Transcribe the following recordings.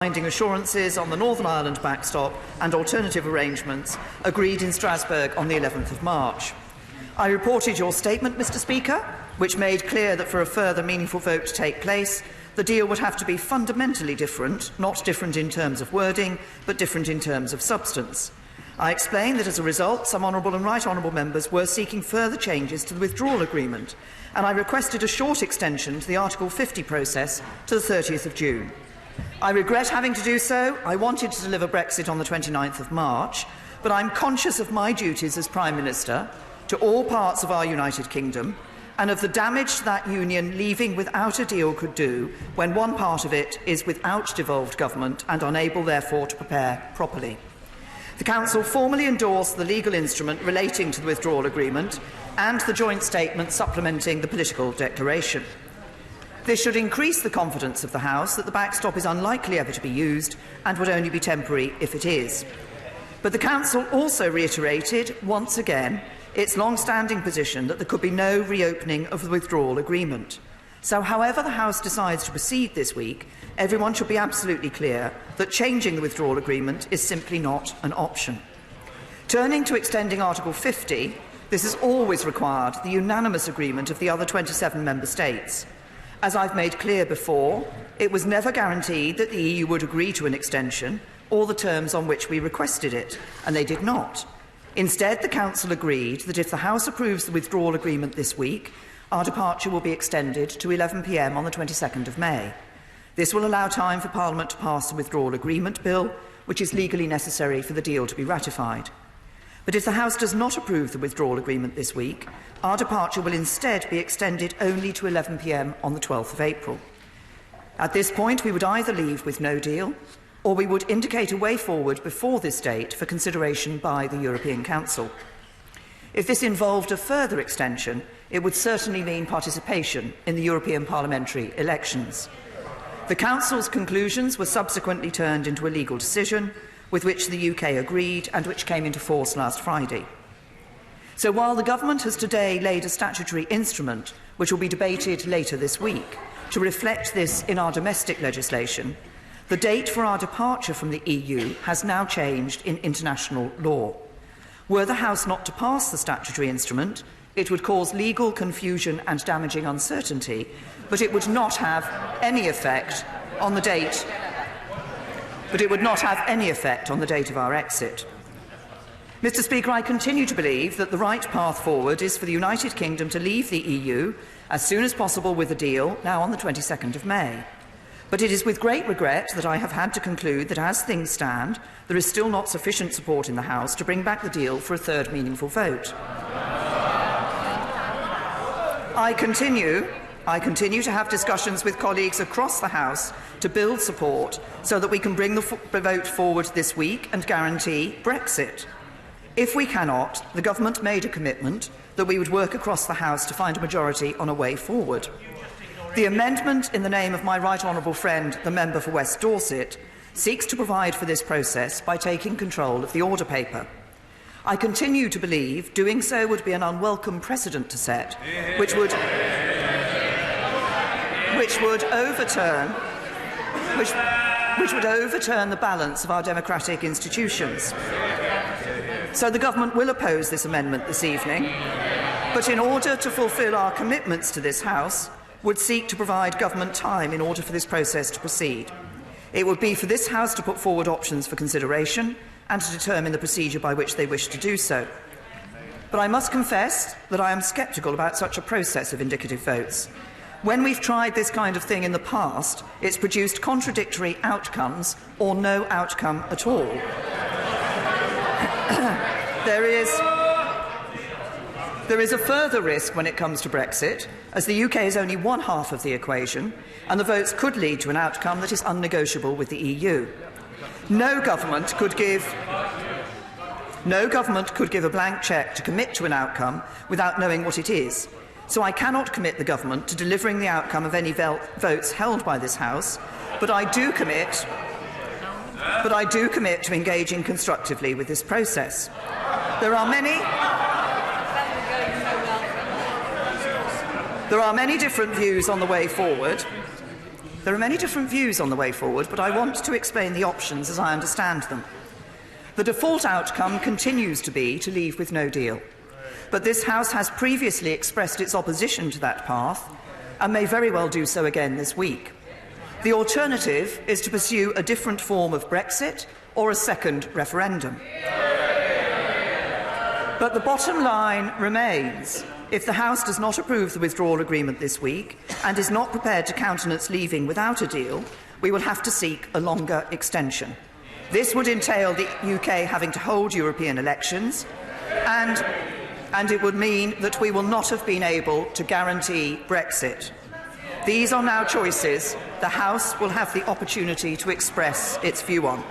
binding assurances on the Northern Ireland backstop and alternative arrangements agreed in Strasbourg on the 11th of March. I reported your statement, Mr. Speaker, which made clear that for a further meaningful vote to take place, the deal would have to be fundamentally different, not different in terms of wording, but different in terms of substance. I explained that as a result, some honourable and right honourable members were seeking further changes to the withdrawal agreement, and I requested a short extension to the Article 50 process to the 30th of June. I regret having to do so. I wanted to deliver Brexit on the 29th of March, but I'm conscious of my duties as Prime Minister to all parts of our United Kingdom and of the damage that union leaving without a deal could do when one part of it is without devolved government and unable, therefore, to prepare properly. The Council formally endorsed the legal instrument relating to the withdrawal agreement and the joint statement supplementing the political declaration. This should increase the confidence of the House that the backstop is unlikely ever to be used and would only be temporary if it is. But the Council also reiterated, once again, its long-standing position that there could be no reopening of the withdrawal agreement. So however the House decides to proceed this week, everyone should be absolutely clear that changing the withdrawal agreement is simply not an option. Turning to extending Article 50, this has always required the unanimous agreement of the other 27 Member States. As I've made clear before, it was never guaranteed that the EU would agree to an extension or the terms on which we requested it, and they did not. Instead, the Council agreed that if the House approves the withdrawal agreement this week, our departure will be extended to 11 p.m. on the 22nd of May. This will allow time for Parliament to pass the withdrawal agreement bill, which is legally necessary for the deal to be ratified. But if the House does not approve the withdrawal agreement this week, our departure will instead be extended only to 11 p.m. on the 12th of April. At this point, we would either leave with no deal, or we would indicate a way forward before this date for consideration by the European Council. If this involved a further extension, it would certainly mean participation in the European parliamentary elections. The Council's conclusions were subsequently turned into a legal decision, with which the UK agreed and which came into force last Friday. So while the Government has today laid a statutory instrument, which will be debated later this week, to reflect this in our domestic legislation, the date for our departure from the EU has now changed in international law. Were the House not to pass the statutory instrument, it would cause legal confusion and damaging uncertainty, but it would not have any effect on the date of our exit. Mr. Speaker, I continue to believe that the right path forward is for the United Kingdom to leave the EU as soon as possible with a deal, now on the 22nd of May. But it is with great regret that I have had to conclude that as things stand, there is still not sufficient support in the House to bring back the deal for a third meaningful vote. I continue to have discussions with colleagues across the House to build support so that we can bring the vote forward this week and guarantee Brexit. If we cannot, the Government made a commitment that we would work across the House to find a majority on a way forward. The amendment in the name of my right honourable friend, the member for West Dorset, seeks to provide for this process by taking control of the order paper. I continue to believe doing so would be an unwelcome precedent to set, which would overturn the balance of our democratic institutions. So the Government will oppose this amendment this evening, but in order to fulfil our commitments to this House, would seek to provide Government time in order for this process to proceed. It would be for this House to put forward options for consideration and to determine the procedure by which they wish to do so. But I must confess that I am sceptical about such a process of indicative votes. When we've tried this kind of thing in the past, it's produced contradictory outcomes or no outcome at all. There is a further risk when it comes to Brexit, as the UK is only one half of the equation, and the votes could lead to an outcome that is unnegotiable with the EU. No government could give a blank cheque to commit to an outcome without knowing what it is. So I cannot commit the Government to delivering the outcome of any votes held by this House, but I do commit to engaging constructively with this process. There are many different views on the way forward, There are many different views on the way forward, but I want to explain the options as I understand them. The default outcome continues to be to leave with no deal. But this House has previously expressed its opposition to that path and may very well do so again this week. The alternative is to pursue a different form of Brexit or a second referendum. But the bottom line remains: if the House does not approve the withdrawal agreement this week and is not prepared to countenance leaving without a deal, we will have to seek a longer extension. This would entail the UK having to hold European elections, and it would mean that we will not have been able to guarantee Brexit. These are now choices the House will have the opportunity to express its view on.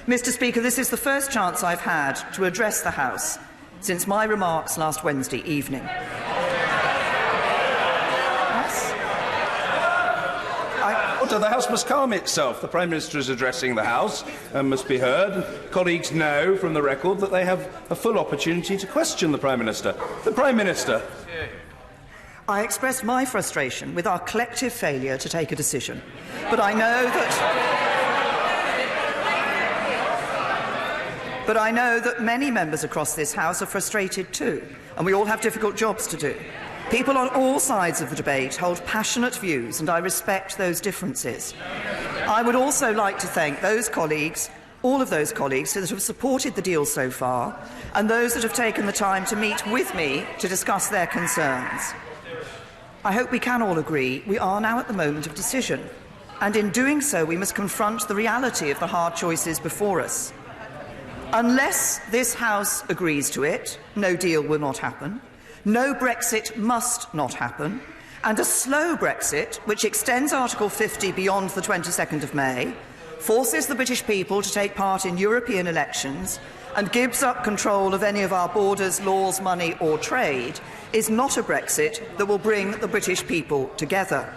Mr. Speaker, this is the first chance I've had to address the House since my remarks last Wednesday evening. The House must calm itself. The Prime Minister is addressing the House and must be heard. Colleagues know from the record that they have a full opportunity to question the Prime Minister. The Prime Minister. I expressed my frustration with our collective failure to take a decision, but I know that many members across this House are frustrated too, and we all have difficult jobs to do. People on all sides of the debate hold passionate views, and I respect those differences. I would also like to thank those colleagues, all of those colleagues that have supported the deal so far, and those that have taken the time to meet with me to discuss their concerns. I hope we can all agree we are now at the moment of decision, and in doing so we must confront the reality of the hard choices before us. Unless this House agrees to it, no deal will not happen. No Brexit must not happen, and a slow Brexit, which extends Article 50 beyond the 22nd of May, forces the British people to take part in European elections and gives up control of any of our borders, laws, money or trade, is not a Brexit that will bring the British people together.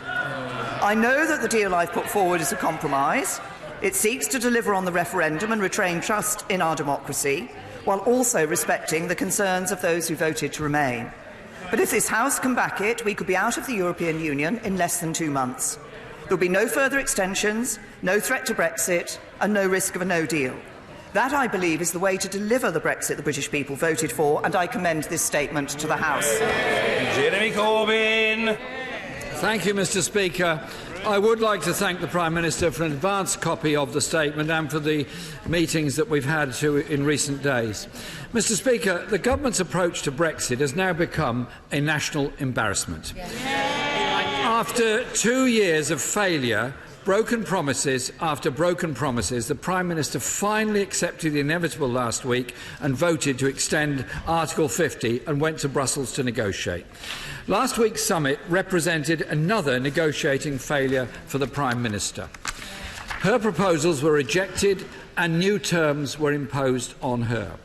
I know that the deal I've put forward is a compromise. It seeks to deliver on the referendum and retain trust in our democracy, while also respecting the concerns of those who voted to remain. But if this House can back it, we could be out of the European Union in less than 2 months. There will be no further extensions, no threat to Brexit, and no risk of a no deal. That, I believe, is the way to deliver the Brexit the British people voted for, and I commend this statement to the House. Jeremy Corbyn. Thank you, Mr. Speaker. I would like to thank the Prime Minister for an advance copy of the statement and for the meetings that we've had in recent days. Mr. Speaker, the government's approach to Brexit has now become a national embarrassment. After 2 years of failure, broken promises after broken promises, the Prime Minister finally accepted the inevitable last week and voted to extend Article 50 and went to Brussels to negotiate. Last week's summit represented another negotiating failure for the Prime Minister. Her proposals were rejected and new terms were imposed on her.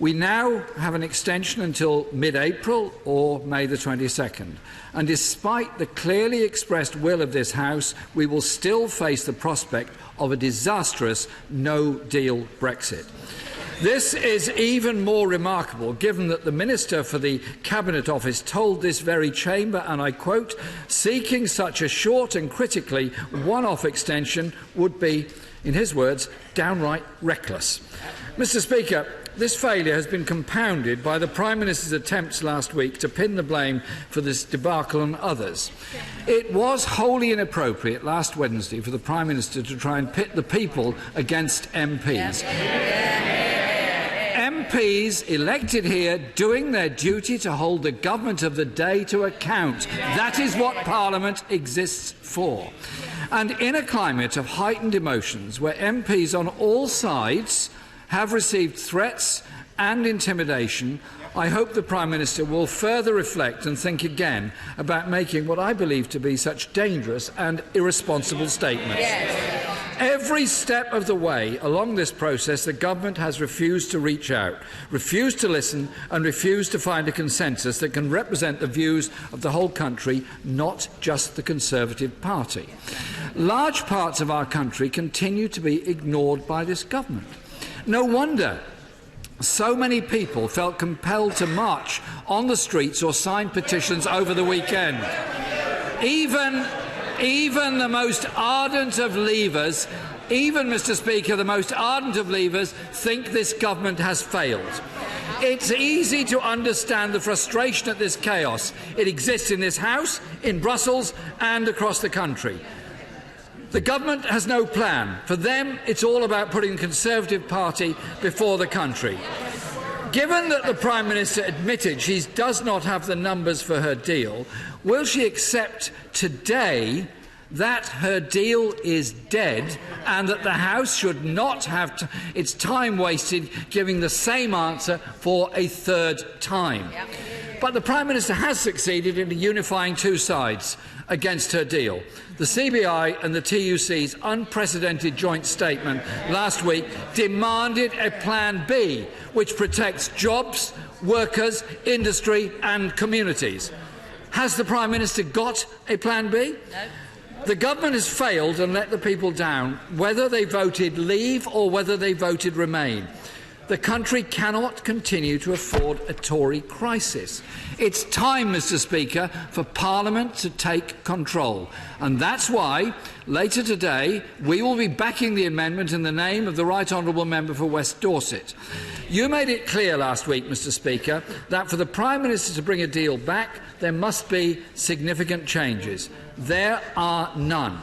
We now have an extension until mid-April or May the 22nd. And despite the clearly expressed will of this House, we will still face the prospect of a disastrous no-deal Brexit. This is even more remarkable given that the Minister for the Cabinet Office told this very chamber, and I quote, "Seeking such a short and critically one-off extension would be, in his words, downright reckless." Mr. Speaker, this failure has been compounded by the Prime Minister's attempts last week to pin the blame for this debacle on others. It was wholly inappropriate last Wednesday for the Prime Minister to try and pit the people against MPs. MPs elected here doing their duty to hold the government of the day to account. That is what Parliament exists for. And in a climate of heightened emotions where MPs on all sides have received threats and intimidation, I hope the Prime Minister will further reflect and think again about making what I believe to be such dangerous and irresponsible statements. Yes. Every step of the way along this process, the government has refused to reach out, refused to listen and refused to find a consensus that can represent the views of the whole country, not just the Conservative Party. Large parts of our country continue to be ignored by this government. No wonder so many people felt compelled to march on the streets or sign petitions over the weekend. Even the most ardent of Leavers, even, Mr. Speaker, the most ardent of Leavers think this government has failed. It's easy to understand the frustration at this chaos. It exists in this House, in Brussels and across the country. The government has no plan. For them, it's all about putting the Conservative Party before the country. Given that the Prime Minister admitted she does not have the numbers for her deal, will she accept today that her deal is dead and that the House should not have its time wasted giving the same answer for a third time? Yep. But the Prime Minister has succeeded in unifying two sides against her deal. The CBI and the TUC's unprecedented joint statement last week demanded a Plan B which protects jobs, workers, industry and communities. Has the Prime Minister got a Plan B? No. The government has failed and let the people down, whether they voted leave or whether they voted remain. The country cannot continue to afford a Tory crisis. It's time, Mr. Speaker, for Parliament to take control. And that's why, later today, we will be backing the amendment in the name of the Right Honourable Member for West Dorset. You made it clear last week, Mr. Speaker, that for the Prime Minister to bring a deal back, there must be significant changes. There are none.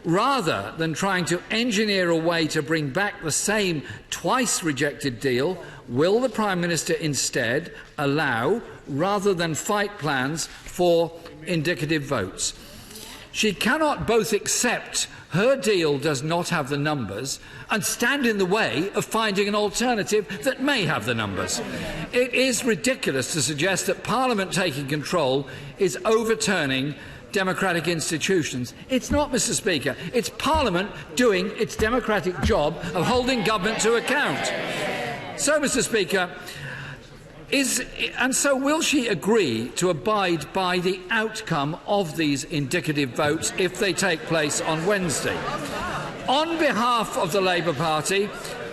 Rather than trying to engineer a way to bring back the same twice-rejected deal, will the Prime Minister instead allow, rather than fight plans for indicative votes? She cannot both accept her deal does not have the numbers and stand in the way of finding an alternative that may have the numbers. It is ridiculous to suggest that Parliament taking control is overturning democratic institutions. It's not, Mr. Speaker. It's Parliament doing its democratic job of holding government to account. So, Mr. Speaker, will she agree to abide by the outcome of these indicative votes if they take place on Wednesday? On behalf of the Labour Party,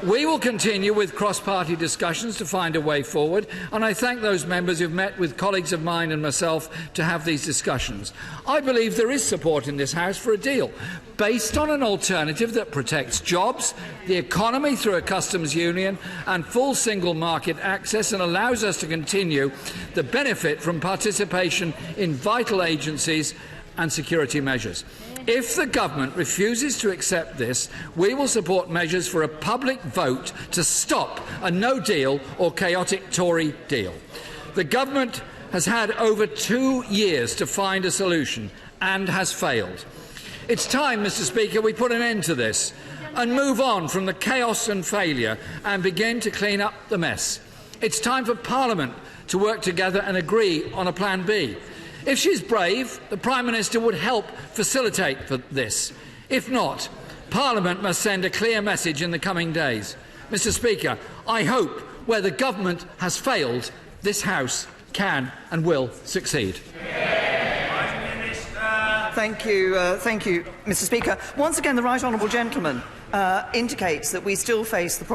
we will continue with cross-party discussions to find a way forward, and I thank those members who have met with colleagues of mine and myself to have these discussions. I believe there is support in this House for a deal based on an alternative that protects jobs, the economy through a customs union and full single market access, and allows us to continue the benefit from participation in vital agencies and security measures. If the government refuses to accept this, we will support measures for a public vote to stop a no-deal or chaotic Tory deal. The government has had over 2 years to find a solution and has failed. It's time, Mr. Speaker, we put an end to this and move on from the chaos and failure and begin to clean up the mess. It's time for Parliament to work together and agree on a Plan B. If she's brave, the Prime Minister would help facilitate for this. If not, Parliament must send a clear message in the coming days. Mr. Speaker, I hope where the government has failed, this House can and will succeed. Thank you, Mr. Speaker. Once again, the Right Honourable Gentleman indicates that we still face the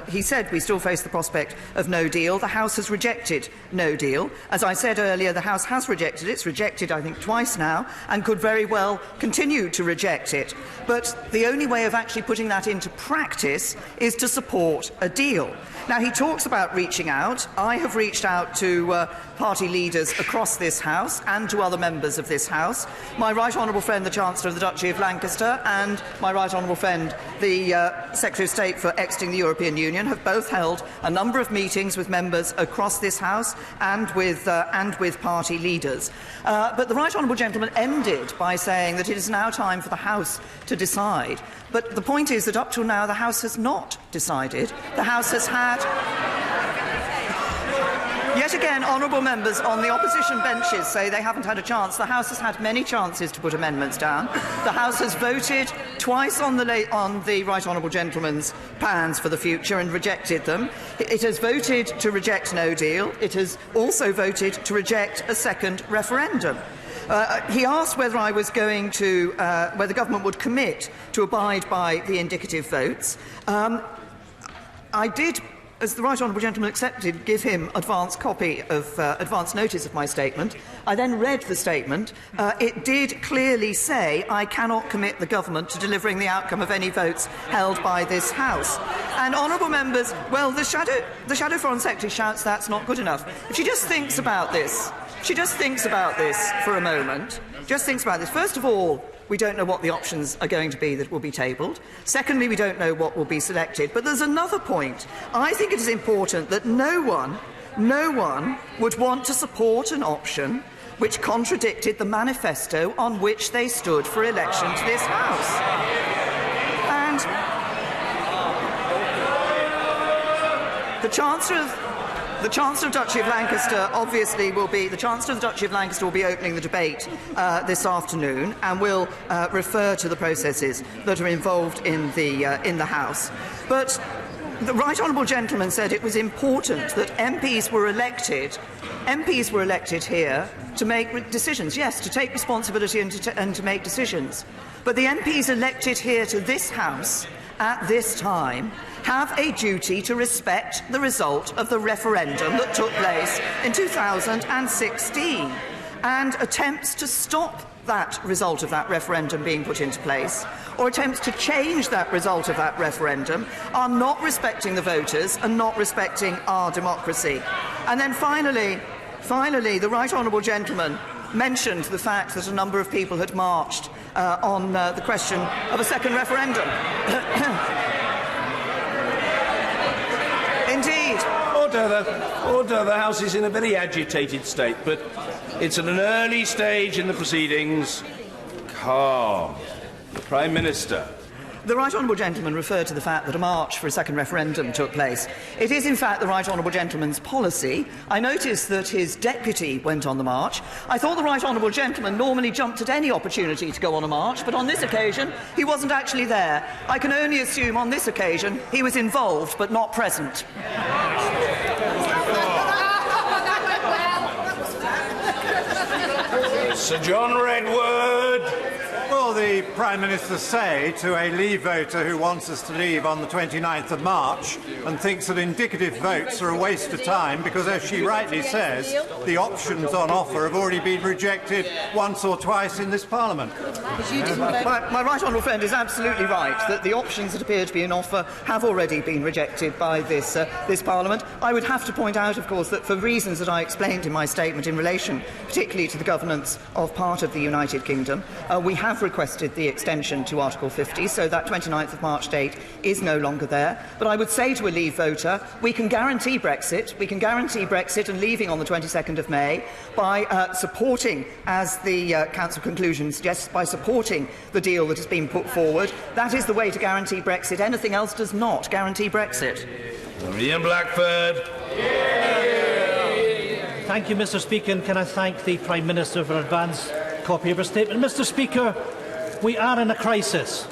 he said we still face the prospect of no deal. The House has rejected no deal. As I said earlier, the House has rejected it. It's rejected, I think, twice now, and could very well continue to reject it. But the only way of actually putting that into practice is to support a deal. Now, he talks about reaching out. I have reached out to party leaders across this House and to other members of this House. My Right Honourable friend, the Chancellor of the Duchy of Lancaster, and my Right Honourable friend, the Secretary of State for exiting the European Union, have both held a number of meetings with members across this House and with party leaders. But the Right Honourable Gentleman ended by saying that it is now time for the House to decide. But the point is that up till now the House has not decided. The House has had... Yet again, honourable members on the opposition benches say they haven't had a chance. The House has had many chances to put amendments down. The House has voted twice on the Right Honourable Gentleman's plans for the future and rejected them. It has voted to reject no deal. It has also voted to reject a second referendum. He asked whether I was going to, whether the government would commit to abide by the indicative votes. I did as the right honourable gentleman accepted, give him advance notice of my statement. I then read the statement. It did clearly say, I cannot commit the government to delivering the outcome of any votes held by this House. And, honourable members, well, the Shadow Foreign Secretary shouts that's not good enough. If she just thinks about this, for a moment, First of all, we don't know what the options are going to be that will be tabled. Secondly, we don't know what will be selected. But there's another point. I think it is important that no one would want to support an option which contradicted the manifesto on which they stood for election to this House. And the Chancellor of Duchy of Lancaster will be opening the debate this afternoon and will refer to the processes that are involved in the House. But the right honourable gentleman said it was important that MPs were elected here to make decisions. Yes, to take responsibility and to make decisions. But the MPs elected here to this House at this time have a duty to respect the result of the referendum that took place in 2016, and attempts to stop that result of that referendum being put into place, or attempts to change that result of that referendum, are not respecting the voters and not respecting our democracy. And then finally, the right honourable gentleman mentioned the fact that a number of people had marched on the question of a second referendum. Indeed. Order. The House is in a very agitated state, but it's at an early stage in the proceedings. Calm. The Prime Minister. The right honourable gentleman referred to the fact that a march for a second referendum took place. It is, in fact, the right honourable gentleman's policy. I noticed that his deputy went on the march. I thought the right honourable gentleman normally jumped at any opportunity to go on a march, but on this occasion he wasn't actually there. I can only assume on this occasion he was involved but not present. Sir John Redwood. Will the Prime Minister say to a Leave voter who wants us to leave on the 29th of March and thinks that indicative votes are a waste of time because, as she rightly says, the options on offer have already been rejected once or twice in this Parliament? My right honourable friend is absolutely right that the options that appear to be on offer have already been rejected by this Parliament. I would have to point out, of course, that for reasons that I explained in my statement in relation particularly to the governance of part of the United Kingdom, we have requested the extension to Article 50, so that 29th of March date is no longer there. But I would say to a Leave voter, we can guarantee Brexit. We can guarantee Brexit and leaving on the 22nd of May by supporting, as the Council conclusion suggests, by supporting the deal that has been put forward. That is the way to guarantee Brexit. Anything else does not guarantee Brexit. Ian Blackford. Thank you, Mr. Speaker, and can I thank the Prime Minister for an advance copy of her statement. Mr. Speaker, we are in a crisis,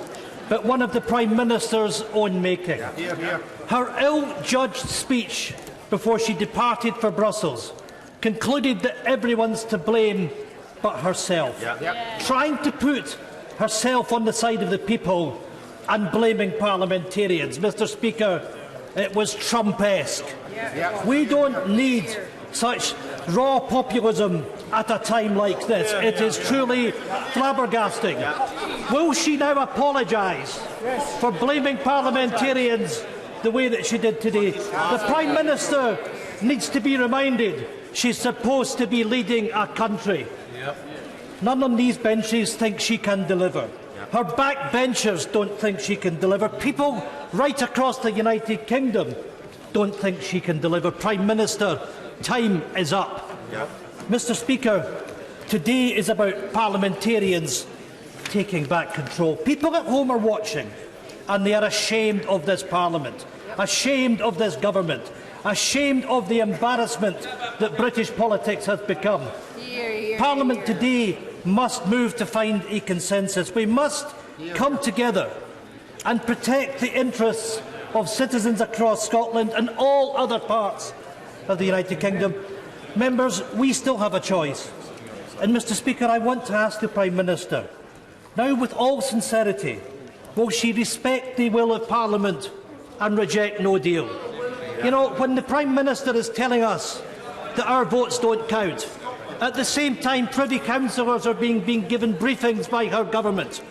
but one of the Prime Minister's own making. Her ill-judged speech before she departed for Brussels concluded that everyone's to blame but herself, trying to put herself on the side of the people and blaming parliamentarians. Mr. Speaker, it was Trump-esque. We don't need such raw populism at a time like this. It is truly flabbergasting. Will she now apologise for blaming parliamentarians the way that she did today? The Prime Minister needs to be reminded she's supposed to be leading a country. None on these benches think she can deliver. Her backbenchers don't think she can deliver. People right across the United Kingdom don't think she can deliver. Prime Minister, time is up. Mr. Speaker, today is about parliamentarians taking back control. People at home are watching, and they are ashamed of this Parliament, ashamed of this government, ashamed of the embarrassment that British politics has become. Parliament today must move to find a consensus. We must come together and protect the interests of citizens across Scotland and all other parts of the United Kingdom. Members, we still have a choice. And, Mr. Speaker, I want to ask the Prime Minister, now with all sincerity, will she respect the will of Parliament and reject no deal? You know, when the Prime Minister is telling us that our votes don't count, at the same time Privy Councillors are being given briefings by her government,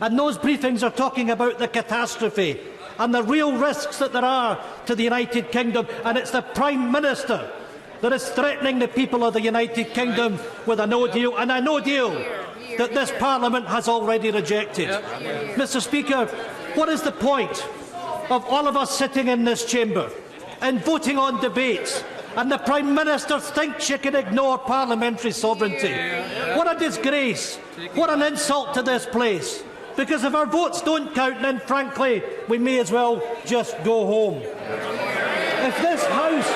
and those briefings are talking about the catastrophe and the real risks that there are to the United Kingdom, and it's the Prime Minister that is threatening the people of the United Kingdom with a no deal, and a no deal that this Parliament has already rejected. Mr. Speaker, what is the point of all of us sitting in this chamber and voting on debates, and the Prime Minister thinks she can ignore parliamentary sovereignty? What a disgrace! What an insult to this place! Because if our votes don't count, then frankly, we may as well just go home. If this House...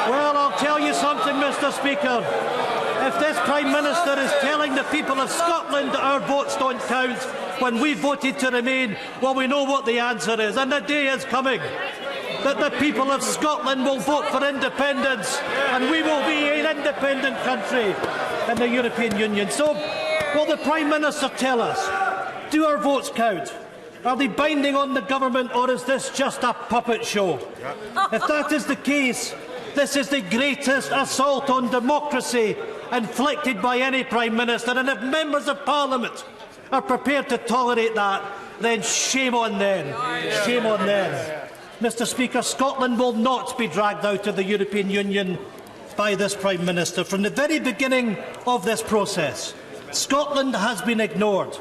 Well, I'll tell you something, Mr. Speaker. If this Prime Minister is telling the people of Scotland that our votes don't count when we voted to remain, well, we know what the answer is. And the day is coming that the people of Scotland will vote for independence, and we will be an independent country in the European Union. So, will the Prime Minister tell us, do our votes count? Are they binding on the government, or is this just a puppet show? If that is the case, this is the greatest assault on democracy inflicted by any Prime Minister, and if members of Parliament are prepared to tolerate that, then shame on them. Shame on them. Mr. Speaker, Scotland will not be dragged out of the European Union by this Prime Minister. From the very beginning of this process, Scotland has been ignored,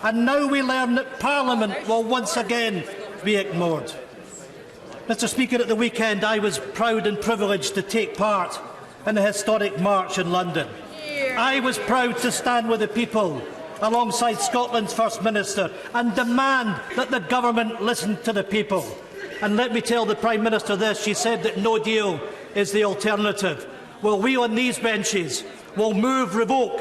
and now we learn that Parliament will once again be ignored. Mr. Speaker, at the weekend I was proud and privileged to take part in a historic march in London. I was proud to stand with the people alongside Scotland's First Minister and demand that the government listen to the people. And let me tell the Prime Minister this, she said that no deal is the alternative. Well, we on these benches will move revoke,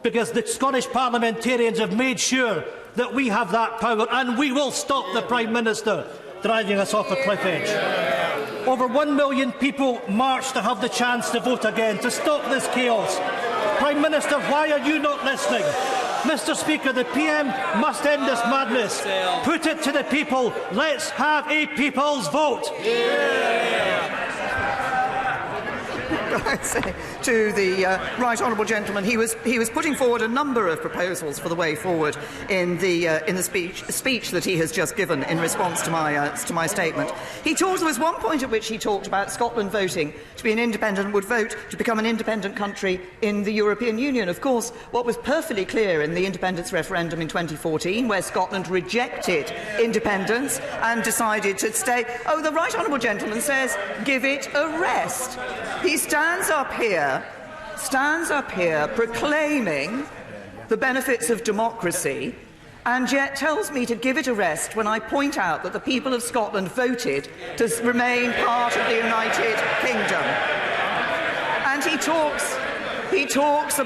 because the Scottish parliamentarians have made sure that we have that power, and we will stop the Prime Minister driving us off a cliff edge. Over 1 million people marched to have the chance to vote again, to stop this chaos. Prime Minister, why are you not listening? Mr. Speaker, the PM must end this madness. Put it to the people. Let's have a people's vote. I say to the right honourable gentleman, he was putting forward a number of proposals for the way forward in the speech that he has just given in response to my statement. There was one point at which he talked about Scotland voting to be an independent, would vote to become an independent country in the European Union. Of course, what was perfectly clear in the independence referendum in 2014, where Scotland rejected independence and decided to stay. Oh, the right honourable gentleman says, give it a rest. He stands up here proclaiming the benefits of democracy, and yet tells me to give it a rest when I point out that the people of Scotland voted to remain part of the United Kingdom. And he talks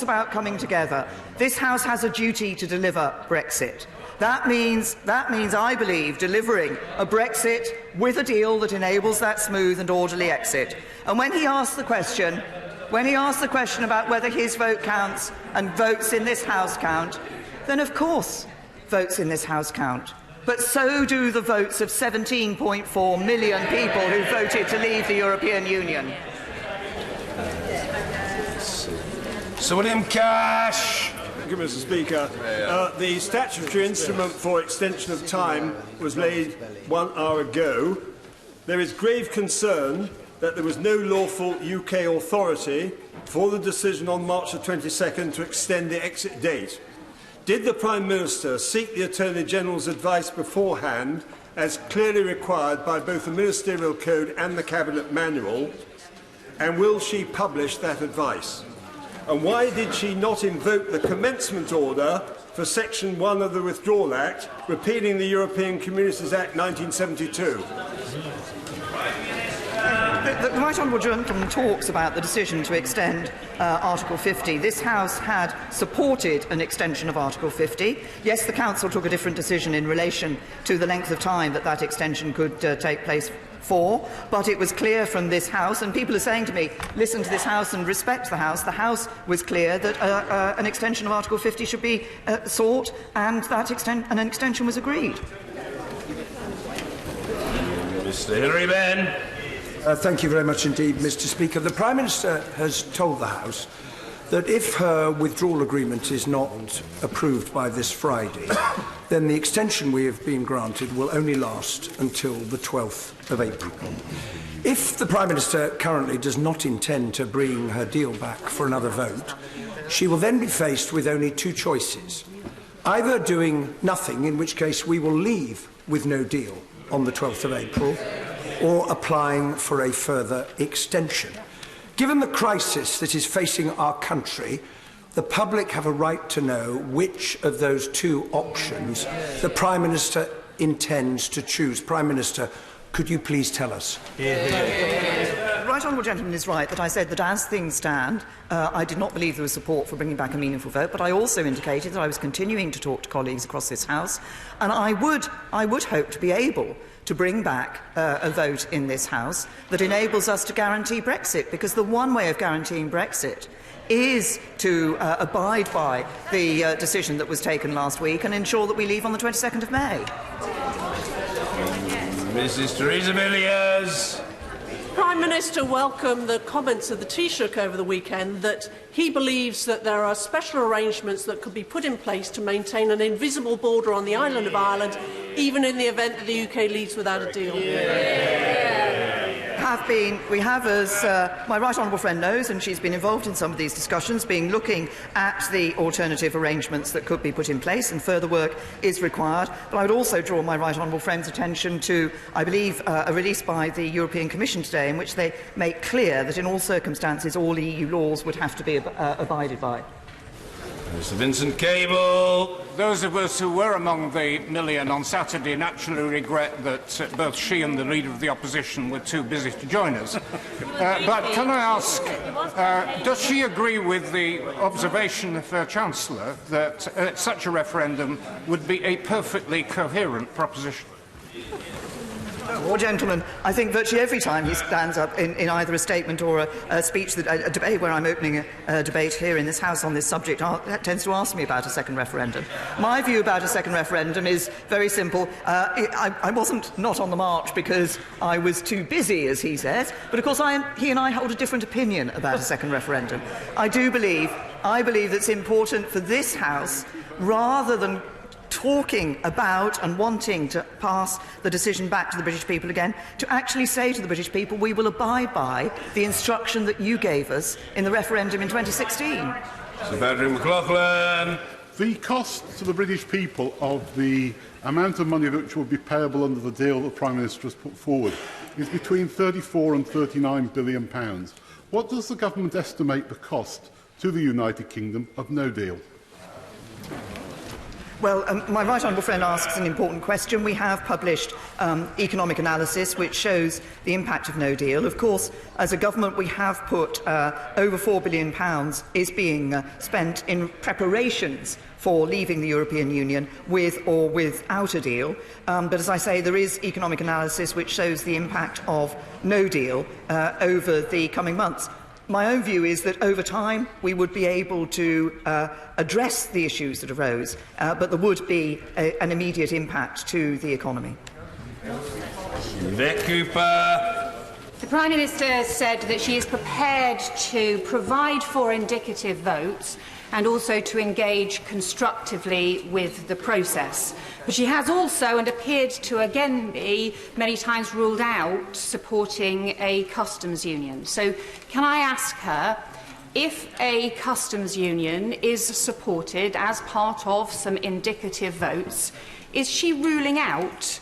about coming together. This House has a duty to deliver Brexit. That means, I believe, delivering a Brexit with a deal that enables that smooth and orderly exit. And when he asked the question about whether his vote counts and votes in this House count, then of course votes in this House count. But so do the votes of 17.4 million people who voted to leave the European Union. Sir William Cash. Thank you, Mr. Speaker. The statutory instrument for extension of time was laid 1 hour ago. There is grave concern that there was no lawful UK authority for the decision on March the 22nd to extend the exit date. Did the Prime Minister seek the Attorney-General's advice beforehand, as clearly required by both the Ministerial Code and the Cabinet Manual, and will she publish that advice? And why did she not invoke the commencement order for Section 1 of the Withdrawal Act, repealing the European Communities Act 1972? The right honourable gentleman talks about the decision to extend Article 50. This House had supported an extension of Article 50. Yes, the Council took a different decision in relation to the length of time that extension could take place for, but it was clear from this House, and people are saying to me, listen to this House and respect the House was clear that an extension of Article 50 should be sought, and an extension was agreed. Mr. Hilary Benn. Thank you very much indeed, Mr. Speaker. The Prime Minister has told the House that if her withdrawal agreement is not approved by this Friday, then the extension we have been granted will only last until the 12th of April. If the Prime Minister currently does not intend to bring her deal back for another vote, she will then be faced with only two choices. Either doing nothing, in which case we will leave with no deal on the 12th of April, or applying for a further extension. Given the crisis that is facing our country, the public have a right to know which of those two options the Prime Minister intends to choose. Prime Minister, could you please tell us? The right honourable gentleman is right that I said that as things stand, I did not believe there was support for bringing back a meaningful vote, but I also indicated that I was continuing to talk to colleagues across this House, and I would hope to be able to bring back a vote in this House that enables us to guarantee Brexit, because the one way of guaranteeing Brexit is to abide by the decision that was taken last week and ensure that we leave on the 22nd of May. Mrs. Theresa Villiers. Prime Minister welcomed the comments of the Taoiseach over the weekend that he believes that there are special arrangements that could be put in place to maintain an invisible border on the island of Ireland, even in the event that the UK leaves without a deal. We have, as my right honourable friend knows, and she's been involved in some of these discussions, been looking at the alternative arrangements that could be put in place, and further work is required. But I would also draw my right honourable friend's attention to, I believe, a release by the European Commission today in which they make clear that in all circumstances all EU laws would have to be abided by. Mr. Vincent Cable. Those of us who were among the million on Saturday naturally regret that both she and the Leader of the Opposition were too busy to join us. But can I ask, does she agree with the observation of her Chancellor that such a referendum would be a perfectly coherent proposition? Well, gentlemen, I think virtually every time he stands up in either a statement or a speech, a debate where I'm opening a debate here in this House on this subject, tends to ask me about a second referendum. My view about a second referendum is very simple. I wasn't not on the march because I was too busy, as he says, but of course he and I hold a different opinion about a second referendum. I believe it's important for this House, rather than talking about and wanting to pass the decision back to the British people again, to actually say to the British people, we will abide by the instruction that you gave us in the referendum in 2016. Sir Patrick McLaughlin. The cost to the British people of the amount of money which will be payable under the deal that the Prime Minister has put forward is between £34 and £39 billion. What does the government estimate the cost to the United Kingdom of no deal? Well, my right honourable friend asks an important question. We have published economic analysis which shows the impact of no deal. Of course, as a government, we have put over £4 billion is being spent in preparations for leaving the European Union with or without a deal. But as I say, there is economic analysis which shows the impact of no deal over the coming months. My own view is that over time we would be able to address the issues that arose, but there would be an immediate impact to the economy. Vic Cooper. The Prime Minister said that she is prepared to provide for indicative votes and also to engage constructively with the process. But she has also, and appeared to again be, many times ruled out supporting a customs union. So can I ask her, if a customs union is supported as part of some indicative votes, is she ruling out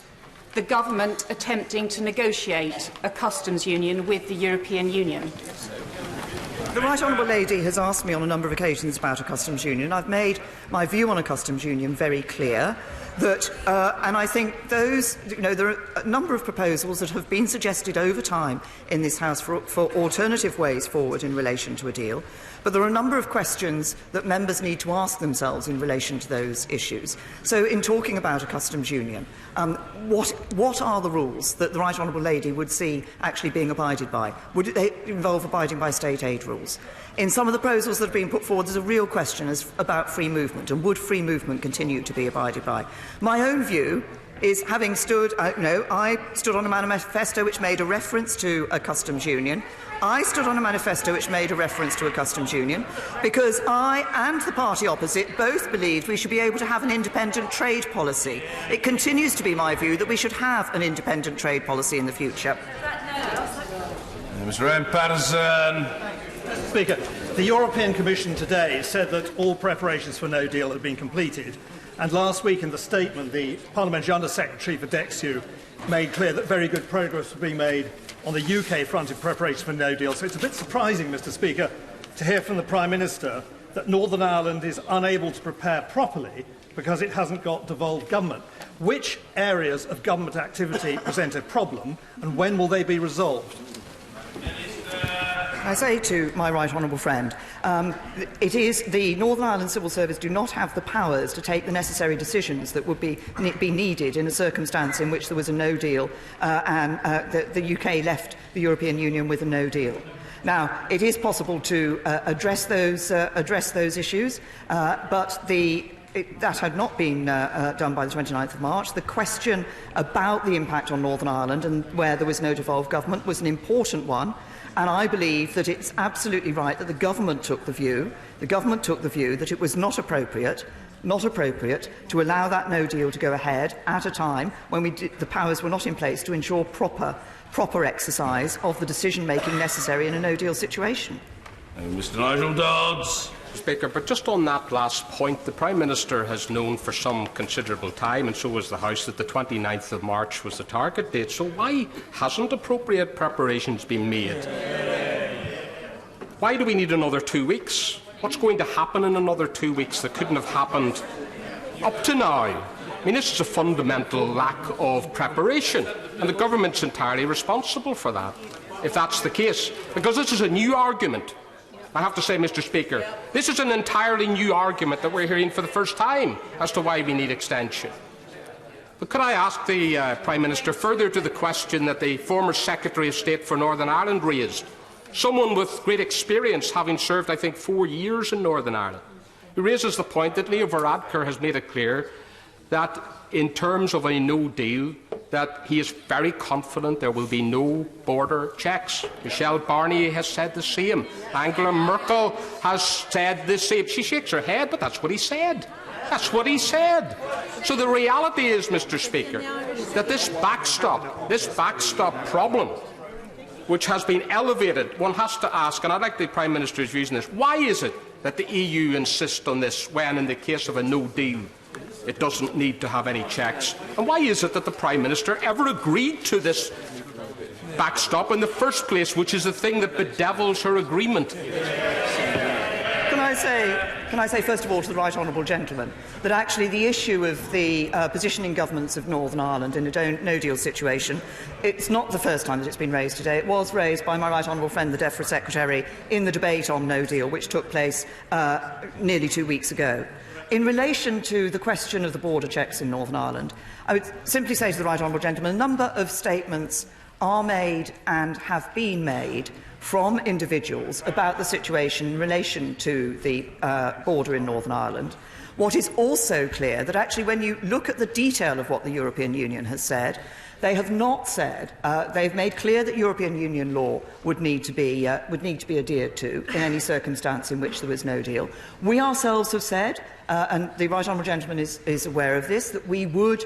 the government attempting to negotiate a customs union with the European Union? The Right Honourable Lady has asked me on a number of occasions about a customs union. I've made my view on a customs union very clear. That, and I think those, there are a number of proposals that have been suggested over time in this House for alternative ways forward in relation to a deal. But there are a number of questions that members need to ask themselves in relation to those issues. So in talking about a customs union, what are the rules that the Right Honourable Lady would see actually being abided by? Would they involve abiding by state aid rules? In some of the proposals that have been put forward, there's a real question about free movement, and would free movement continue to be abided by? My own view is having stood, I stood on a manifesto which made a reference to a customs union. I stood on a manifesto which made a reference to a customs union because I and the party opposite both believed we should be able to have an independent trade policy. It continues to be my view that we should have an independent trade policy in the future. Mr. M. Patterson. Speaker, the European Commission today said that all preparations for no deal had been completed, and last week in the statement the Parliamentary Under-Secretary for DEXU made clear that very good progress was being made on the UK front in preparation for no deal. So it's a bit surprising, Mr. Speaker, to hear from the Prime Minister that Northern Ireland is unable to prepare properly because it hasn't got devolved government. Which areas of government activity present a problem, and when will they be resolved? I say to my right honourable friend, it is the Northern Ireland Civil Service do not have the powers to take the necessary decisions that would be needed in a circumstance in which there was a no deal and the UK left the European Union with a no deal. Now, it is possible to address those issues, but that had not been done by the 29th of March. The question about the impact on Northern Ireland and where there was no devolved government was an important one. And I believe that it's absolutely right that the government took the view that it was not appropriate to allow that no deal to go ahead at a time when the powers were not in place to ensure proper exercise of the decision-making necessary in a no deal situation. Mr. Nigel Dodds. Speaker, but just on that last point, the Prime Minister has known for some considerable time, and so has the House, that the 29th of March was the target date. So why hasn't appropriate preparations been made? Why do we need another 2 weeks? What's going to happen in another 2 weeks that couldn't have happened up to now? I mean, this is a fundamental lack of preparation, and the government's entirely responsible for that, if that's the case, because this is a new argument. I have to say, Mr. Speaker, this is an entirely new argument that we're hearing for the first time as to why we need extension. But could I ask the Prime Minister, further to the question that the former Secretary of State for Northern Ireland raised, someone with great experience, having served, I think, 4 years in Northern Ireland, who raises the point that Leo Varadkar has made it clear that in terms of a no deal, that he is very confident there will be no border checks. Michel Barnier has said the same. Angela Merkel has said the same. She shakes her head, but that's what he said. That's what he said. So the reality is, Mr. Speaker, that this backstop problem, which has been elevated, one has to ask, and I'd like the Prime Minister's views on this, why is it that the EU insists on this when, in the case of a no deal, it doesn't need to have any checks? And why is it that the Prime Minister ever agreed to this backstop in the first place, which is the thing that bedevils her agreement? Can I say first of all to the right honourable gentleman that actually the issue of the positioning governments of Northern Ireland in a no-deal situation, it's not the first time that it's been raised today. It was raised by my right honourable friend, the DEFRA Secretary, in the debate on no deal, which took place nearly 2 weeks ago. In relation to the question of the border checks in Northern Ireland, I would simply say to the right honourable gentleman, a number of statements are made and have been made from individuals about the situation in relation to the border in Northern Ireland. What is also clear that actually when you look at the detail of what the European Union has said, they have not said, they've made clear that European Union law would need to be adhered to in any circumstance in which there was no deal. We ourselves have said, and the right honourable gentleman is aware of this, that we would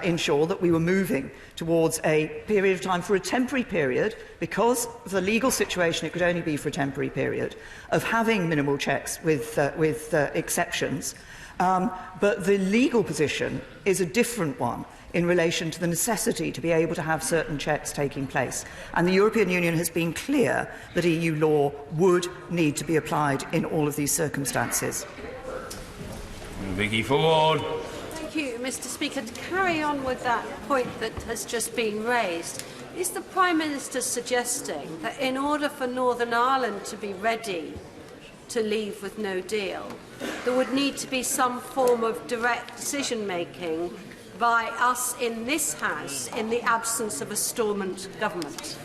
ensure that we were moving towards a period of time for a temporary period, because of the legal situation it could only be for a temporary period, of having minimal checks with exceptions. But the legal position is a different one in relation to the necessity to be able to have certain checks taking place. And the European Union has been clear that EU law would need to be applied in all of these circumstances. Vicky Ford. Thank you, Mr. Speaker. To carry on with that point that has just been raised, is the Prime Minister suggesting that in order for Northern Ireland to be ready to leave with no deal, there would need to be some form of direct decision-making by us in this House in the absence of a Stormont government?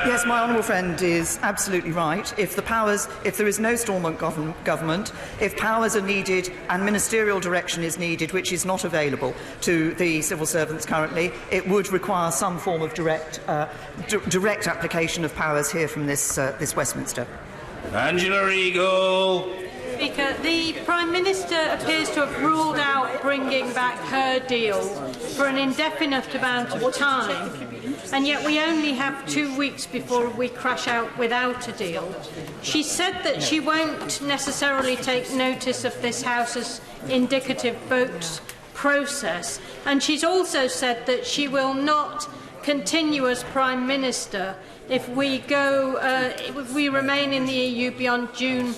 Yes, my honourable friend is absolutely right. If there is no Stormont government, if powers are needed and ministerial direction is needed, which is not available to the civil servants currently, it would require some form of direct application of powers here from this Westminster. Angela Regal. Speaker, the Prime Minister appears to have ruled out bringing back her deal for an indefinite amount of time, and yet we only have 2 weeks before we crash out without a deal. She said that she won't necessarily take notice of this House's indicative vote process, and she's also said that she will not continue as Prime Minister if we remain in the EU beyond June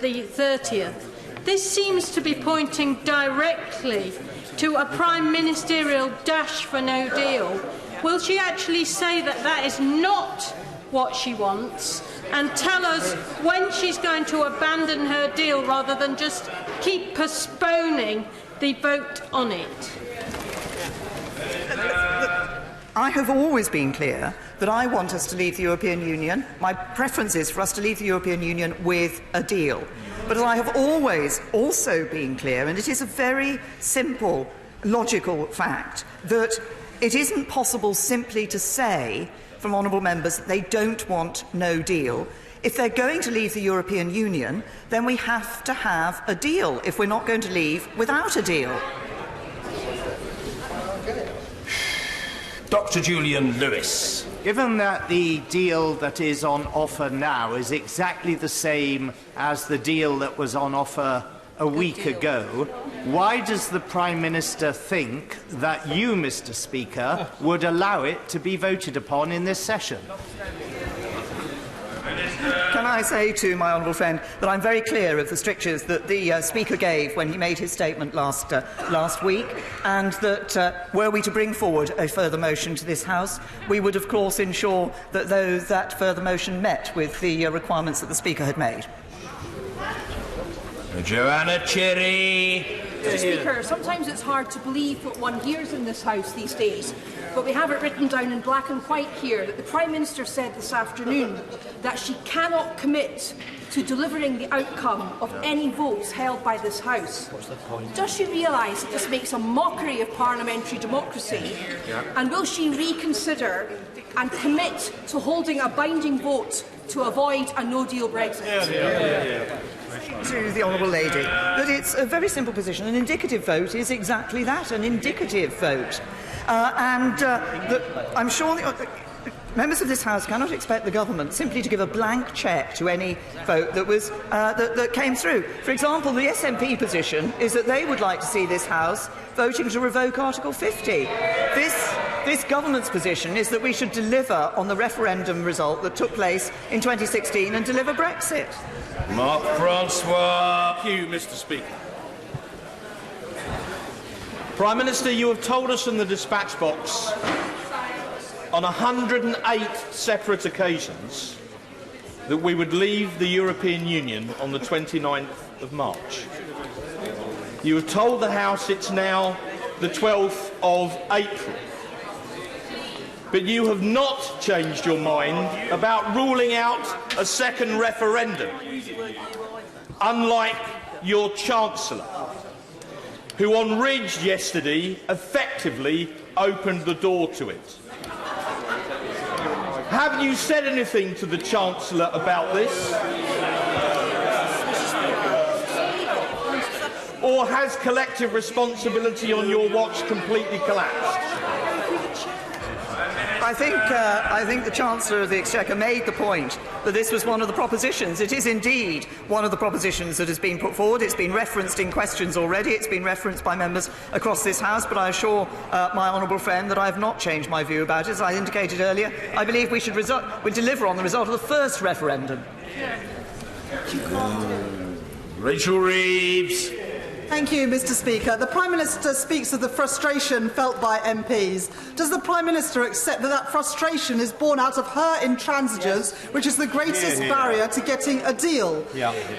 the 30th. This seems to be pointing directly to a prime ministerial dash for no deal. Will she actually say that that is not what she wants and tell us when she's going to abandon her deal rather than just keep postponing the vote on it? I have always been clear that I want us to leave the European Union. My preference is for us to leave the European Union with a deal. But I have always also been clear, and it is a very simple, logical fact, that it isn't possible simply to say from honourable members that they don't want no deal. If they're going to leave the European Union, then we have to have a deal if we're not going to leave without a deal. Dr. Julian Lewis. Given that the deal that is on offer now is exactly the same as the deal that was on offer a week ago, why does the Prime Minister think that you, Mr. Speaker, would allow it to be voted upon in this session? Can I say to my honourable friend that I'm very clear of the strictures that the Speaker gave when he made his statement last week, and that were we to bring forward a further motion to this House, we would of course ensure that that further motion met with the requirements that the Speaker had made. Joanna Cherry. Mr. Speaker, sometimes it's hard to believe what one hears in this House these days, but we have it written down in black and white here that the Prime Minister said this afternoon that she cannot commit to delivering the outcome of any votes held by this House. Does she realise that this makes a mockery of parliamentary democracy? And will she reconsider and commit to holding a binding vote to avoid a no-deal Brexit? To the honourable lady, that it's a very simple position. An indicative vote is exactly that, an indicative vote. I'm sure members of this House cannot expect the government simply to give a blank cheque to any vote that was that came through. For example, the SNP position is that they would like to see this House voting to revoke Article 50. This government's position is that we should deliver on the referendum result that took place in 2016 and deliver Brexit. Mark Francois. Thank you, Mr. Speaker. Prime Minister, you have told us in the dispatch box on 108 separate occasions that we would leave the European Union on the 29th of March. You have told the House it's now the 12th of April. But you have not changed your mind about ruling out a second referendum, unlike your Chancellor, who on Ridge yesterday effectively opened the door to it. Have you said anything to the Chancellor about this? Or has collective responsibility on your watch completely collapsed? I think the Chancellor of the Exchequer made the point that this was one of the propositions. It is indeed one of the propositions that has been put forward. It's been referenced in questions already. It's been referenced by members across this House. But I assure my honourable friend that I have not changed my view about it. As I indicated earlier, I believe we should deliver on the result of the first referendum. Rachel Reeves. Thank you, Mr. Speaker. The Prime Minister speaks of the frustration felt by MPs. Does the Prime Minister accept that that frustration is born out of her intransigence, which is the greatest barrier to getting a deal?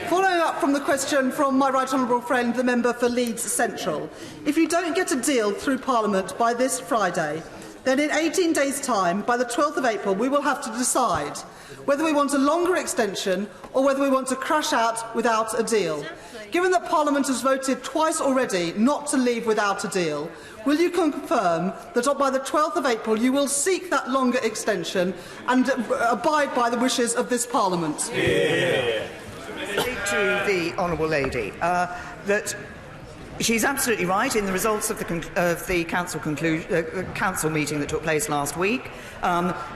Following up from the question from my right honourable friend, the member for Leeds Central, if you don't get a deal through Parliament by this Friday, then in 18 days' time, by the 12th of April, we will have to decide whether we want a longer extension or whether we want to crash out without a deal. Given that Parliament has voted twice already not to leave without a deal, will you confirm that by the 12th of April you will seek that longer extension and abide by the wishes of this Parliament? Yeah. To the Honourable Lady, that she's absolutely right in the results of the council meeting that took place last week.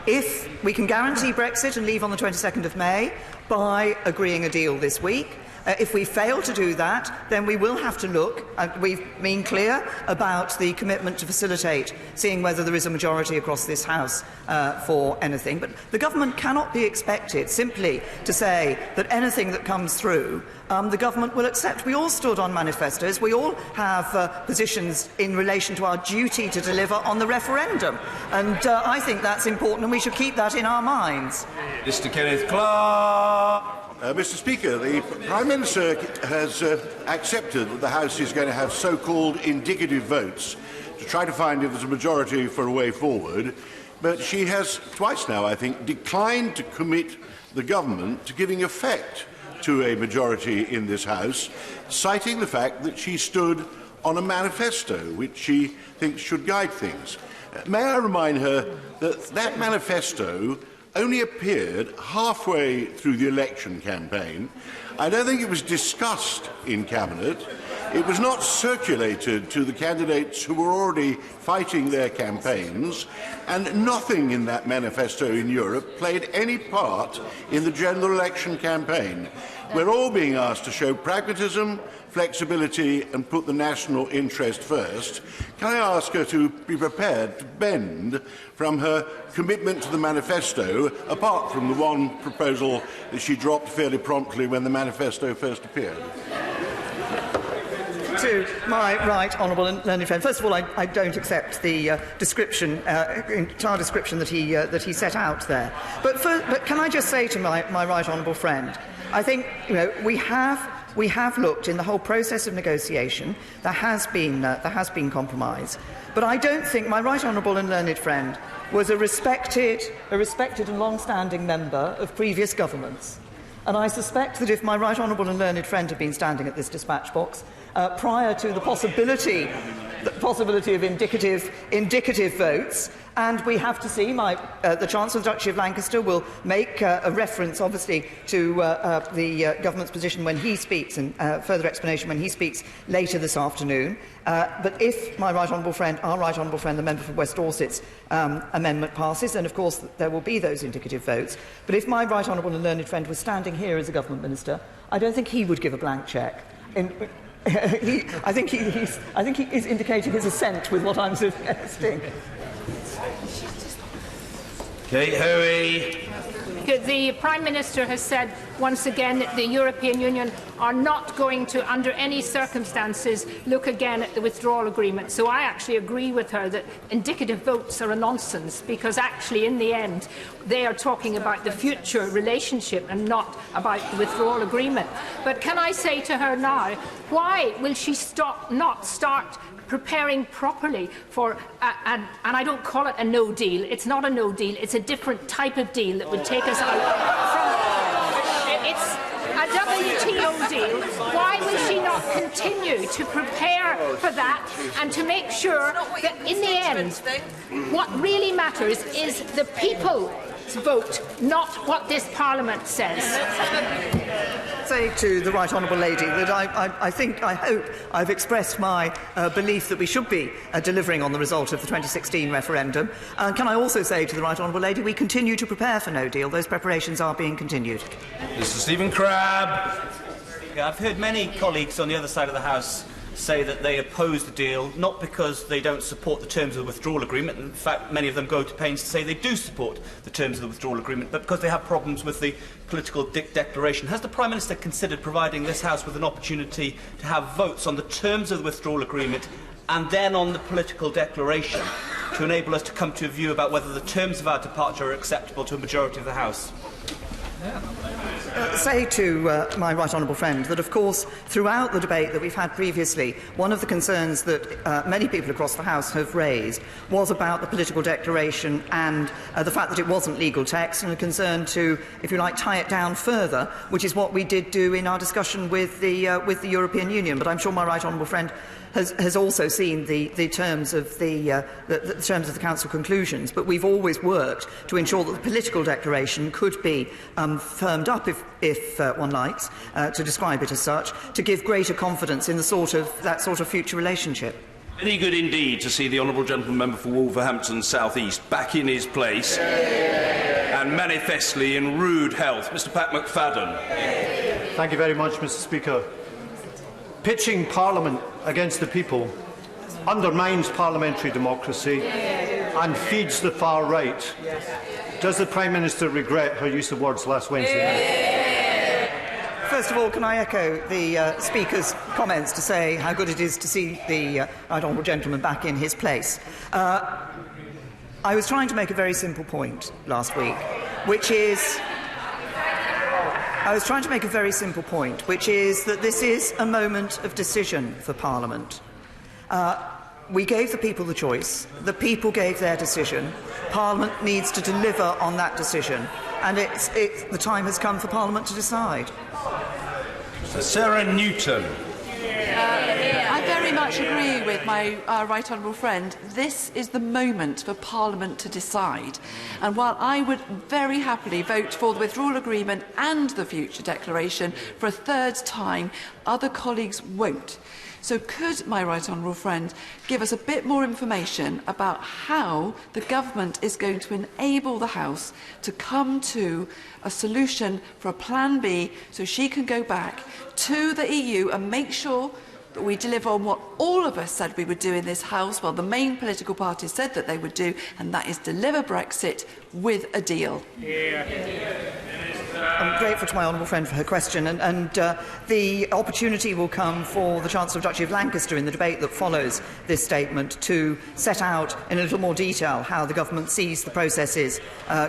If we can guarantee Brexit and leave on the 22nd of May by agreeing a deal this week, if we fail to do that, then we will have to look, and we've been clear about the commitment to facilitate seeing whether there is a majority across this House for anything. But the government cannot be expected simply to say that anything that comes through the government will accept. We all stood on manifestos. We all have positions in relation to our duty to deliver on the referendum. And I think that's important, and we should keep that in our minds. Mr. Kenneth Clark. Mr. Speaker, the Prime Minister has accepted that the House is going to have so-called indicative votes to try to find if there's a majority for a way forward, but she has twice now, I think, declined to commit the government to giving effect to a majority in this House, citing the fact that she stood on a manifesto which she thinks should guide things. May I remind her that that manifesto only appeared halfway through the election campaign. I don't think it was discussed in Cabinet. It was not circulated to the candidates who were already fighting their campaigns, and nothing in that manifesto in Europe played any part in the general election campaign. We're all being asked to show pragmatism, flexibility and put the national interest first. Can I ask her to be prepared to bend from her commitment to the manifesto, apart from the one proposal that she dropped fairly promptly when the manifesto first appeared? To my right honourable and learned friend, first of all, I don't accept the entire description that he set out there. But can I just say to my right honourable friend, I think we have looked in the whole process of negotiation. There has been compromise, but I don't think my right honourable and learned friend was a respected and long-standing member of previous governments. And I suspect that if my right honourable and learned friend had been standing at this dispatch box prior to the possibility of indicative votes, and we have to see the Chancellor of the Duchy of Lancaster will make a reference, obviously, to the government's position when he speaks, and further explanation when he speaks later this afternoon. But if my right honourable friend, our right honourable friend, the member for West Dorset's amendment passes, then of course there will be those indicative votes. But if my right honourable and learned friend was standing here as a government minister, I don't think he would give a blank cheque. I think he is indicating his assent with what I'm suggesting. Kate Hoey. The Prime Minister has said once again that the European Union are not going to, under any circumstances, look again at the withdrawal agreement. So I actually agree with her that indicative votes are a nonsense, because actually, in the end, they are talking about the future relationship and not about the withdrawal agreement. But can I say to her now, why will she not start preparing properly for, and I don't call it a no deal, it's not a no deal, it's a different type of deal that would take us out from, it's a WTO deal. Why will she not continue to prepare for that and to make sure that in the end, what really matters is the people's vote, not what this Parliament says? Say to the right honourable lady that I hope I've expressed my belief that we should be delivering on the result of the 2016 referendum. Can I also say to the right honourable lady we continue to prepare for no deal. Those preparations are being continued. Mr. Stephen Crabb. I've heard many colleagues on the other side of the House say that they oppose the deal, not because they don't support the terms of the withdrawal agreement. In fact, many of them go to pains to say they do support the terms of the withdrawal agreement, but because they have problems with the political declaration. Has the Prime Minister considered providing this House with an opportunity to have votes on the terms of the withdrawal agreement and then on the political declaration to enable us to come to a view about whether the terms of our departure are acceptable to a majority of the House? Yeah. say to my right honourable friend that, of course, throughout the debate that we've had previously, one of the concerns that many people across the House have raised was about the political declaration and the fact that it wasn't legal text, and a concern to, if you like, tie it down further, which is what we did do in our discussion with the European Union. But I'm sure my right honourable friend has also seen the terms of the terms of the Council conclusions, but we've always worked to ensure that the political declaration could be firmed up, if one likes, to describe it as such, to give greater confidence in that sort of future relationship. Very good indeed to see the honourable gentleman member for Wolverhampton South East back in his place and manifestly in rude health. Mr. Pat McFadden. Thank you very much, Mr. Speaker. Pitching Parliament against the people undermines parliamentary democracy and feeds the far right. Does the Prime Minister regret her use of words last Wednesday night? First of all, can I echo the Speaker's comments to say how good it is to see the right honourable gentleman back in his place. I was trying to make a very simple point last week, which is that this is a moment of decision for Parliament. We gave the people the choice. The people gave their decision. Parliament needs to deliver on that decision, and the time has come for Parliament to decide. Sarah Newton. I very much agree with my right honourable friend. This is the moment for Parliament to decide. And while I would very happily vote for the withdrawal agreement and the future declaration for a third time, other colleagues won't. So could my right honourable friend give us a bit more information about how the government is going to enable the House to come to a solution for a Plan B so she can go back to the EU and make sure that we deliver on what all of us said we would do in this House, well, the main political parties said that they would do, and that is deliver Brexit with a deal. I'm grateful to my honourable friend for her question, and the opportunity will come for the Chancellor of Duchy of Lancaster in the debate that follows this statement to set out in a little more detail how the government sees the processes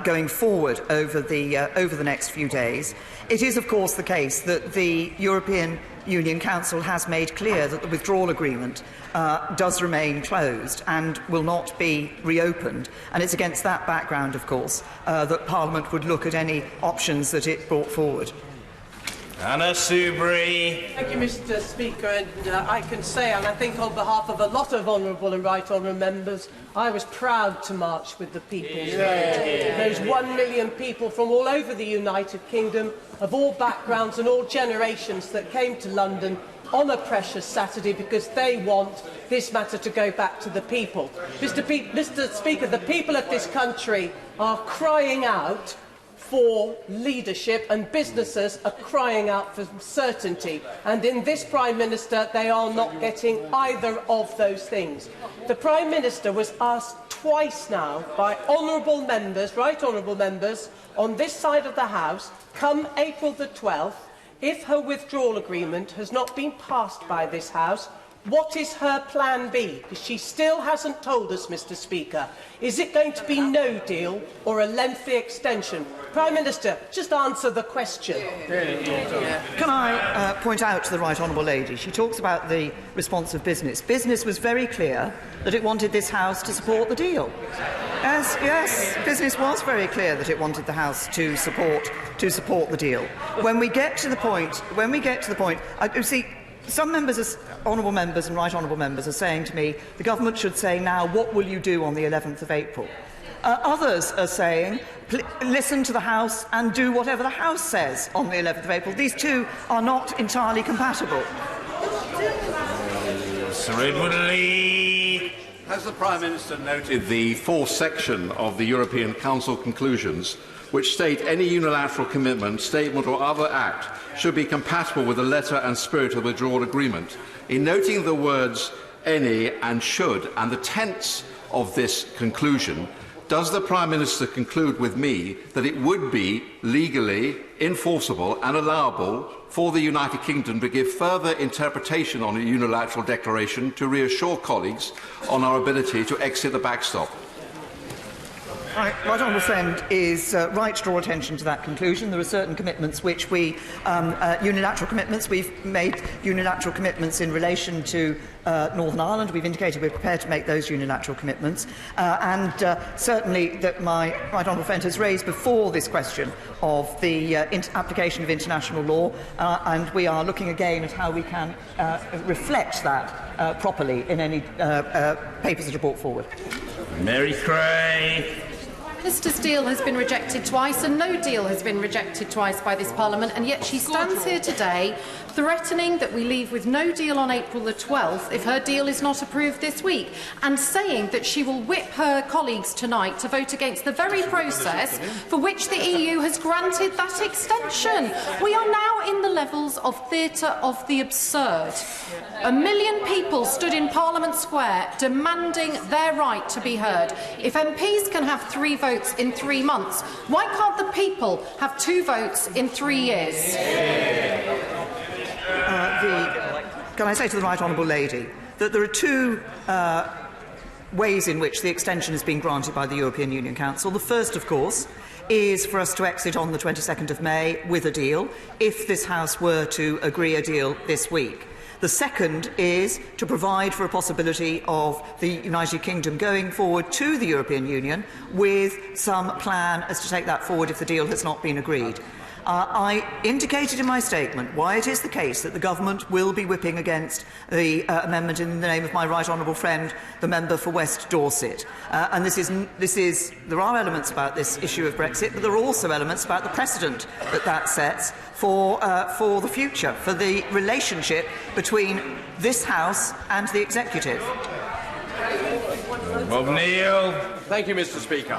going forward over the next few days. It is, of course, the case that the European Union Council has made clear that the withdrawal agreement does remain closed and will not be reopened. And it's against that background, of course, that Parliament would look at any options that it brought forward. Anna Soubry. Thank you, Mr. Speaker. And I can say, and I think on behalf of a lot of honourable and right honourable members, I was proud to march with the people's vote. Those 1 million people from all over the United Kingdom, of all backgrounds and all generations, that came to London on a precious Saturday because they want this matter to go back to the people. Mr. Speaker, the people of this country are crying out for leadership, and businesses are crying out for certainty. And in this Prime Minister, they are not getting either of those things. The Prime Minister was asked twice now by honourable members, right honourable members, on this side of the House, come April the 12th, if her withdrawal agreement has not been passed by this House, what is her plan B? Because she still hasn't told us, Mr. Speaker. Is it going to be no deal or a lengthy extension? Prime Minister, just answer the question. Can I point out to the right honourable lady, she talks about the response of business. Business was very clear that it wanted this House to support the deal. Yes, business was very clear that it wanted the House to support the deal. When we get to the point, you see, some members, honourable members and right honourable members, are saying to me, the government should say now, what will you do on the 11th of April? Others are saying, listen to the House and do whatever the House says on the 11th of April. These two are not entirely compatible. Sir Edward Lee. Has the Prime Minister noted the fourth section of the European Council conclusions, which state any unilateral commitment, statement or other act should be compatible with the letter and spirit of the withdrawal agreement? In noting the words any and should and the tense of this conclusion, does the Prime Minister conclude with me that it would be legally enforceable and allowable for the United Kingdom to give further interpretation on a unilateral declaration to reassure colleagues on our ability to exit the backstop? Right honourable friend is right to draw attention to that conclusion. There are certain commitments which we, unilateral commitments, we've made unilateral commitments in relation to Northern Ireland. We've indicated we're prepared to make those unilateral commitments. And certainly that my right honourable friend has raised before this question of the application of international law, and we are looking again at how we can reflect that properly in any papers that are brought forward. Mary Cray. Minister's deal has been rejected twice, and no deal has been rejected twice by this Parliament, and yet she stands here today threatening that we leave with no deal on April the 12th if her deal is not approved this week, and saying that she will whip her colleagues tonight to vote against the very process for which the EU has granted that extension. We are now in the levels of theatre of the absurd. 1 million people stood in Parliament Square demanding their right to be heard. If MPs can have 3 votes in 3 months, why can't the people have 2 votes in 3 years? Can I say to the right honourable lady that there are 2 ways in which the extension has been granted by the European Union Council. The first, of course, is for us to exit on the 22nd of May with a deal, if this House were to agree a deal this week. The second is to provide for a possibility of the United Kingdom going forward to the European Union with some plan as to take that forward if the deal has not been agreed. I indicated in my statement why it is the case that the government will be whipping against the amendment in the name of my right honourable friend, the member for West Dorset. And there are elements about this issue of Brexit, but there are also elements about the precedent that sets for the future, for the relationship between this House and the Executive. O'Neill. Thank you, Mr. Speaker.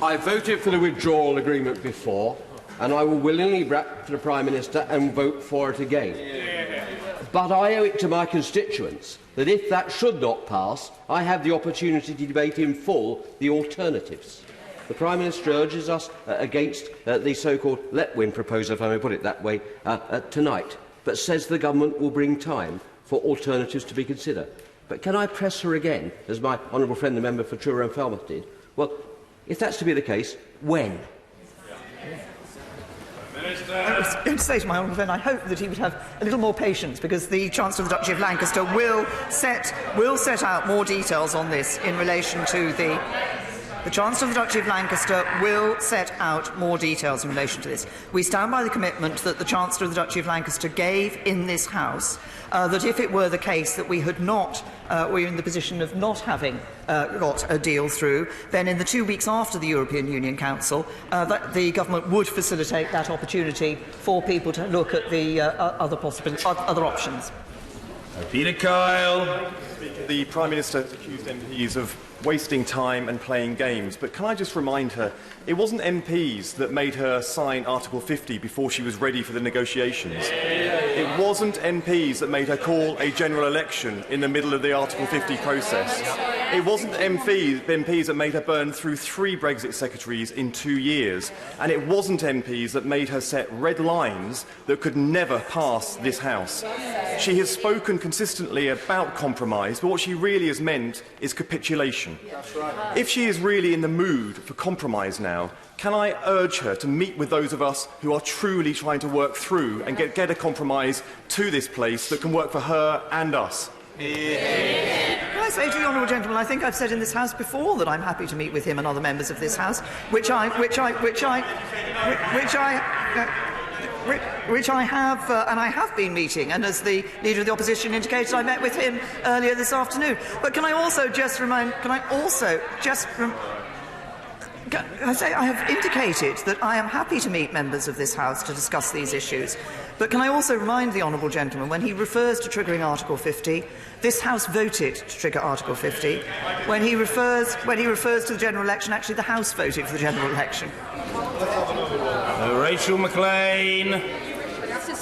I voted for the withdrawal agreement before, and I will willingly back to the Prime Minister and vote for it again. But I owe it to my constituents that if that should not pass, I have the opportunity to debate in full the alternatives. The Prime Minister urges us against the so-called let-win proposal, if I may put it that way, tonight, but says the government will bring time for alternatives to be considered. But can I press her again, as my honourable friend, the member for Truro and Falmouth did? Well, if that's to be the case, when? I was going to say to my honourable friend, I hope that he would have a little more patience, because the Chancellor of the Duchy of Lancaster will set out more details on this in relation to the... The Chancellor of the Duchy of Lancaster will set out more details in relation to this. We stand by the commitment that the Chancellor of the Duchy of Lancaster gave in this House, that if it were the case that we had not, we're in the position of not having got a deal through, then in the 2 weeks after the European Union Council, that the government would facilitate that opportunity for people to look at the other options. Peter Kyle. The Prime Minister accused MPs of wasting time and playing games, but can I just remind her, it wasn't MPs that made her sign Article 50 before she was ready for the negotiations. It wasn't MPs that made her call a general election in the middle of the Article 50 process. It wasn't MPs that made her burn through 3 Brexit secretaries in 2 years. And it wasn't MPs that made her set red lines that could never pass this House. She has spoken consistently about compromise, but what she really has meant is capitulation. If she is really in the mood for compromise now, can I urge her to meet with those of us who are truly trying to work through and get a compromise to this place that can work for her and us? Can I say to the honourable gentleman, I think I've said in this House before that I'm happy to meet with him and other members of this House, which I have, and I have been meeting, and as the Leader of the Opposition indicated, I met with him earlier this afternoon. But can I also just remind, I have indicated that I am happy to meet members of this House to discuss these issues. But can I also remind the honourable gentleman, when he refers to triggering Article 50, this House voted to trigger Article 50. When he refers to the general election, actually the House voted for the general election. Rachel McLean.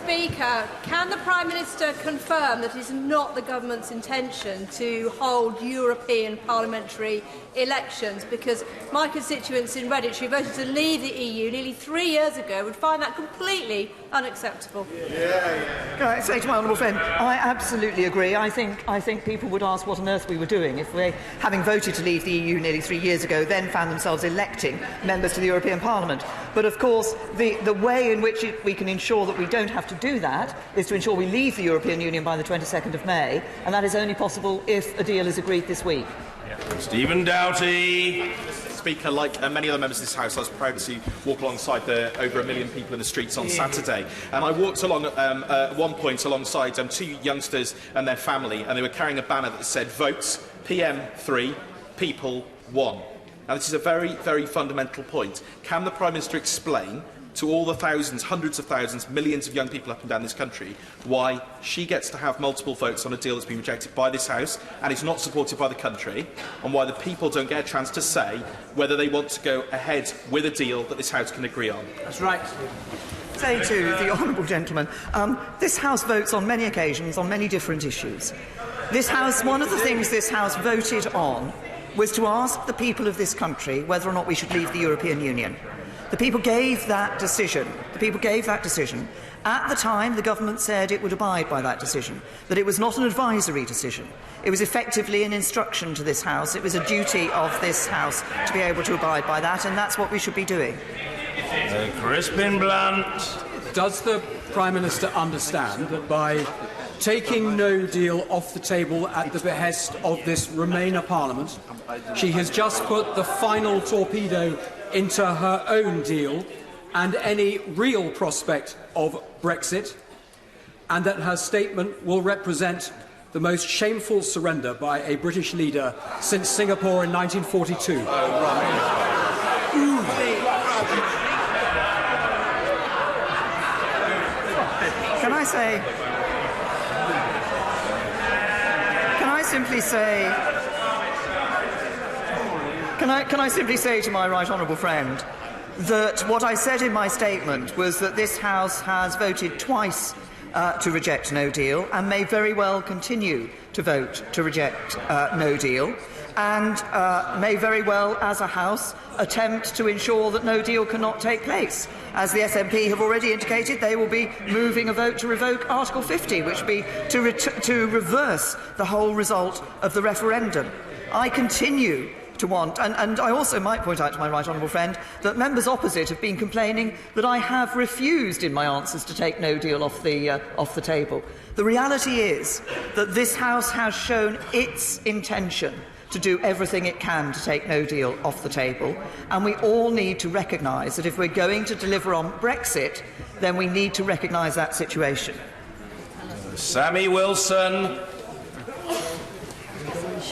Speaker, can the Prime Minister confirm that it is not the government's intention to hold European parliamentary elections? Because my constituents in Redditch who voted to leave the EU nearly 3 years ago would find that completely unacceptable. Can I say to my honourable friend, I absolutely agree. I think people would ask what on earth we were doing if we, having voted to leave the EU nearly 3 years ago, then found themselves electing members to the European Parliament. But of course, the way in which we can ensure that we don't have to do that is to ensure we leave the European Union by the 22nd of May, and that is only possible if a deal is agreed this week. Stephen Doughty. Speaker, like many other members of this House, I was proud to walk alongside the over 1 million people in the streets on Saturday. And I walked along at one point alongside two youngsters and their family, and they were carrying a banner that said, "Votes, PM 3, People 1. Now, this is a very, very fundamental point. Can the Prime Minister explain to all the thousands, hundreds of thousands, millions of young people up and down this country why she gets to have multiple votes on a deal that's been rejected by this House and is not supported by the country, and why the people don't get a chance to say whether they want to go ahead with a deal that this House can agree on? That's right. Say to the honourable gentleman, this House votes on many occasions on many different issues. This House, one of the things this House voted on was to ask the people of this country whether or not we should leave the European Union. The people gave that decision. At the time, the government said it would abide by that decision, that it was not an advisory decision. It was effectively an instruction to this House. It was a duty of this House to be able to abide by that, and that's what we should be doing. Crispin Blunt. Does the Prime Minister understand that by taking no deal off the table at the behest of this Remainer Parliament, she has just put the final torpedo into her own deal and any real prospect of Brexit, and that her statement will represent the most shameful surrender by a British leader since Singapore in 1942? Can I simply say to my right honourable friend that what I said in my statement was that this House has voted twice to reject no deal and may very well continue to vote to reject no deal, and may very well, as a House, attempt to ensure that no deal cannot take place. As the SNP have already indicated, they will be moving a vote to revoke Article 50, which would be to reverse the whole result of the referendum. I continue to want, and I also might point out to my right honourable friend that members opposite have been complaining that I have refused in my answers to take no deal off the table. The reality is that this House has shown its intention to do everything it can to take no deal off the table, and we all need to recognise that if we're going to deliver on Brexit, then we need to recognise that situation. Sammy Wilson.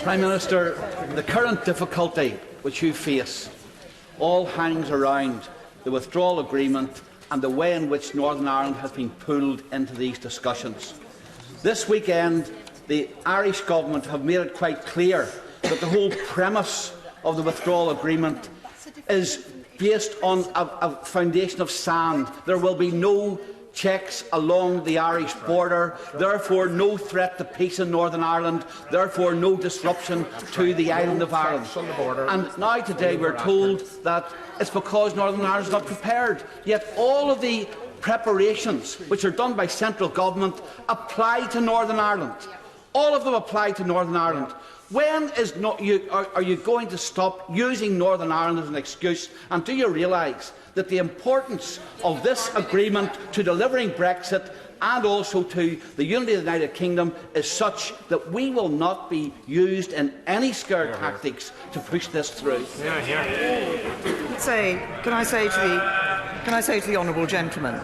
Prime Minister, the current difficulty which you face all hangs around the withdrawal agreement and the way in which Northern Ireland has been pulled into these discussions. This weekend, the Irish Government have made it quite clear that the whole premise of the withdrawal agreement is based on a foundation of sand. There will be no checks along the Irish border, therefore no threat to peace in Northern Ireland, therefore no disruption to the island of Ireland. And now today we're told that it's because Northern Ireland is not prepared. Yet all of the preparations which are done by central government apply to Northern Ireland. All of them apply to Northern Ireland. When are you going to stop using Northern Ireland as an excuse, and do you realise that the importance of this agreement to delivering Brexit and also to the unity of the United Kingdom is such that we will not be used in any scare tactics to push this through? Can I say to the honourable gentleman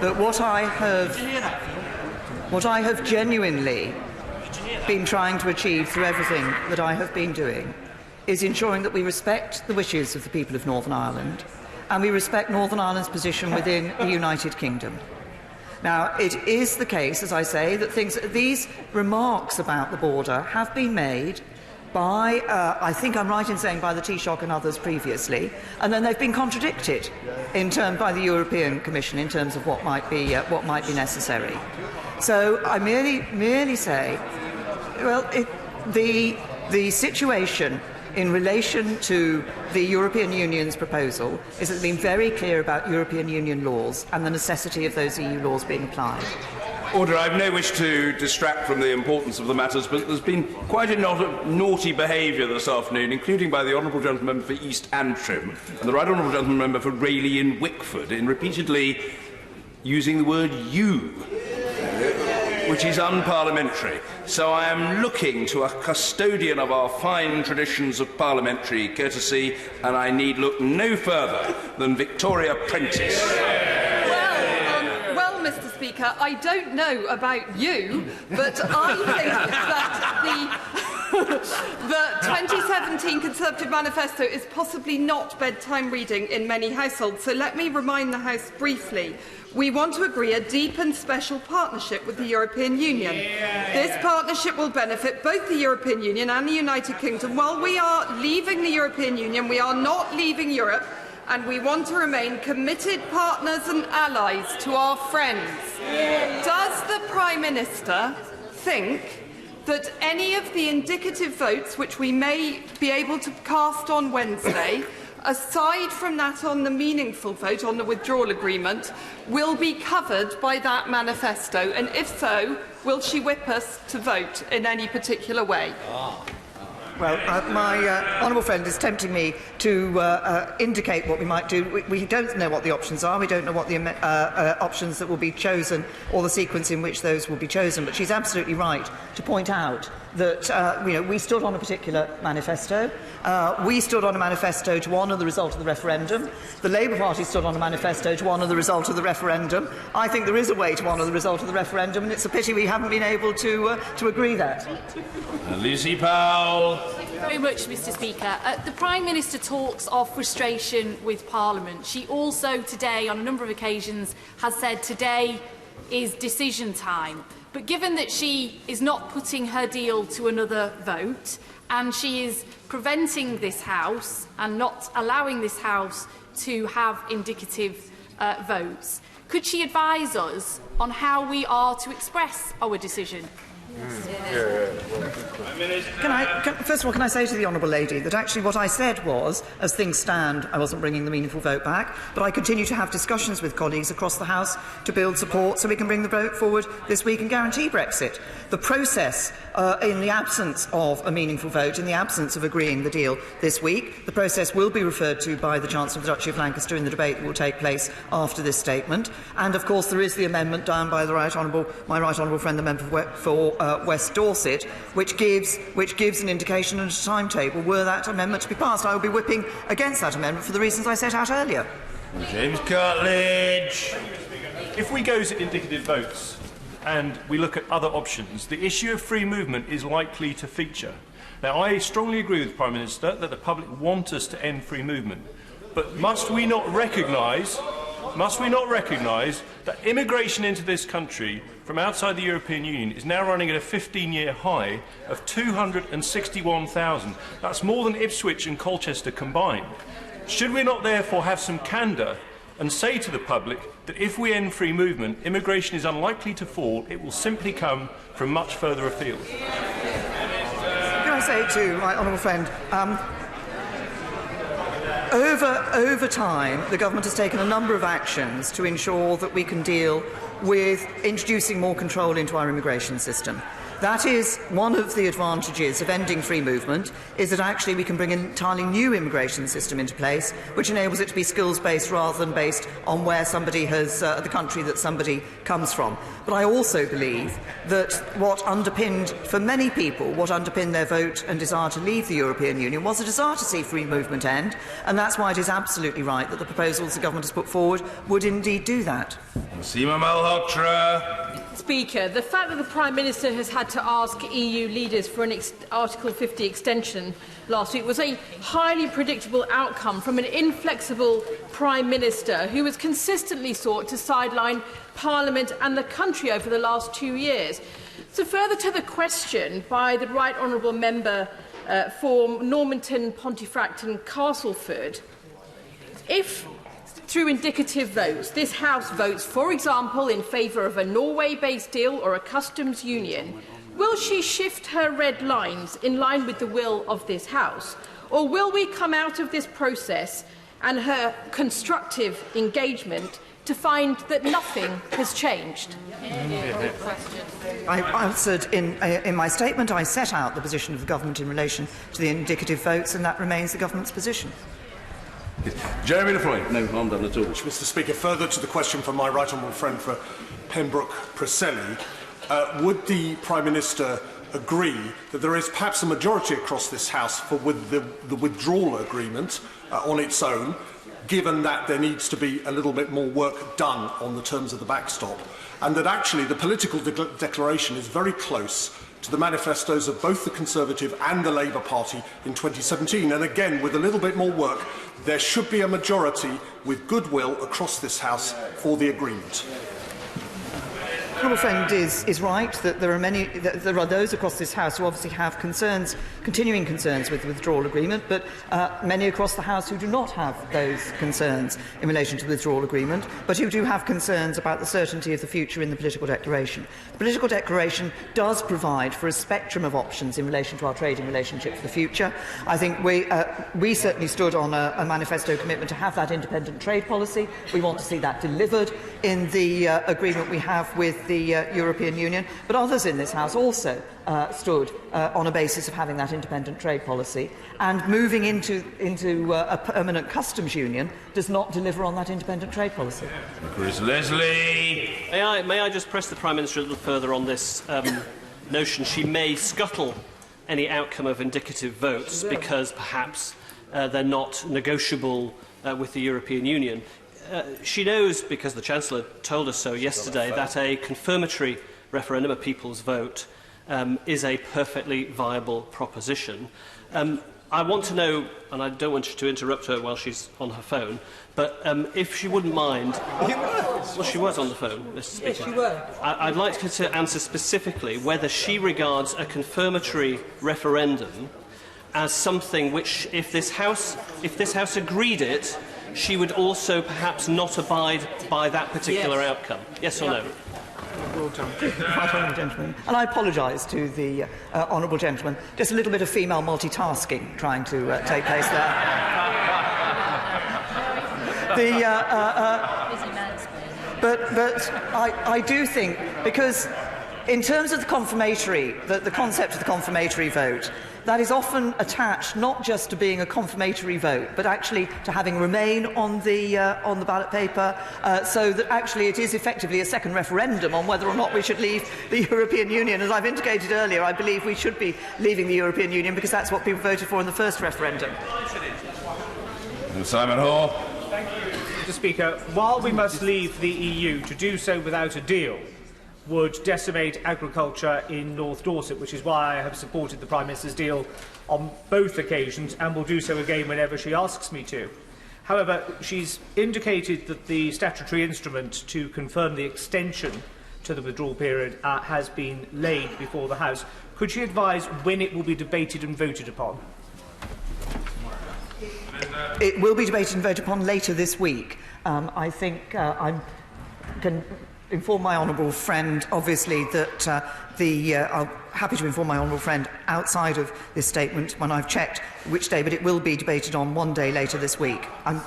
that what I have genuinely been trying to achieve through everything that I have been doing is ensuring that we respect the wishes of the people of Northern Ireland and we respect Northern Ireland's position within the United Kingdom. Now, it is the case, as I say, that these remarks about the border have been made by, I think I'm right in saying, by the Taoiseach and others previously, and then they've been contradicted by the European Commission in terms of what might be necessary. So I merely say, well, the situation in relation to the European Union's proposal is that it's been very clear about European Union laws and the necessity of those EU laws being applied. Order. I have no wish to distract from the importance of the matters, but there's been quite a lot of naughty behaviour this afternoon, including by the Honourable Gentleman for East Antrim and the Right Honourable Gentleman Member for Rayleigh in Wickford, in repeatedly using the word "you," which is unparliamentary. So I am looking to a custodian of our fine traditions of parliamentary courtesy, and I need look no further than Victoria Prentice. Well, Mr. Speaker, I don't know about you, but I think that the 2017 Conservative Manifesto is possibly not bedtime reading in many households. So let me remind the House briefly. We want to agree a deep and special partnership with the European Union. This partnership will benefit both the European Union and the United Kingdom. While we are leaving the European Union, we are not leaving Europe, and we want to remain committed partners and allies to our friends. Does the Prime Minister think that any of the indicative votes which we may be able to cast on Wednesday, aside from that on the meaningful vote on the withdrawal agreement, will be covered by that manifesto? And if so, will she whip us to vote in any particular way? Well, my honourable friend is tempting me to indicate what we might do. We don't know what the options are. We don't know what the options that will be chosen or the sequence in which those will be chosen. But she's absolutely right to point out that we stood on a particular manifesto. We stood on a manifesto to honour the result of the referendum. The Labour Party stood on a manifesto to honour the result of the referendum. I think there is a way to honour the result of the referendum, and it's a pity we haven't been able to agree that. Lucy Powell. Thank you very much, Mr. Speaker. The Prime Minister talks of frustration with Parliament. She also today, on a number of occasions, has said today is decision time. But given that she is not putting her deal to another vote, and she is preventing this House and not allowing this House to have indicative votes, could she advise us on how we are to express our decision? First of all, can I say to the Honourable Lady that actually what I said was, as things stand, I wasn't bringing the meaningful vote back, but I continue to have discussions with colleagues across the House to build support so we can bring the vote forward this week and guarantee Brexit. The process, in the absence of a meaningful vote, in the absence of agreeing the deal this week, the process will be referred to by the Chancellor of the Duchy of Lancaster in the debate that will take place after this statement. And, of course, there is the amendment down by my right honourable friend, the member for West Dorset, which gives an indication and a timetable were that amendment to be passed. I will be whipping against that amendment for the reasons I set out earlier. James Cutledge. If we go to indicative votes and we look at other options, the issue of free movement is likely to feature. Now, I strongly agree with the Prime Minister that the public want us to end free movement, but must we not recognise that immigration into this country from outside the European Union is now running at a 15-year high of 261,000. That's more than Ipswich and Colchester combined. Should we not therefore have some candour and say to the public that if we end free movement, immigration is unlikely to fall, it will simply come from much further afield? Can I say to my honourable friend, over time, the government has taken a number of actions to ensure that we can deal with introducing more control into our immigration system. That is one of the advantages of ending free movement, is that actually we can bring an entirely new immigration system into place, which enables it to be skills-based rather than based on where somebody has, the country that somebody comes from. But I also believe that what underpinned, for many people, what underpinned their vote and desire to leave the European Union was a desire to see free movement end, and that's why it is absolutely right that the proposals the government has put forward would indeed do that. Seema Malhotra. Speaker, the fact that the Prime Minister has had to ask EU leaders for an Article 50 extension last week was a highly predictable outcome from an inflexible Prime Minister who has consistently sought to sideline Parliament and the country over the last 2 years. So further to the question by the Right Honourable Member for Normanton, Pontefract and Castleford, if through indicative votes this House votes, for example, in favour of a Norway-based deal or a customs union, will she shift her red lines in line with the will of this House? Or will we come out of this process and her constructive engagement to find that nothing has changed? I answered in my statement. I set out the position of the government in relation to the indicative votes, and that remains the government's position. Jeremy Lefroy. No harm done at all. Mr. Speaker, further to the question from my right honourable friend for Pembroke Preseli, would the Prime Minister agree that there is perhaps a majority across this House for the withdrawal agreement on its own, given that there needs to be a little bit more work done on the terms of the backstop, and that actually the political declaration is very close to the manifestos of both the Conservative and the Labour Party in 2017, and again, with a little bit more work, there should be a majority with goodwill across this House for the agreement? The honourable friend is right that there are those across this House who obviously have concerns, continuing concerns with the withdrawal agreement, but many across the House who do not have those concerns in relation to the withdrawal agreement, but who do have concerns about the certainty of the future in the political declaration. The political declaration does provide for a spectrum of options in relation to our trading relationship for the future. I think we certainly stood on a manifesto commitment to have that independent trade policy. We want to see that delivered in the agreement we have with the European Union, but others in this House also stood on a basis of having that independent trade policy, and moving into a permanent customs union does not deliver on that independent trade policy. Chris Leslie. May I just press the Prime Minister a little further on this notion she may scuttle any outcome of indicative votes because perhaps they're not negotiable with the European Union. She knows, because the Chancellor told us so yesterday, that a confirmatory referendum, a people's vote, is a perfectly viable proposition. I want to know, and I don't want you to interrupt her while she's on her phone, but if she wouldn't mind... Well, she was on the phone, Mr. Speaker. Yes, you were. I'd like her to answer specifically whether she regards a confirmatory referendum as something which, if this House agreed it, she would also perhaps not abide by that particular outcome. Yes or no? Right, honourable gentleman. And I apologise to the honourable gentleman. Just a little bit of female multitasking trying to take place there. But I do think, because in terms of the confirmatory, the concept of the confirmatory vote, that is often attached not just to being a confirmatory vote, but actually to having Remain on the ballot paper, so that actually it is effectively a second referendum on whether or not we should leave the European Union. As I've indicated earlier, I believe we should be leaving the European Union because that's what people voted for in the first referendum. And Simon Hall. Thank you, Mr. Speaker. While we must leave the EU, to do so without a deal would decimate agriculture in North Dorset, which is why I have supported the Prime Minister's deal on both occasions and will do so again whenever she asks me to. However, she's indicated that the statutory instrument to confirm the extension to the withdrawal period has been laid before the House. Could she advise when it will be debated and voted upon? It will be debated and voted upon later this week. I think I can inform my honourable friend, obviously, that I'm happy to inform my honourable friend outside of this statement when I've checked which day, but it will be debated on one day later this week. Emma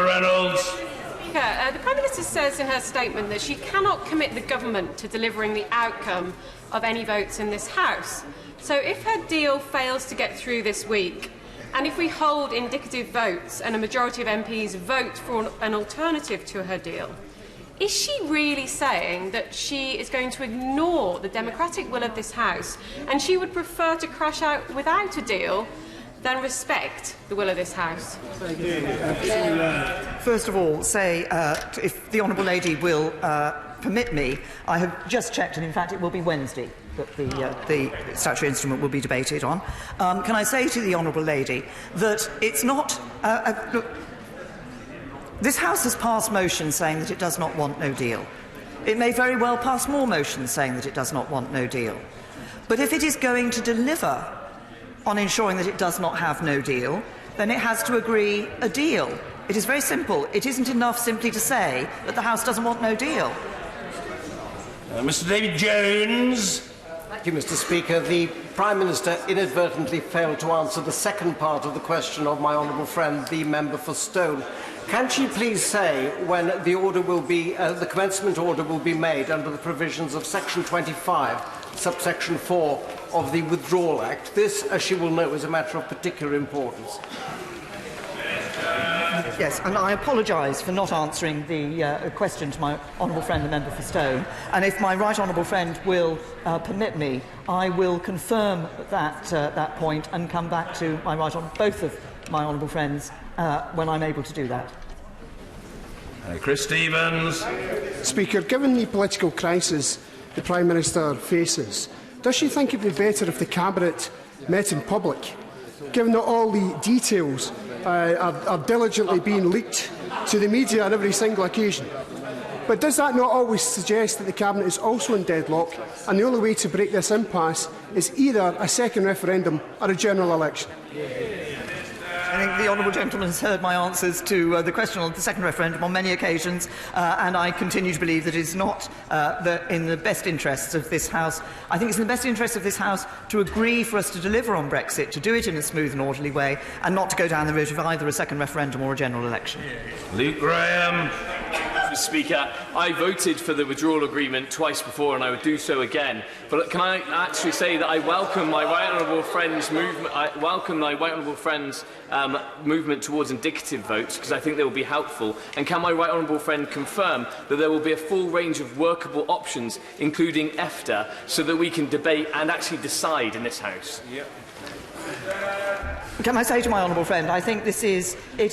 Reynolds. Speaker, the Prime Minister says in her statement that she cannot commit the government to delivering the outcome of any votes in this House. So if her deal fails to get through this week, and if we hold indicative votes and a majority of MPs vote for an alternative to her deal, is she really saying that she is going to ignore the democratic will of this House and she would prefer to crash out without a deal than respect the will of this House? First of all, if the honourable lady will permit me, I have just checked, and in fact it will be Wednesday that the statutory instrument will be debated on. Can I say to the honourable lady that it's not... look, this House has passed motions saying that it does not want no deal. It may very well pass more motions saying that it does not want no deal. But if it is going to deliver on ensuring that it does not have no deal, then it has to agree a deal. It is very simple. It isn't enough simply to say that the House doesn't want no deal. Mr. David Jones. Thank you, Mr. Speaker. The Prime Minister inadvertently failed to answer the second part of the question of my honourable friend, the member for Stone. Can she please say when the order will be, the commencement order will be made under the provisions of Section 25, subsection 4 of the Withdrawal Act? This, as she will know, is a matter of particular importance. Yes, and I apologise for not answering the question to my honourable friend, the member for Stone. And if my right honourable friend will permit me, I will confirm that point and come back to my right honourable, both of my honourable friends when I'm able to do that. Chris Stevens. Speaker, given the political crisis the Prime Minister faces, does she think it would be better if the Cabinet met in public, given that all the details are diligently being leaked to the media on every single occasion? But does that not always suggest that the Cabinet is also in deadlock, and the only way to break this impasse is either a second referendum or a general election? I think the honourable gentleman has heard my answers to the question on the second referendum on many occasions, and I continue to believe that it is not in the best interests of this House. I think it's in the best interests of this House to agree for us to deliver on Brexit, to do it in a smooth and orderly way, and not to go down the route of either a second referendum or a general election. Luke Graham. Mr. Speaker, I voted for the withdrawal agreement twice before, and I would do so again. But can I actually say that I welcome my right honourable friend's movement? I welcome my right honourable friend's movement towards indicative votes, because I think they will be helpful. And can my right honourable friend confirm that there will be a full range of workable options, including EFTA, so that we can debate and actually decide in this House? Yep. Can I say to my honourable friend, I think it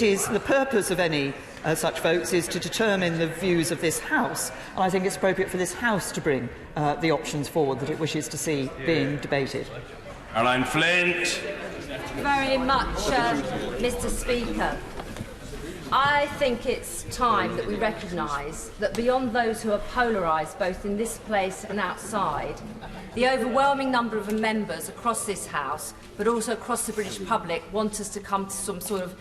is the purpose of any such votes is to determine the views of this House, and I think it's appropriate for this House to bring the options forward that it wishes to see being debated. Caroline Flint. Thank you very much, Mr. Speaker. I think it's time that we recognise that beyond those who are polarised, both in this place and outside, the overwhelming number of members across this House, but also across the British public, want us to come to some sort of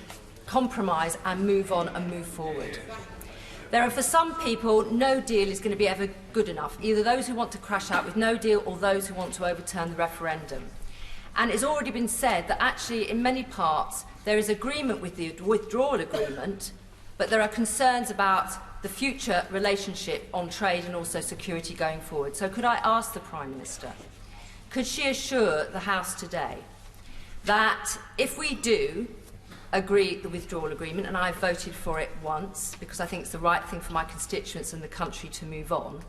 compromise and move on and move forward. There are, for some people, no deal is going to be ever good enough, either those who want to crash out with no deal or those who want to overturn the referendum. And it's already been said that actually in many parts there is agreement with the withdrawal agreement, but there are concerns about the future relationship on trade and also security going forward. So could I ask the Prime Minister, could she assure the House today that if we do agree the withdrawal agreement, and I've voted for it once because I think it's the right thing for my constituents and the country to move on,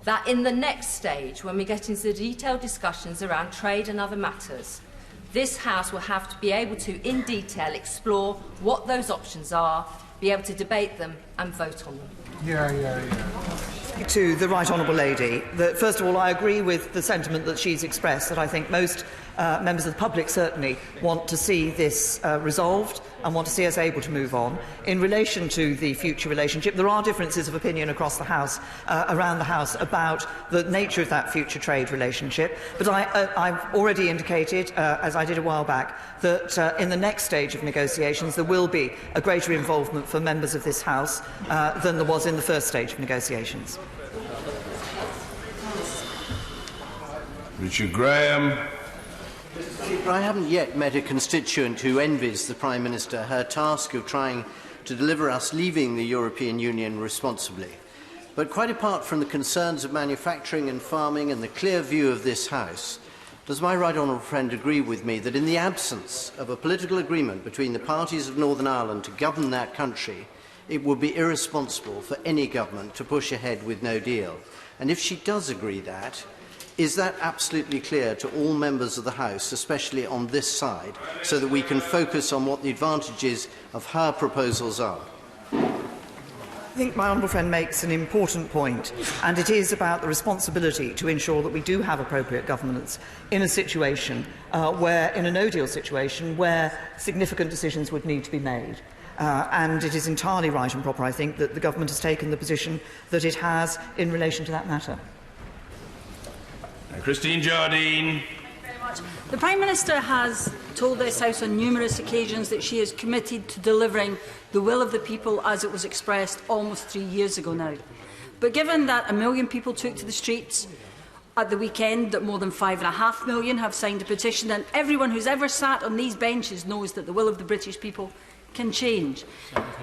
that in the next stage, when we get into the detailed discussions around trade and other matters, this House will have to be able to, in detail, explore what those options are, be able to debate them and vote on them. To the right honourable lady, that first of all I agree with the sentiment that she's expressed, that I think most members of the public certainly want to see this resolved and want to see us able to move on. In relation to the future relationship, there are differences of opinion across the House, around the House, about the nature of that future trade relationship, but I've already indicated, as I did a while back, that in the next stage of negotiations there will be a greater involvement for members of this House than there was in the first stage of negotiations. Richard Graham. I haven't yet met a constituent who envies the Prime Minister her task of trying to deliver us leaving the European Union responsibly. But quite apart from the concerns of manufacturing and farming and the clear view of this House, does my right honourable friend agree with me that in the absence of a political agreement between the parties of Northern Ireland to govern that country, it would be irresponsible for any government to push ahead with no deal? And if she does agree that, is that absolutely clear to all members of the House, especially on this side, so that we can focus on what the advantages of her proposals are? I think my honourable friend makes an important point, and it is about the responsibility to ensure that we do have appropriate governance in a situation where, in a no-deal situation, where significant decisions would need to be made. And it is entirely right and proper, I think, that the government has taken the position that it has in relation to that matter. Christine Jardine. The Prime Minister has told this House on numerous occasions that she is committed to delivering the will of the people as it was expressed almost 3 years ago now. But given that 1 million people took to the streets at the weekend, that more than 5.5 million have signed a petition, and everyone who's ever sat on these benches knows that the will of the British people can change,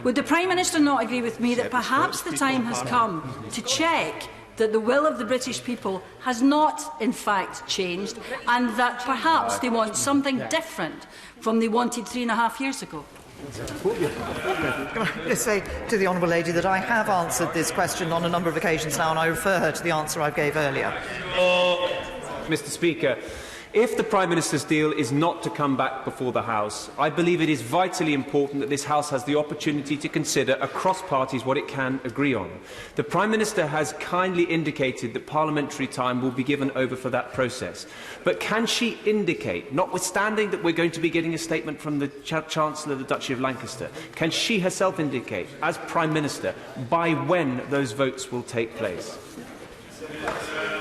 would the Prime Minister not agree with me that perhaps the time has come to check that the will of the British people has not, in fact, changed, and that perhaps they want something different from they wanted 3.5 years ago? Can I just say to the Honourable Lady that I have answered this question on a number of occasions now, and I refer her to the answer I gave earlier. Mr. Speaker, if the Prime Minister's deal is not to come back before the House, I believe it is vitally important that this House has the opportunity to consider across parties what it can agree on. The Prime Minister has kindly indicated that parliamentary time will be given over for that process. But can she indicate, notwithstanding that we're going to be getting a statement from the Chancellor of the Duchy of Lancaster, can she herself indicate, as Prime Minister, by when those votes will take place?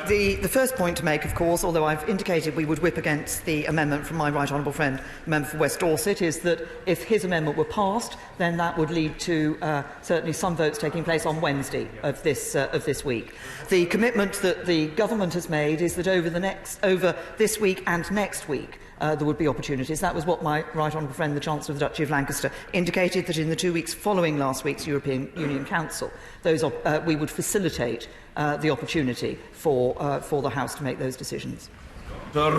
The first point to make, of course, although I've indicated we would whip against the amendment from my right honourable friend, the member for West Dorset, is that if his amendment were passed, then that would lead to certainly some votes taking place on Wednesday of this week. The commitment that the government has made is that over this week and next week, there would be opportunities. That was what my right honourable friend, the Chancellor of the Duchy of Lancaster, indicated, that in the 2 weeks following last week's European Union Council, we would facilitate the opportunity for the House to make those decisions. Thank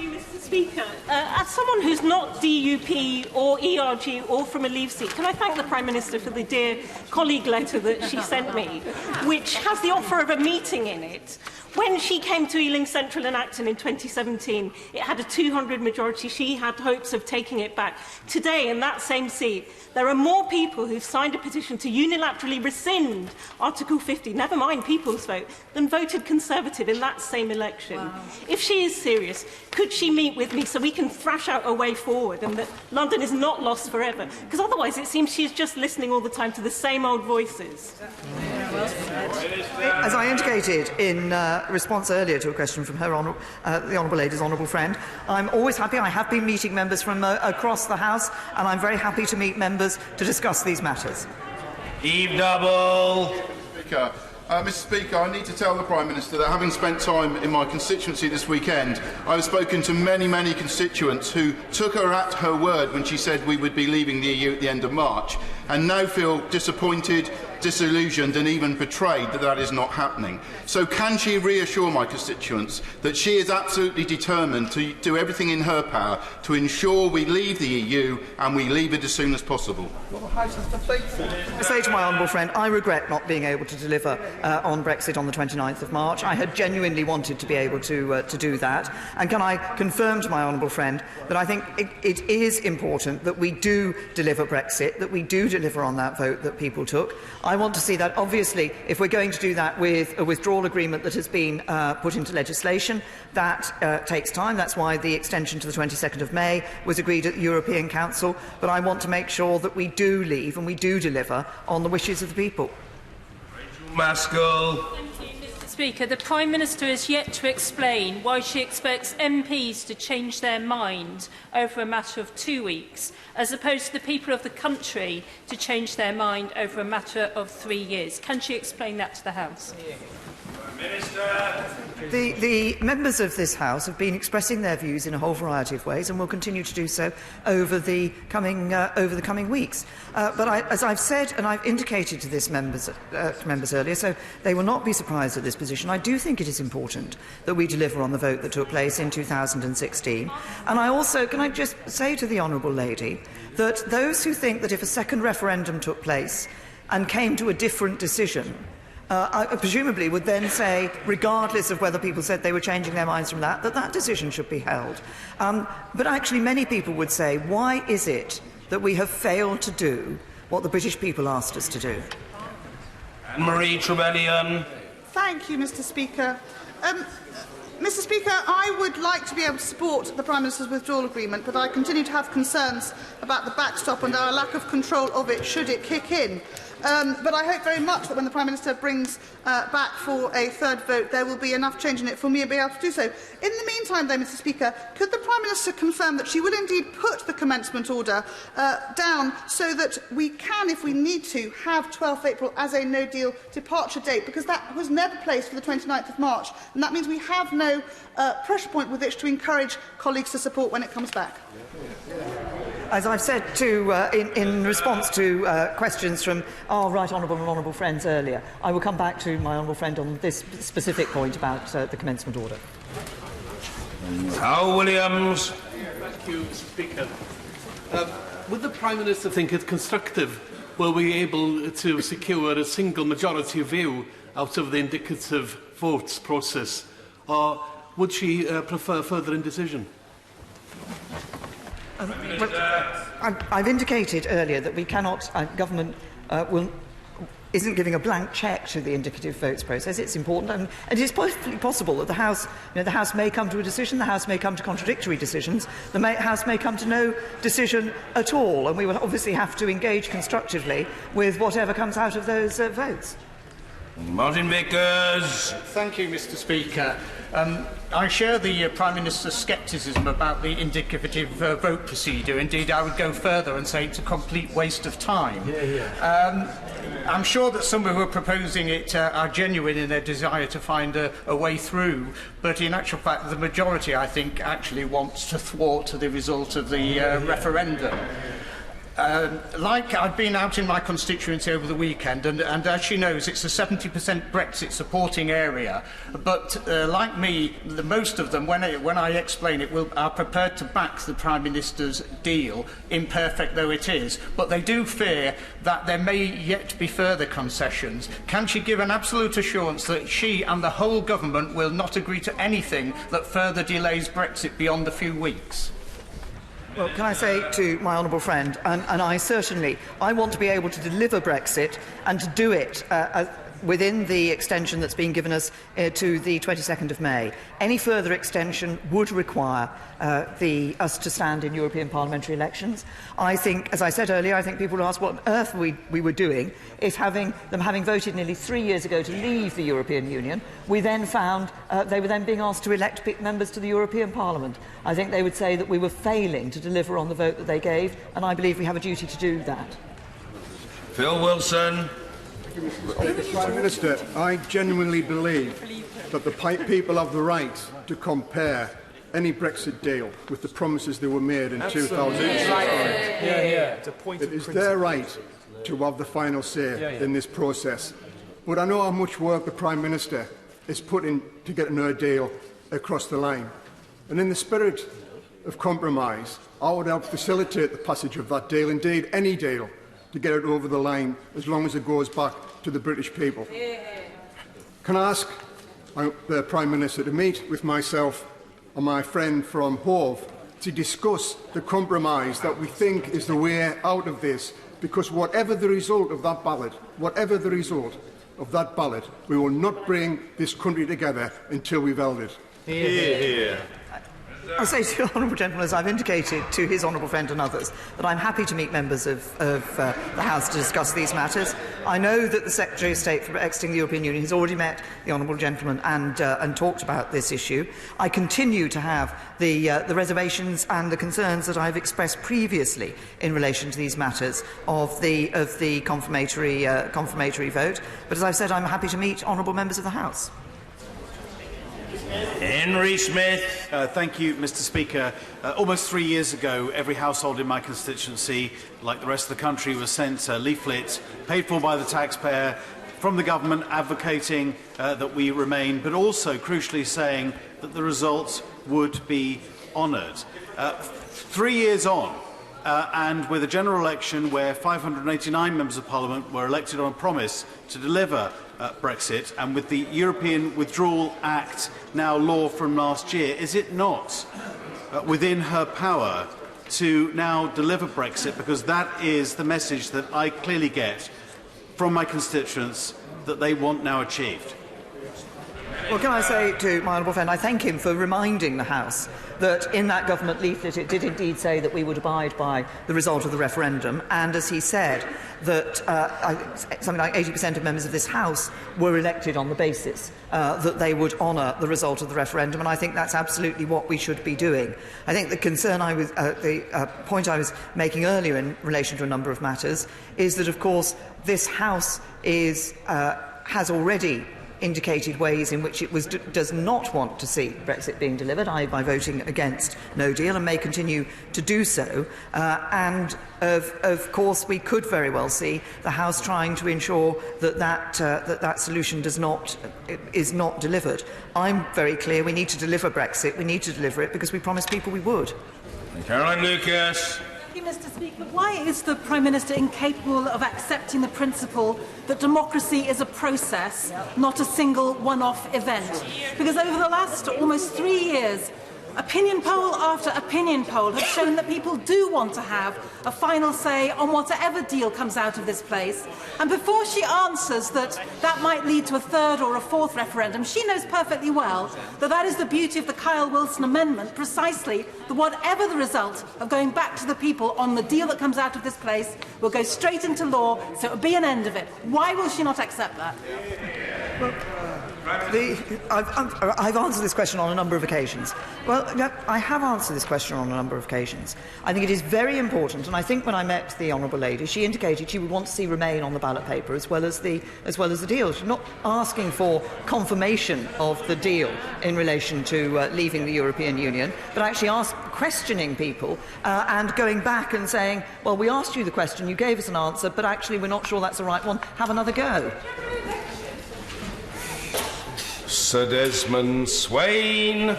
you, Mr. Speaker. As someone who's not DUP or ERG or from a Leave seat, can I thank the Prime Minister for the dear colleague letter that she sent me, which has the offer of a meeting in it. When she came to Ealing Central and Acton in 2017, it had a 200 majority. She had hopes of taking it back. Today, in that same seat, there are more people who've signed a petition to unilaterally rescind Article 50, never mind People's Vote, than voted Conservative in that same election. Wow. If she is serious, could she meet with me so we can thrash out a way forward and that London is not lost forever? Because otherwise it seems she's just listening all the time to the same old voices. As I indicated in response earlier to a question from the Honourable Lady's honourable friend, I'm always happy. I have been meeting members from across the House, and I'm very happy to meet members to discuss these matters. Eve Double. Speaker. Mr. Speaker, I need to tell the Prime Minister that, having spent time in my constituency this weekend, I have spoken to many constituents who took her at her word when she said we would be leaving the EU at the end of March, and now feel disappointed, disillusioned and even betrayed that is not happening. So can she reassure my constituents that she is absolutely determined to do everything in her power to ensure we leave the EU and we leave it as soon as possible? I say to my honourable friend, I regret not being able to deliver on Brexit on the 29th of March. I had genuinely wanted to be able to do that. And can I confirm to my honourable friend that I think it is important that we do deliver Brexit, that we do deliver on that vote that people took. I want to see that, obviously, if we're going to do that with a withdrawal agreement that has been put into legislation, that takes time. That's why the extension to the 22nd of May was agreed at the European Council. But I want to make sure that we do leave and we do deliver on the wishes of the people. Maskell. Speaker, the Prime Minister has yet to explain why she expects MPs to change their mind over a matter of 2 weeks, as opposed to the people of the country to change their mind over a matter of 3 years. Can she explain that to the House? The members of this House have been expressing their views in a whole variety of ways and will continue to do so over the coming weeks. But as I've said and I've indicated to this members earlier, so they will not be surprised at this position, I do think it is important that we deliver on the vote that took place in 2016. And I also, can I just say to the Honourable Lady that those who think that if a second referendum took place and came to a different decision, presumably would then say, regardless of whether people said they were changing their minds from that decision should be held. But actually many people would say, why is it that we have failed to do what the British people asked us to do? Anne-Marie Trevelyan. Thank you, Mr. Speaker. Mr. Speaker, I would like to be able to support the Prime Minister's withdrawal agreement, but I continue to have concerns about the backstop and our lack of control of it should it kick in. But I hope very much that when the Prime Minister brings back for a third vote, there will be enough change in it for me to be able to do so. In the meantime, though, Mr Speaker, could the Prime Minister confirm that she will indeed put the commencement order down so that we can, if we need to, have 12th April as a no-deal departure date, because that was never placed for the 29th of March, and that means we have no pressure point with which to encourage colleagues to support when it comes back. As I've said in response to questions from our right honourable and honourable friends earlier, I will come back to my honourable friend on this specific point about the commencement order. Howell Williams. Thank you, Mr Speaker. Would the Prime Minister think it constructive were we able to secure a single majority view out of the indicative votes process, or would she prefer further indecision? I've indicated earlier that we cannot, government isn't giving a blank cheque to the indicative votes process. It's important, and it is perfectly possible that the House may come to a decision, the House may come to contradictory decisions, the House may come to no decision at all, and we will obviously have to engage constructively with whatever comes out of those votes. Martin Vickers. Thank you, Mr Speaker. I share the Prime Minister's scepticism about the indicative vote procedure. Indeed, I would go further and say it's a complete waste of time. I'm sure that some who are proposing it are genuine in their desire to find a way through, but in actual fact, the majority, I think, actually wants to thwart the result of the referendum. I've been out in my constituency over the weekend, and as she knows, it's a 70% Brexit supporting area. But like me, most of them, when I explain it, are prepared to back the Prime Minister's deal, imperfect though it is. But they do fear that there may yet be further concessions. Can she give an absolute assurance that she and the whole government will not agree to anything that further delays Brexit beyond a few weeks? Well, can I say to my honourable friend, and I want to be able to deliver Brexit and to do it within the extension that's been given us to the 22nd of May. Any further extension would require us to stand in European parliamentary elections. I think, as I said earlier, I think people will ask what on earth we were doing if having voted nearly 3 years ago to leave the European Union, we then found they were then being asked to elect members to the European Parliament. I think they would say that we were failing to deliver on the vote that they gave, and I believe we have a duty to do that. Phil Wilson. Mr Prime Minister, I genuinely believe that the people have the right to compare any Brexit deal with the promises that were made in 2005. It is their right to have the final say in this process. But I know how much work the Prime Minister is put in to get a deal across the line. And in the spirit of compromise, I would help facilitate the passage of that deal, indeed any deal, to get it over the line, as long as it goes back to the British people. Can I ask the Prime Minister to meet with myself and my friend from Hove to discuss the compromise that we think is the way out of this, because whatever the result of that ballot, we will not bring this country together until we've held it. I say to the honourable gentleman, as I've indicated to his honourable friend and others, that I'm happy to meet members of the House to discuss these matters. I know that the Secretary of State for exiting the European Union has already met the honourable gentleman and talked about this issue. I continue to have the reservations and the concerns that I've expressed previously in relation to these matters of the confirmatory vote. But as I've said, I'm happy to meet honourable members of the House. Henry Smith. Thank you, Mr Speaker. Almost 3 years ago, every household in my constituency, like the rest of the country, was sent a leaflet paid for by the taxpayer from the government advocating that we remain, but also crucially saying that the results would be honoured. 3 years on, and with a general election where 589 members of Parliament were elected on a promise to deliver Brexit, and with the European Withdrawal Act now law from last year, is it not within her power to now deliver Brexit? Because that is the message that I clearly get from my constituents that they want now achieved. Well, can I say to my honourable friend, I thank him for reminding the House that in that government leaflet it did indeed say that we would abide by the result of the referendum, and as he said, that something like 80% of members of this House were elected on the basis that they would honour the result of the referendum, and I think that's absolutely what we should be doing. I think the concern the point I was making earlier in relation to a number of matters is that, of course, this House has already indicated ways in which it does not want to see Brexit being delivered, by voting against no deal, and may continue to do so. And of course, we could very well see the House trying to ensure that that solution is not delivered. I'm very clear: we need to deliver Brexit. We need to deliver it because we promised people we would. Caroline Lucas. Mr. Speaker, why is the Prime Minister incapable of accepting the principle that democracy is a process, not a single one-off event? Because over the last almost 3 years, opinion poll after opinion poll have shown that people do want to have a final say on whatever deal comes out of this place. And before she answers that that might lead to a third or a fourth referendum, she knows perfectly well that that is the beauty of the Kyle Wilson Amendment, precisely that whatever the result of going back to the people on the deal that comes out of this place will go straight into law, so it will be an end of it. Why will she not accept that? Well, I've answered this question on a number of occasions. Well, I have answered this question on a number of occasions. I think it is very important, and I think when I met the Honourable Lady, she indicated she would want to see Remain on the ballot paper as well as the deal. She's not asking for confirmation of the deal in relation to leaving the European Union, but actually questioning people and going back and saying, well, we asked you the question, you gave us an answer, but actually we're not sure that's the right one. Have another go. Sir Desmond Swain.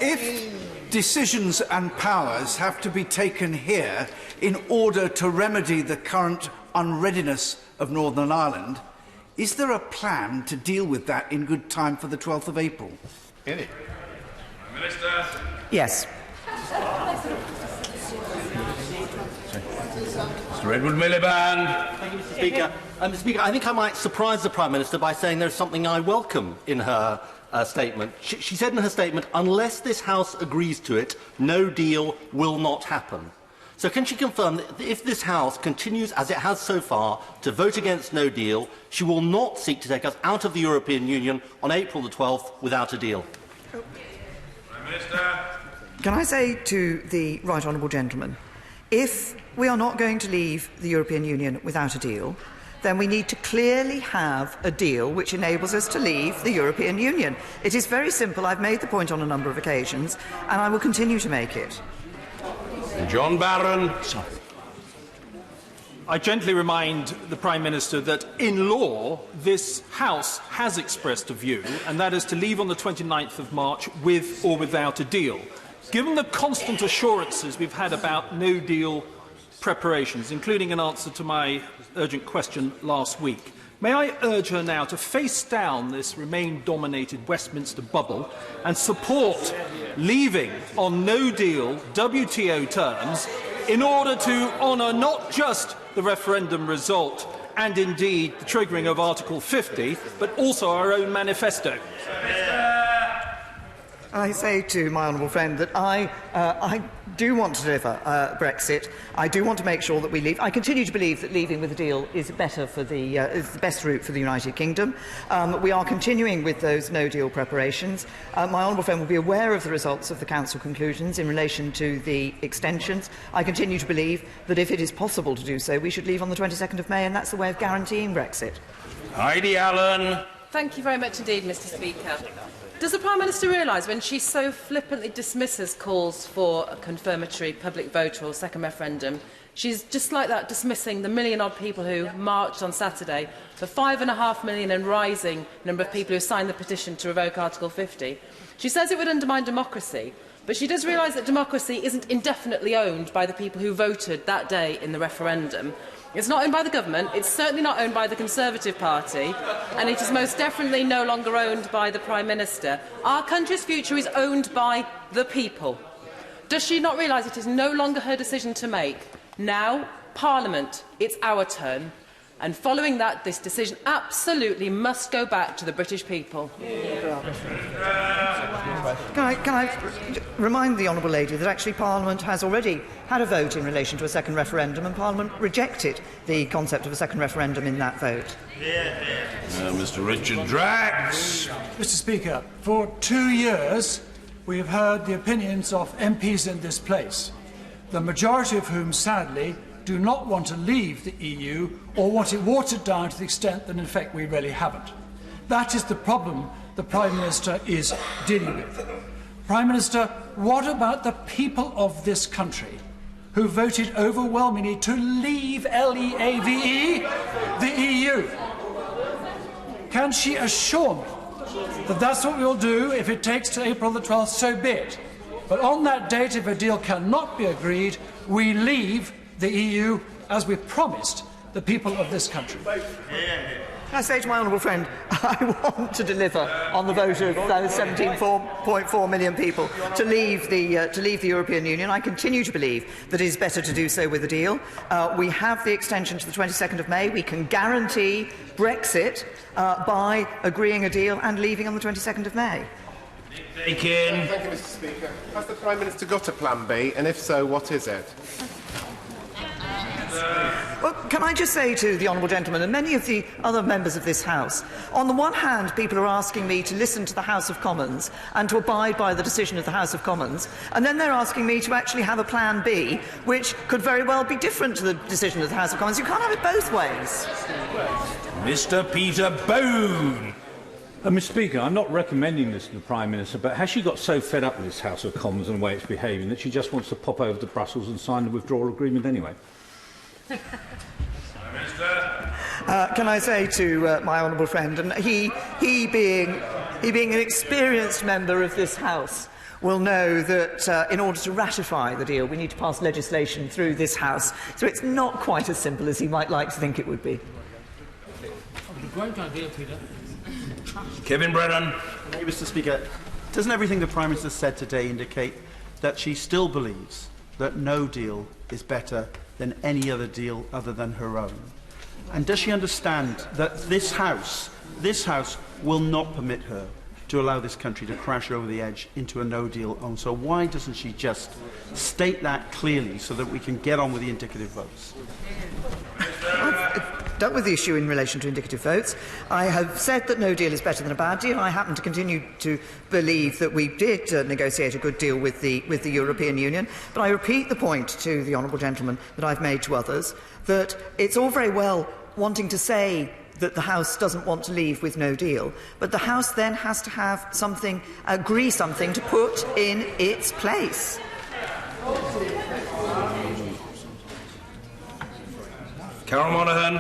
If decisions and powers have to be taken here in order to remedy the current unreadiness of Northern Ireland, is there a plan to deal with that in good time for the 12th of April? Prime Minister. Yes. Mr. Edward Miliband. Thank you, Mr. Speaker. Mr. Speaker, I think I might surprise the Prime Minister by saying there's something I welcome in her statement. She said in her statement, unless this House agrees to it, no deal will not happen. So can she confirm that if this House continues, as it has so far, to vote against no deal, she will not seek to take us out of the European Union on April the 12th without a deal? Prime Minister. Can I say to the right honourable gentleman, if we are not going to leave the European Union without a deal, then we need to clearly have a deal which enables us to leave the European Union. It is very simple. I've made the point on a number of occasions, and I will continue to make it. John Barron. I gently remind the Prime Minister that, in law, this House has expressed a view, and that is to leave on the 29th of March with or without a deal. Given the constant assurances we've had about no-deal preparations, including an answer to my urgent question last week, may I urge her now to face down this Remain-dominated Westminster bubble and support leaving on no-deal WTO terms in order to honour not just the referendum result and indeed the triggering of Article 50, but also our own manifesto. I say to my honourable friend that I do want to deliver Brexit. I do want to make sure that we leave. I continue to believe that leaving with a deal is better for is the best route for the United Kingdom. We are continuing with those no-deal preparations. My honourable friend will be aware of the results of the Council conclusions in relation to the extensions. I continue to believe that if it is possible to do so, we should leave on the 22nd of May, and that's the way of guaranteeing Brexit. Heidi Allen. Thank you very much indeed, Mr. Speaker. Does the Prime Minister realise, when she so flippantly dismisses calls for a confirmatory public vote or second referendum, she's just like that dismissing the million-odd people who marched on Saturday, the 5.5 million and rising number of people who signed the petition to revoke Article 50? She says it would undermine democracy, but she does realise that democracy isn't indefinitely owned by the people who voted that day in the referendum. It's not owned by the government, it's certainly not owned by the Conservative Party, and it is most definitely no longer owned by the Prime Minister. Our country's future is owned by the people. Does she not realise it is no longer her decision to make? Now, Parliament, it's our turn. And following that, this decision absolutely must go back to the British people. Can I remind the Honourable Lady that actually Parliament has already had a vote in relation to a second referendum, and Parliament rejected the concept of a second referendum in that vote. Mr. Richard Drax. Mr. Speaker, for 2 years we have heard the opinions of MPs in this place, the majority of whom, sadly, do not want to leave the EU or want it watered down to the extent that, in fact, we really haven't. That is the problem the Prime Minister is dealing with. Prime Minister, what about the people of this country who voted overwhelmingly to leave LEAVE, the EU? Can she assure me that that's what we will do? If it takes to April the 12th, so be it. But on that date, if a deal cannot be agreed, we leave the EU as we promised the people of this country. Can I say to my honourable friend, I want to deliver on the vote of those 17.4 million people to leave the European Union. I continue to believe that it is better to do so with a deal. We have the extension to the 22nd of May. We can guarantee Brexit by agreeing a deal and leaving on the 22nd of May. Thank you, Mr. Speaker. Has the Prime Minister got a plan B, and if so, what is it? Well, can I just say to the honourable gentleman and many of the other members of this House, on the one hand, people are asking me to listen to the House of Commons and to abide by the decision of the House of Commons, and then they're asking me to actually have a plan B, which could very well be different to the decision of the House of Commons. You can't have it both ways. Mr. Peter Bone. Mr. Speaker, I'm not recommending this to the Prime Minister, but has she got so fed up with this House of Commons and the way it's behaving that she just wants to pop over to Brussels and sign the withdrawal agreement anyway? Can I say to my honourable friend, and he being an experienced member of this House, will know that in order to ratify the deal, we need to pass legislation through this House. So it's not quite as simple as he might like to think it would be. Great idea, Peter. Kevin Brennan. Thank you, Mr. Speaker. Doesn't everything the Prime Minister said today indicate that she still believes that no deal is better than any other deal other than her own? And does she understand that this House will not permit her to allow this country to crash over the edge into a no-deal zone? So why doesn't she just state that clearly so that we can get on with the indicative votes? I've dealt with the issue in relation to indicative votes. I have said that no deal is better than a bad deal. I happen to continue to believe that we did negotiate a good deal with the European Union. But I repeat the point to the honourable gentleman that I've made to others, that it's all very well wanting to say that the House doesn't want to leave with no deal, but the House then has to have something, agree something to put in its place. Carol Monaghan.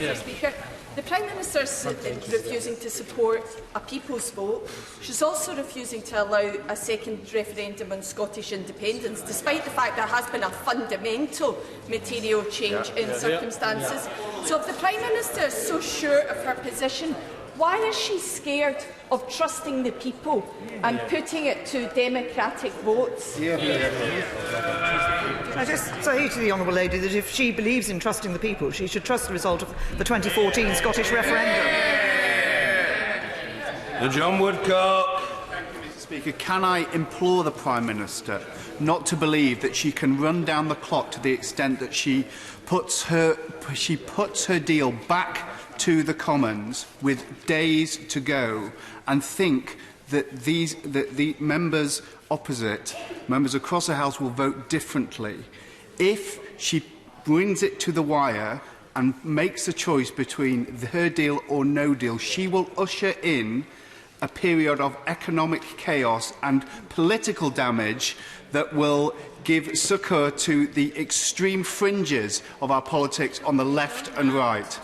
Yes. Speaker, the Prime Minister is refusing to support a people's vote. She's also refusing to allow a second referendum on Scottish independence, despite the fact there has been a fundamental material change in circumstances. So if the Prime Minister is so sure of her position, why is she scared of trusting the people and putting it to democratic votes? Can I just say to the honourable lady that if she believes in trusting the people, she should trust the result of the 2014 Scottish referendum. John Woodcock. Mr. Speaker, can I implore the Prime Minister not to believe that she can run down the clock to the extent that she puts her deal back to the Commons with days to go and think that the members opposite, members across the House, will vote differently. If she brings it to the wire and makes a choice between her deal or no deal, she will usher in a period of economic chaos and political damage that will give succour to the extreme fringes of our politics on the left and right.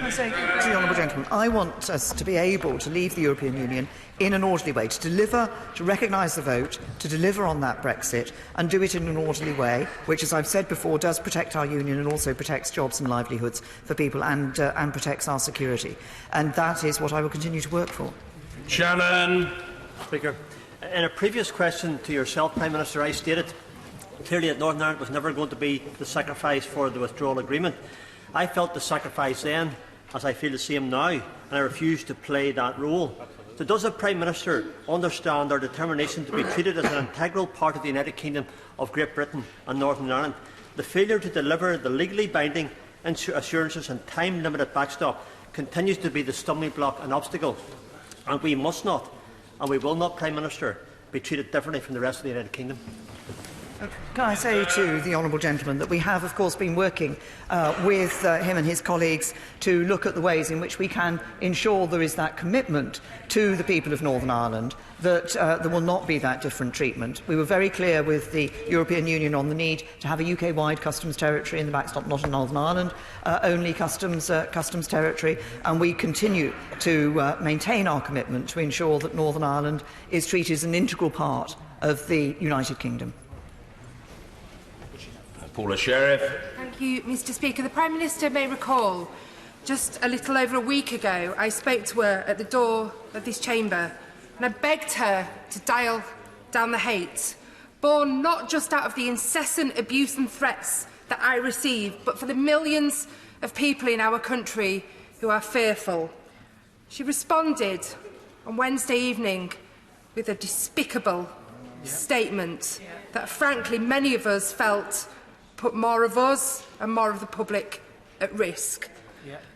I say to the honourable gentleman, I want us to be able to leave the European Union in an orderly way, to deliver, to recognise the vote, to deliver on that Brexit, and do it in an orderly way, which, as I've said before, does protect our union and also protects jobs and livelihoods for people and protects our security. And that is what I will continue to work for. Shannon. Speaker, in a previous question to yourself, Prime Minister, I stated clearly that Northern Ireland was never going to be the sacrifice for the withdrawal agreement. I felt the sacrifice then, as I feel the same now, and I refuse to play that role. So does the Prime Minister understand our determination to be treated as an integral part of the United Kingdom of Great Britain and Northern Ireland? The failure to deliver the legally binding assurances and time-limited backstop continues to be the stumbling block and obstacle, and we must not, and we will not, Prime Minister, be treated differently from the rest of the United Kingdom. Can I say to the honourable gentleman that we have, of course, been working with him and his colleagues to look at the ways in which we can ensure there is that commitment to the people of Northern Ireland that there will not be that different treatment. We were very clear with the European Union on the need to have a UK-wide customs territory in the backstop, not in Northern Ireland, only customs territory, and we continue to maintain our commitment to ensure that Northern Ireland is treated as an integral part of the United Kingdom. Paula Sheriff. Thank you, Mr. Speaker. The Prime Minister may recall just a little over a week ago I spoke to her at the door of this chamber and I begged her to dial down the hate, born not just out of the incessant abuse and threats that I receive, but for the millions of people in our country who are fearful. She responded on Wednesday evening with a despicable statement that, frankly, many of us felt put more of us and more of the public at risk.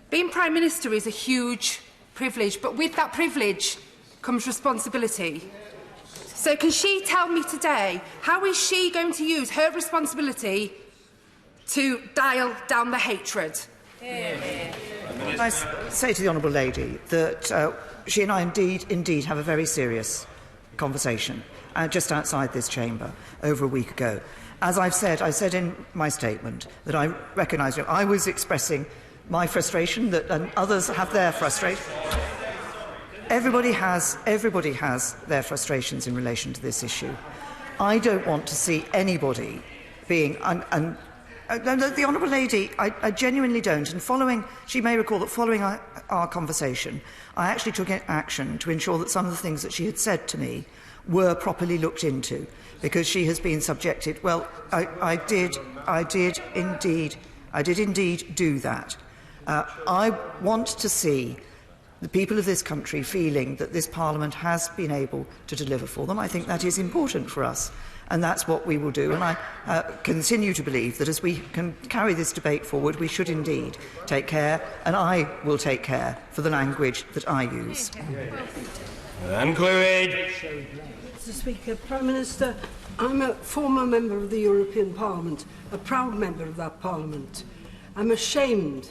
Being Prime Minister is a huge privilege, but with that privilege comes responsibility. So can she tell me today, how is she going to use her responsibility to dial down the hatred? I say to the honourable lady that she and I indeed have a very serious conversation just outside this chamber over a week ago. As I said in my statement that I recognise I was expressing my frustration, that others have their frustration. Everybody has their frustrations in relation to this issue. I don't want to see anybody being the honourable lady, I genuinely don't. And she may recall that following our conversation, I actually took action to ensure that some of the things that she had said to me were properly looked into, because she has been subjected. Well, I did indeed do that. I want to see the people of this country feeling that this Parliament has been able to deliver for them. I think that is important for us, and that's what we will do. And I continue to believe that as we can carry this debate forward, we should indeed take care, and I will take care for the language that I use. Conclude. Mr. Speaker, Prime Minister, I'm a former member of the European Parliament, a proud member of that Parliament. I'm ashamed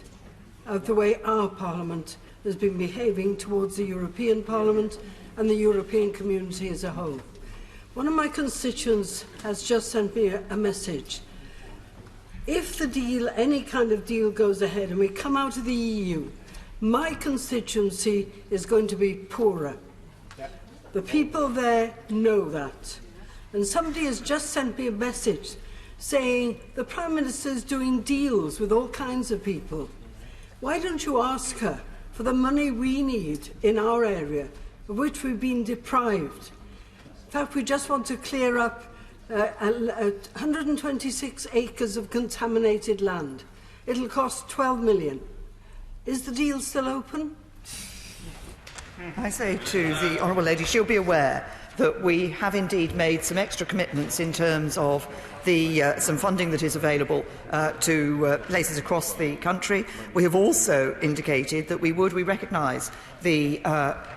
of the way our Parliament has been behaving towards the European Parliament and the European community as a whole. One of my constituents has just sent me a message. If the deal, any kind of deal, goes ahead and we come out of the EU, my constituency is going to be poorer. The people there know that. And somebody has just sent me a message saying the Prime Minister is doing deals with all kinds of people. Why don't you ask her for the money we need in our area, of which we've been deprived? In fact, we just want to clear up 126 acres of contaminated land. It'll cost 12 million. Is the deal still open? I say to the honourable lady, she'll be aware that we have indeed made some extra commitments in terms of some funding that is available to places across the country. We have also indicated that we recognise the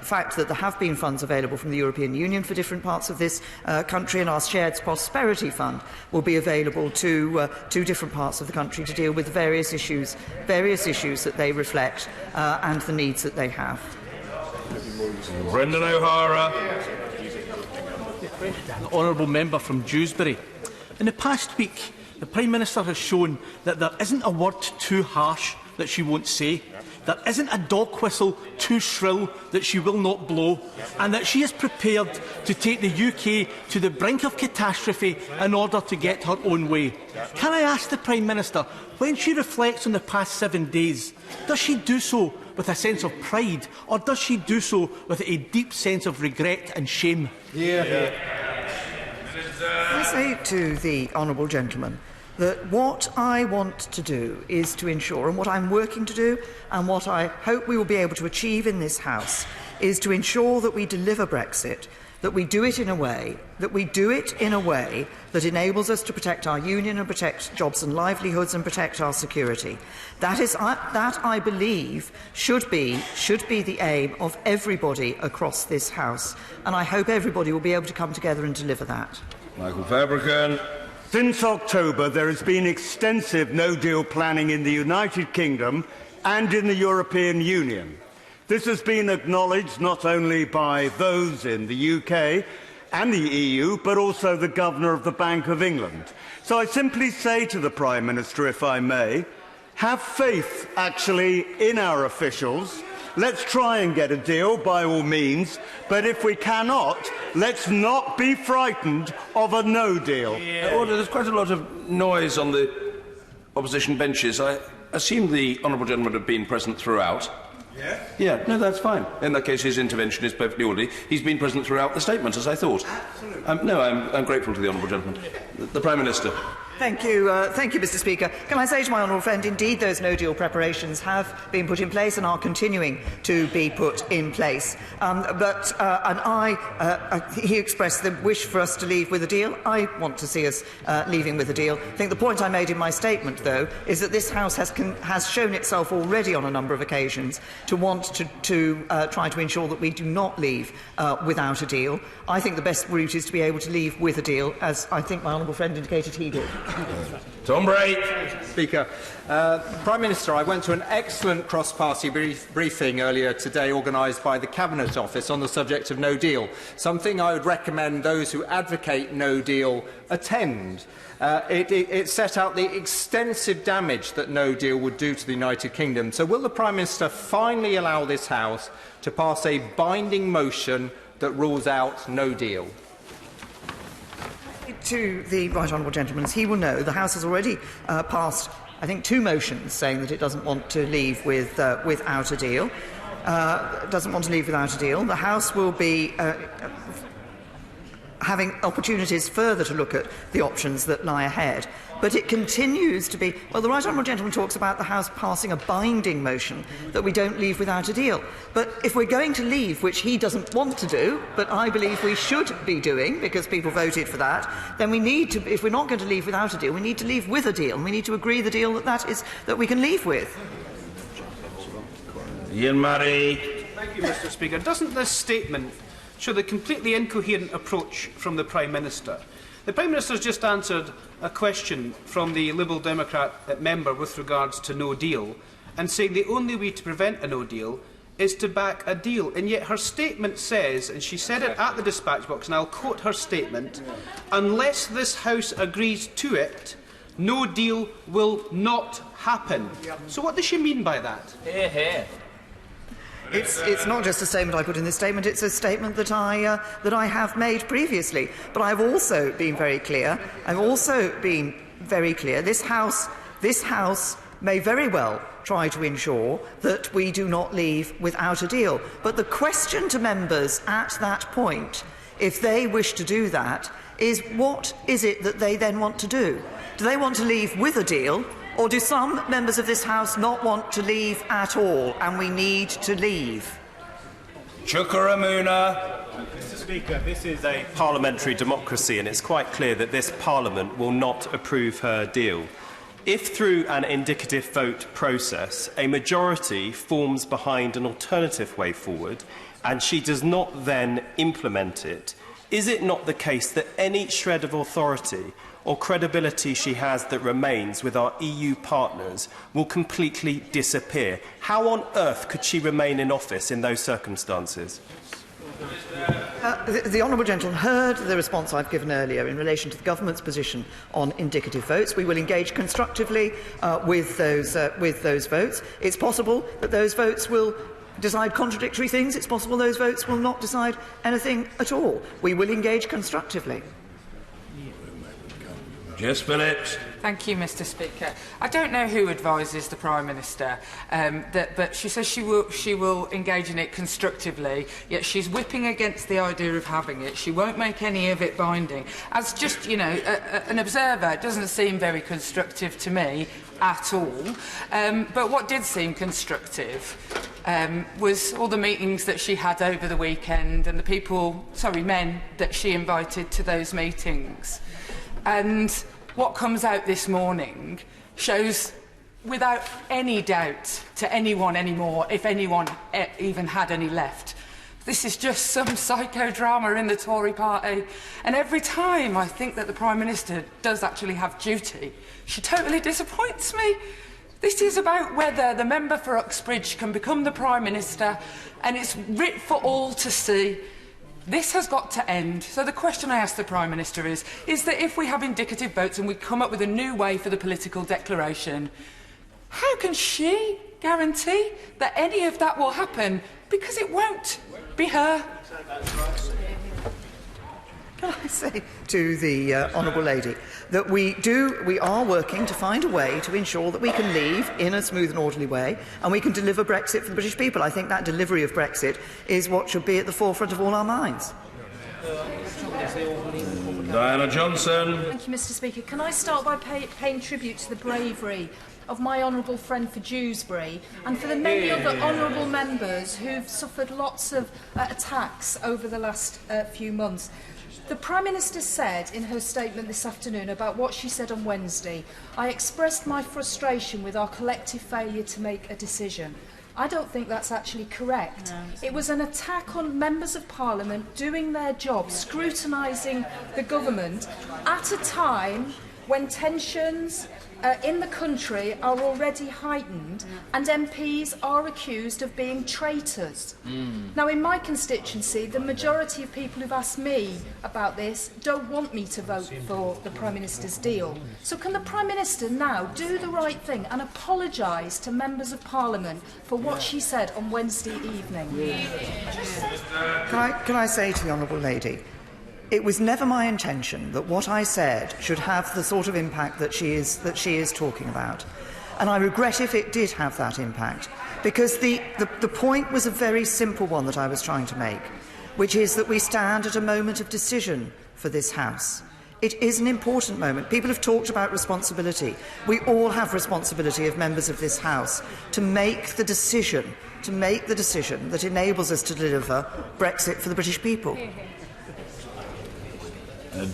fact that there have been funds available from the European Union for different parts of this country, and our Shared Prosperity Fund will be available to different parts of the country to deal with various issues that they reflect and the needs that they have. Brendan O'Hara. The honourable member from Dewsbury. In the past week, the Prime Minister has shown that there isn't a word too harsh that she won't say, there isn't a dog whistle too shrill that she will not blow, and that she is prepared to take the UK to the brink of catastrophe in order to get her own way. Can I ask the Prime Minister, when she reflects on the past 7 days, does she do so with a sense of pride, or does she do so with a deep sense of regret and shame? I say to the honourable gentleman that what I want to do is to ensure, and what I'm working to do, and what I hope we will be able to achieve in this House, is to ensure that we deliver Brexit, that we do it in a way that enables us to protect our union and protect jobs and livelihoods and protect our security. That I believe should be the aim of everybody across this House, and I hope everybody will be able to come together and deliver that. Michael Fabricant. Since October, there has been extensive no-deal planning in the United Kingdom and in the European Union. This has been acknowledged not only by those in the UK and the EU, but also the Governor of the Bank of England. So I simply say to the Prime Minister, if I may, have faith, actually, in our officials. Let's try and get a deal, by all means, but if we cannot, let's not be frightened of a no deal. Order. There's quite a lot of noise on the opposition benches. I assume the honourable gentleman had been present throughout. Yeah, no, that's fine. In that case, his intervention is perfectly orderly. He's been present throughout the statement, as I thought. No, I'm grateful to the honourable gentleman. The Prime Minister. Thank you, Mr. Speaker. Can I say to my honourable friend, indeed those no-deal preparations have been put in place and are continuing to be put in place. He expressed the wish for us to leave with a deal. I want to see us leaving with a deal. I think the point I made in my statement, though, is that this House has shown itself already on a number of occasions to want to try to ensure that we do not leave without a deal. I think the best route is to be able to leave with a deal, as I think my honourable friend indicated he did. Tom Bray. Speaker, Prime Minister, I went to an excellent cross-party briefing earlier today organised by the Cabinet Office on the subject of no deal, something I would recommend those who advocate no deal attend. It set out the extensive damage that no deal would do to the United Kingdom. So will the Prime Minister finally allow this House to pass a binding motion that rules out no deal? To the right honourable gentleman, as he will know, the House has already passed, I think, 2 motions saying that it doesn't want to leave without a deal. The House will be having opportunities further to look at the options that lie ahead. But it continues to be... Well, the right honourable gentleman talks about the House passing a binding motion that we don't leave without a deal. But if we're going to leave, which he doesn't want to do, but I believe we should be doing, because people voted for that, then we need to... If we're not going to leave without a deal, we need to leave with a deal. And we need to agree the deal that we can leave with. Ian Murray. Thank you, Mr. Speaker. Doesn't this statement show the completely incoherent approach from the Prime Minister? The Prime Minister has just answered a question from the Liberal Democrat member with regards to no deal, and saying the only way to prevent a no deal is to back a deal. And yet her statement says, and she said it at the dispatch box, and I'll quote her statement, "Unless this House agrees to it, no deal will not happen." So what does she mean by that? Hear, hear. It's not just a statement I put in this statement, it's a statement that I have made previously. But I've also been very clear. This House may very well try to ensure that we do not leave without a deal. But the question to members at that point, if they wish to do that, is what is it that they then want to do? Do they want to leave with a deal? Or do some members of this House not want to leave at all, and we need to leave? Chukaramuna. Mr. Speaker, this is a parliamentary democracy, and it's quite clear that this Parliament will not approve her deal. If, through an indicative vote process, a majority forms behind an alternative way forward, and she does not then implement it, is it not the case that any shred of authority or credibility she has that remains with our EU partners will completely disappear? How on earth could she remain in office in those circumstances? The honourable gentleman heard the response I've given earlier in relation to the government's position on indicative votes. We will engage constructively with those votes. It's possible that those votes will decide contradictory things. It's possible those votes will not decide anything at all. We will engage constructively. Jess Phillips. Thank you, Mr. Speaker. I don't know who advises the Prime Minister, but she says she will engage in it constructively, yet she's whipping against the idea of having it. She won't make any of it binding. As just, you know, an observer, it doesn't seem very constructive to me at all. But what did seem constructive was all the meetings that she had over the weekend and the men that she invited to those meetings. And what comes out this morning shows without any doubt to anyone anymore, if anyone even had any left, this is just some psychodrama in the Tory party. And every time I think that the Prime Minister does actually have duty, she totally disappoints me. This is about whether the member for Uxbridge can become the Prime Minister, and it's writ for all to see. This has got to end. So the question I ask the Prime Minister is that if we have indicative votes and we come up with a new way for the political declaration, how can she guarantee that any of that will happen? Because it won't be her. Can I say to the Honourable Lady that we are working to find a way to ensure that we can leave in a smooth and orderly way and we can deliver Brexit for the British people. I think that delivery of Brexit is what should be at the forefront of all our minds. Diana Johnson. Thank you, Mr. Speaker. Can I start by paying tribute to the bravery of my honourable friend for Dewsbury and for the many other honourable members who've suffered lots of attacks over the last few months. The Prime Minister said in her statement this afternoon about what she said on Wednesday, "I expressed my frustration with our collective failure to make a decision." I don't think that's actually correct. No, it was an attack on members of Parliament doing their job, scrutinising the government at a time when tensions in the country are already heightened and MPs are accused of being traitors. Now, in my constituency, the majority of people who've asked me about this don't want me to vote for the Prime Minister's deal. So can the Prime Minister now do the right thing and apologise to members of Parliament for what she said on Wednesday evening? Can I say to the Honourable Lady, it was never my intention that what I said should have the sort of impact that she is talking about. And I regret if it did have that impact, because the point was a very simple one that I was trying to make, which is that we stand at a moment of decision for this House. It is an important moment. People have talked about responsibility. We all have responsibility of members of this House to make the decision that enables us to deliver Brexit for the British people.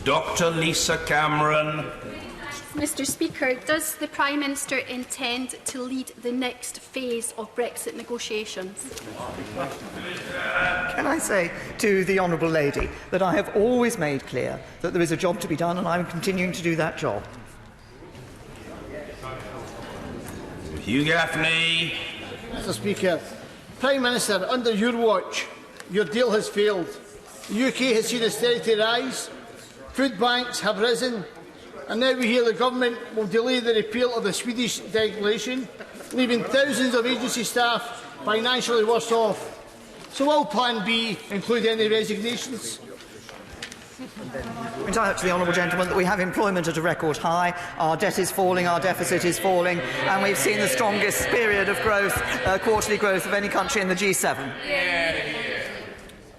Dr. Lisa Cameron. Mr. Speaker, does the Prime Minister intend to lead the next phase of Brexit negotiations? Can I say to the Honourable Lady that I have always made clear that there is a job to be done and I am continuing to do that job. Hugh Gaffney. Mr. Speaker, Prime Minister, under your watch, your deal has failed. The UK has seen austerity rise. Food banks have risen, and now we hear the government will delay the repeal of the Swedish deregulation, leaving thousands of agency staff financially worse off. So will Plan B include any resignations? I point out to the honourable gentleman that we have employment at a record high, our debt is falling, our deficit is falling, and we've seen the strongest period of growth, quarterly growth of any country in the G7.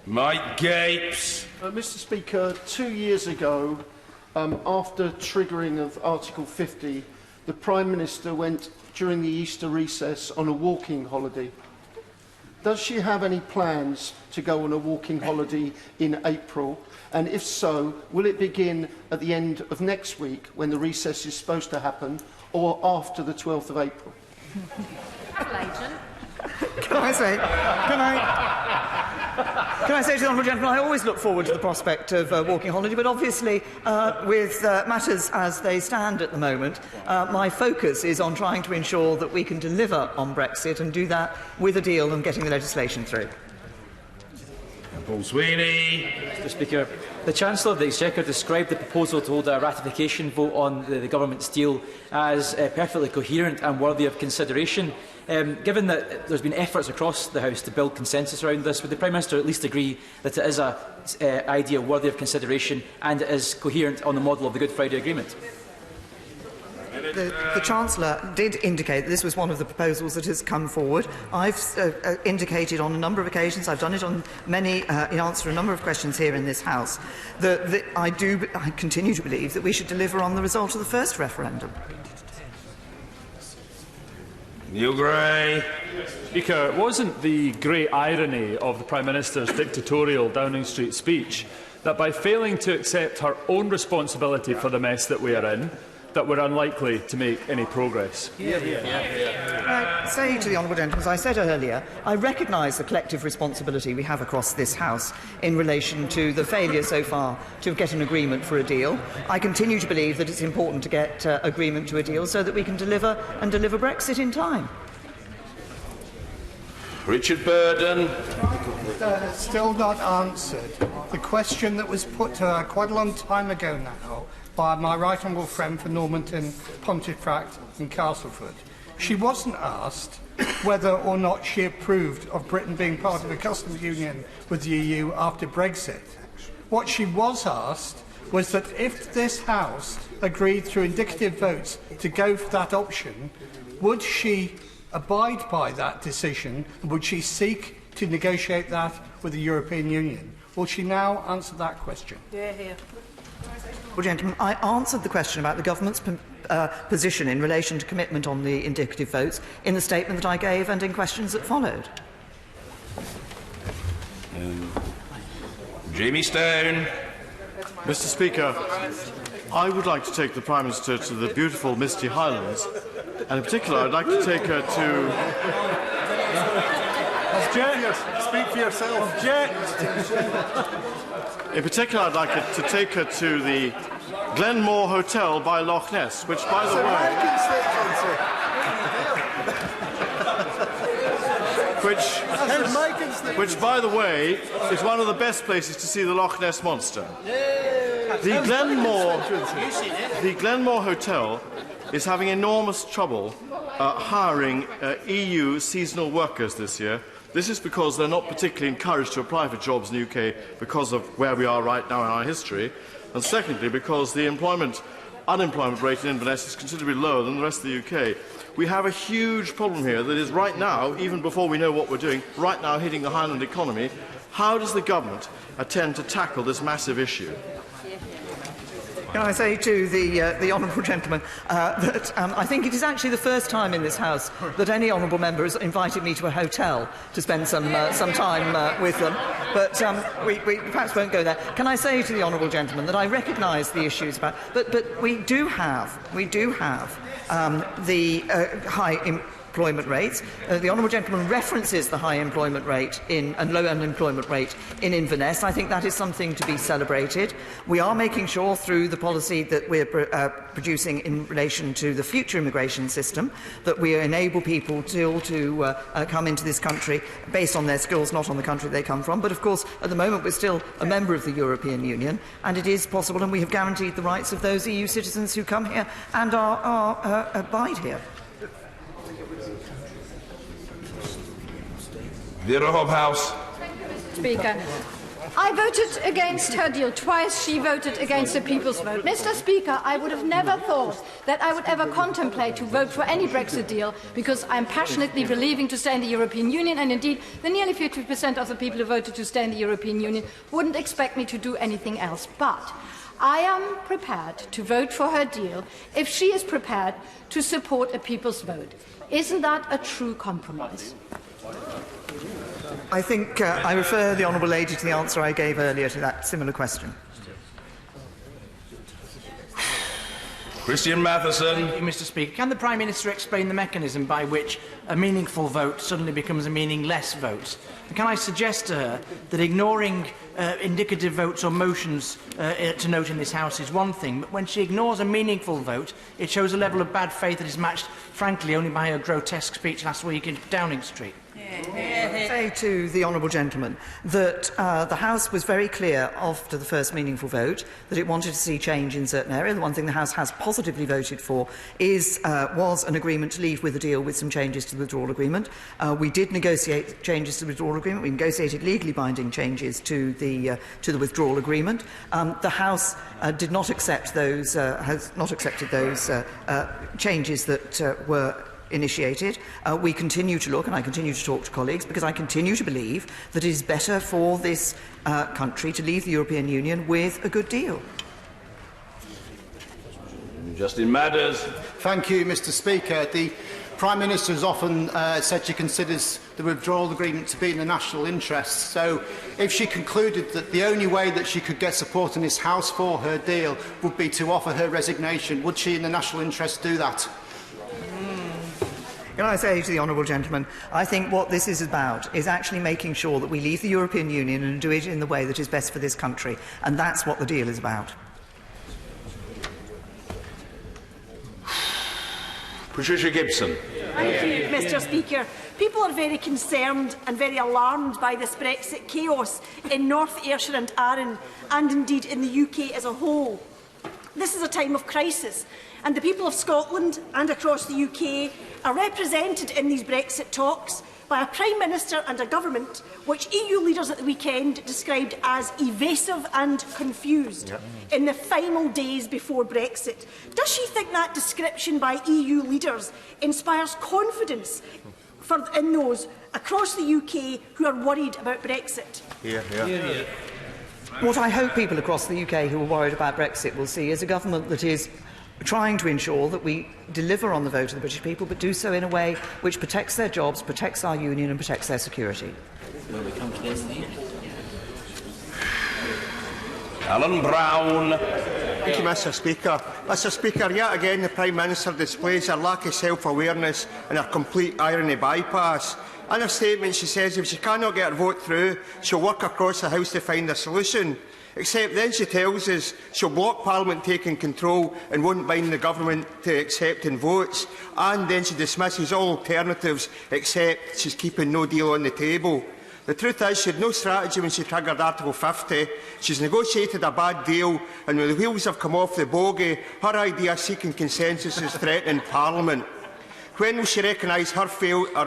Mike Gapes. Mr. Speaker, 2 years ago, after triggering of Article 50, the Prime Minister went during the Easter recess on a walking holiday. Does she have any plans to go on a walking holiday in April? And if so, will it begin at the end of next week when the recess is supposed to happen, or after the 12th of April? Can I say to the honourable gentleman, I always look forward to the prospect of walking holiday, but obviously, with matters as they stand at the moment, my focus is on trying to ensure that we can deliver on Brexit and do that with a deal and getting the legislation through. Paul Sweeney. Mr. Speaker, the Chancellor of the Exchequer described the proposal to hold a ratification vote on the government's deal as perfectly coherent and worthy of consideration. Given that there have been efforts across the House to build consensus around this, would the Prime Minister at least agree that it is an idea worthy of consideration and it is coherent on the model of the Good Friday Agreement? the Chancellor did indicate that this was one of the proposals that has come forward. I've indicated on a number of occasions, I've done it on many, in answer to a number of questions here in this House, that I continue to believe that we should deliver on the result of the first referendum. Neil Gray. Speaker, it wasn't the great irony of the Prime Minister's dictatorial Downing Street speech that by failing to accept her own responsibility for the mess that we are in, that we're unlikely to make any progress? I say to the honourable gentleman, as I said earlier, I recognise the collective responsibility we have across this House in relation to the failure so far to get an agreement for a deal. I continue to believe that it's important to get agreement to a deal so that we can deliver Brexit in time. Richard Burden. Still not answered the question that was put to her quite a long time ago now by my right honourable friend for Normanton, Pontefract and Castleford. She wasn't asked whether or not she approved of Britain being part of a customs union with the EU after Brexit. What she was asked was that if this House agreed through indicative votes to go for that option, would she abide by that decision, and would she seek to negotiate that with the European Union? Will she now answer that question? Well, gentlemen, I answered the question about the government's position in relation to commitment on the indicative votes in the statement that I gave and in questions that followed. Jamie Stone. Mr. Speaker, I would like to take the Prime Minister to the beautiful Misty Highlands, and in particular I'd like to take her to... Object! Speak for yourself. Object! In particular, I'd like to take her to the Glenmore Hotel by Loch Ness, which, by the way... Which, by the way, is one of the best places to see the Loch Ness Monster. The Glenmore Hotel is having enormous trouble hiring EU seasonal workers this year. This is because they're not particularly encouraged to apply for jobs in the UK because of where we are right now in our history, and secondly because the unemployment rate in Inverness is considerably lower than the rest of the UK. We have a huge problem here that is right now, even before we know what we're doing, right now hitting the Highland economy. How does the government intend to tackle this massive issue? Can I say to the honourable gentleman that I think it is actually the first time in this House that any honourable member has invited me to a hotel to spend some time with them, but we perhaps won't go there. Can I say to the honourable gentleman that I recognise the issues about, but we do have the high employment rates. The honourable gentleman references the high employment rate and low unemployment rate in Inverness. I think that is something to be celebrated. We are making sure through the policy that we're producing in relation to the future immigration system that we enable people to come into this country based on their skills, not on the country they come from. But of course, at the moment, we're still a member of the European Union, and it is possible, and we have guaranteed the rights of those EU citizens who come here and abide here. Vera Hobhouse. Speaker, I voted against her deal. Twice she voted against the people's vote. Mr. Speaker, I would have never thought that I would ever contemplate to vote for any Brexit deal because I am passionately believing to stay in the European Union, and indeed the nearly 50% of the people who voted to stay in the European Union wouldn't expect me to do anything else. But I am prepared to vote for her deal if she is prepared to support a people's vote. Isn't that a true compromise? I think I refer the honourable lady to the answer I gave earlier to that similar question. Christian Matheson. Thank you, Mr. Speaker. Can the Prime Minister explain the mechanism by which a meaningful vote suddenly becomes a meaningless vote? And can I suggest to her that ignoring indicative votes or motions to note in this House is one thing, but when she ignores a meaningful vote, it shows a level of bad faith that is matched, frankly, only by her grotesque speech last week in Downing Street? Say to the honourable gentleman that the House was very clear after the first meaningful vote that it wanted to see change in certain areas. The one thing the House has positively voted for was an agreement to leave with a deal with some changes to the withdrawal agreement. We did negotiate changes to the withdrawal agreement. We negotiated legally binding changes to the withdrawal agreement. The House did not accept those has not accepted those changes that were initiated. We continue to look, and I continue to talk to colleagues, because I continue to believe that it is better for this country to leave the European Union with a good deal. Justin Matters. Thank you, Mr. Speaker. The Prime Minister has often said she considers the withdrawal agreement to be in the national interest. So, if she concluded that the only way that she could get support in this House for her deal would be to offer her resignation, would she, in the national interest, do that? Can I say to the honourable gentleman, I think what this is about is actually making sure that we leave the European Union and do it in the way that is best for this country, and that's what the deal is about. Patricia Gibson. Thank you, Mr. Speaker. People are very concerned and very alarmed by this Brexit chaos in North Ayrshire and Arran, and indeed in the UK as a whole. This is a time of crisis, and the people of Scotland and across the UK are represented in these Brexit talks by a Prime Minister and a government which EU leaders at the weekend described as evasive and confused in the final days before Brexit. Does she think that description by EU leaders inspires confidence in those across the UK who are worried about Brexit? What I hope people across the UK who are worried about Brexit will see is a government that is trying to ensure that we deliver on the vote of the British people, but do so in a way which protects their jobs, protects our union and protects their security. Alan Brown. Thank you, Mr. Speaker. Mr. Speaker, yet again the Prime Minister displays her lack of self-awareness and her complete irony bypass. In her statement, she says if she cannot get her vote through, she'll work across the House to find a solution. Except then she tells us she'll block Parliament taking control and won't bind the government to accepting votes. And then she dismisses all alternatives except she's keeping no deal on the table. The truth is, she had no strategy when she triggered Article 50. She's negotiated a bad deal, and when the wheels have come off the bogie, her idea of seeking consensus is threatening Parliament. When will she recognise her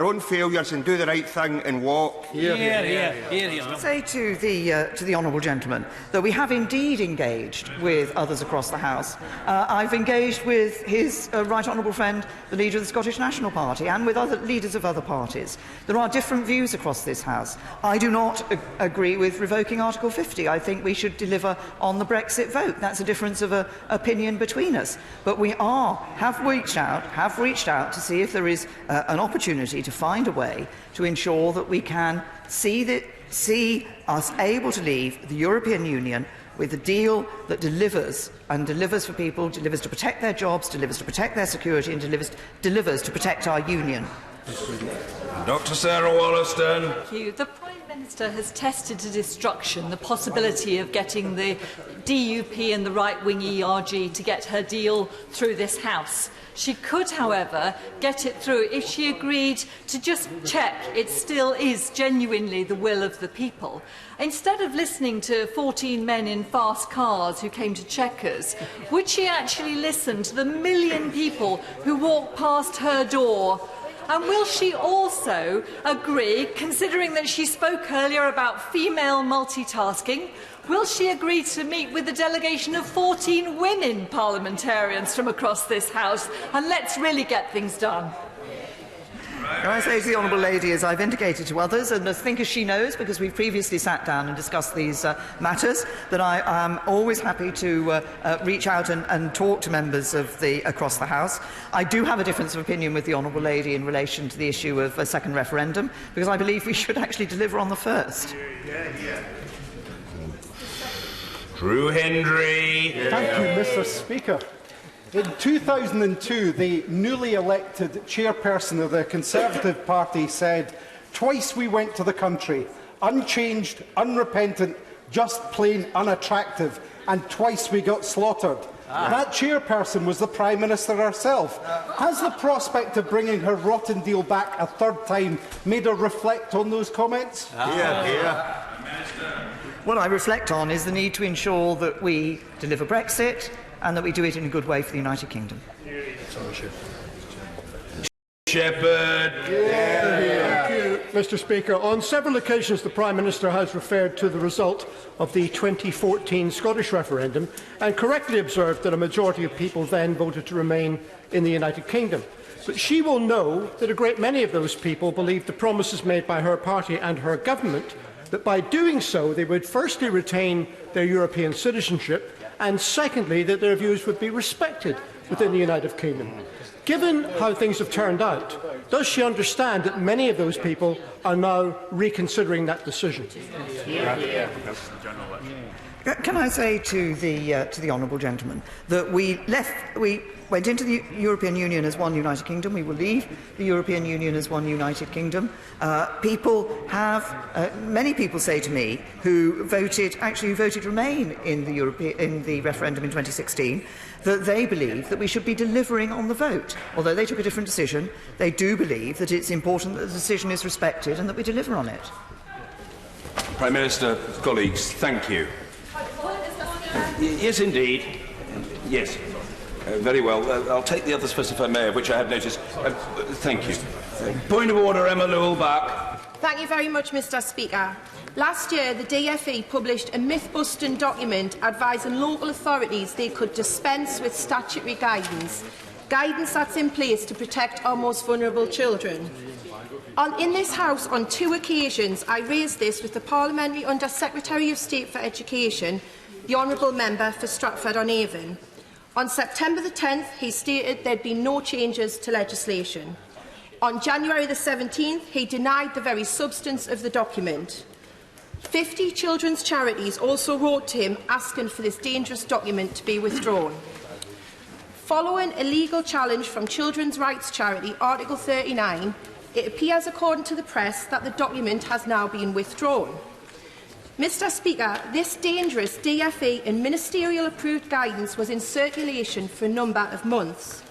own failures and do the right thing and walk? Say to the honourable gentleman that we have indeed engaged with others across the House. I've engaged with his right honourable friend, the leader of the Scottish National Party, and with other leaders of other parties. There are different views across this House. I do not agree with revoking Article 50. I think we should deliver on the Brexit vote. That's a difference of opinion between us. But we have reached out to see if there is an opportunity to find a way to ensure that we can see us able to leave the European Union with a deal that delivers for people, delivers to protect their jobs, delivers to protect their security, and delivers to protect our union. Dr. Sarah Wollaston. Thank you. The Prime Minister has tested to destruction the possibility of getting the DUP and the right-wing ERG to get her deal through this House. She could, however, get it through if she agreed to just check it still is genuinely the will of the people. Instead of listening to 14 men in fast cars who came to Chequers, would she actually listen to the million people who walk past her door? And will she also agree, considering that she spoke earlier about female multitasking, will she agree to meet with a delegation of 14 women parliamentarians from across this House? And let's really get things done. Can I say to the honourable lady, as I've indicated to others, and I think as she knows, because we've previously sat down and discussed these matters, that I am always happy to reach out and talk to members of across the House. I do have a difference of opinion with the honourable lady in relation to the issue of a second referendum, because I believe we should actually deliver on the first. Drew Hendry. Thank you, Mr. Speaker. In 2002, the newly elected chairperson of the Conservative Party said, "Twice we went to the country, unchanged, unrepentant, just plain unattractive, and twice we got slaughtered. That chairperson was the Prime Minister herself. Has the prospect of bringing her rotten deal back a third time made her reflect on those comments? What I reflect on is the need to ensure that we deliver Brexit and that we do it in a good way for the United Kingdom. Shepherd. Thank you, Mr. Speaker. On several occasions, the Prime Minister has referred to the result of the 2014 Scottish referendum and correctly observed that a majority of people then voted to remain in the United Kingdom. But she will know that a great many of those people believed the promises made by her party and her government that by doing so they would firstly retain their European citizenship and secondly that their views would be respected within the United Kingdom. Given how things have turned out, does she understand that many of those people are now reconsidering that decision? Can I say to the honourable gentleman that we went into the European Union as one United Kingdom. We will leave the European Union as one United Kingdom. Many people say to me who voted Remain in the referendum in 2016, that they believe that we should be delivering on the vote. Although they took a different decision, they do believe that it's important that the decision is respected and that we deliver on it. Prime Minister, colleagues, thank you. Yes, indeed. Yes. Very well. I'll take the others first, if I may, of which I have noticed. Thank you. Point of order, Emma Lewell-Buck. Thank you very much, Mr. Speaker. Last year, the DfE published a myth-busting document advising local authorities they could dispense with statutory guidance that's in place to protect our most vulnerable children. In this House, on 2 occasions, I raised this with the Parliamentary Under-Secretary of State for Education, the Honourable Member for Stratford-on-Avon. On September the 10th, he stated there'd been no changes to legislation. On January the 17th, he denied the very substance of the document. 50 children's charities also wrote to him asking for this dangerous document to be withdrawn. Following a legal challenge from children's rights charity Article 39, it appears, according to the press, that the document has now been withdrawn. Mr. Speaker, this dangerous DfE and ministerial-approved guidance was in circulation for a number of months.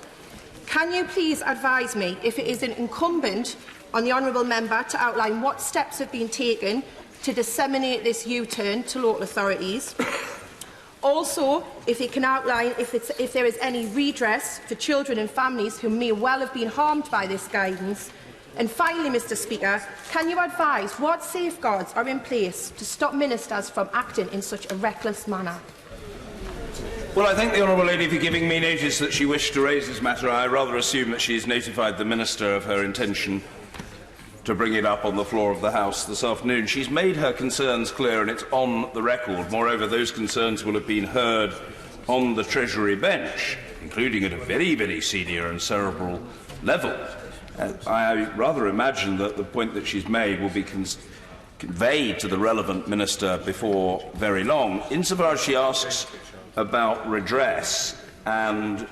Can you please advise me if it is incumbent on the honourable member to outline what steps have been taken to disseminate this U-turn to local authorities? Also, if he can outline if there is any redress for children and families who may well have been harmed by this guidance. And finally, Mr. Speaker, can you advise what safeguards are in place to stop ministers from acting in such a reckless manner? Well, I thank the honourable lady for giving me notice that she wished to raise this matter. I rather assume that she has notified the Minister of her intention to bring it up on the floor of the House this afternoon. She's made her concerns clear and it's on the record. Moreover, those concerns will have been heard on the Treasury bench, including at a very, very senior and cerebral level. I rather imagine that the point that she's made will be conveyed to the relevant minister before very long. Insofar as she asks about redress and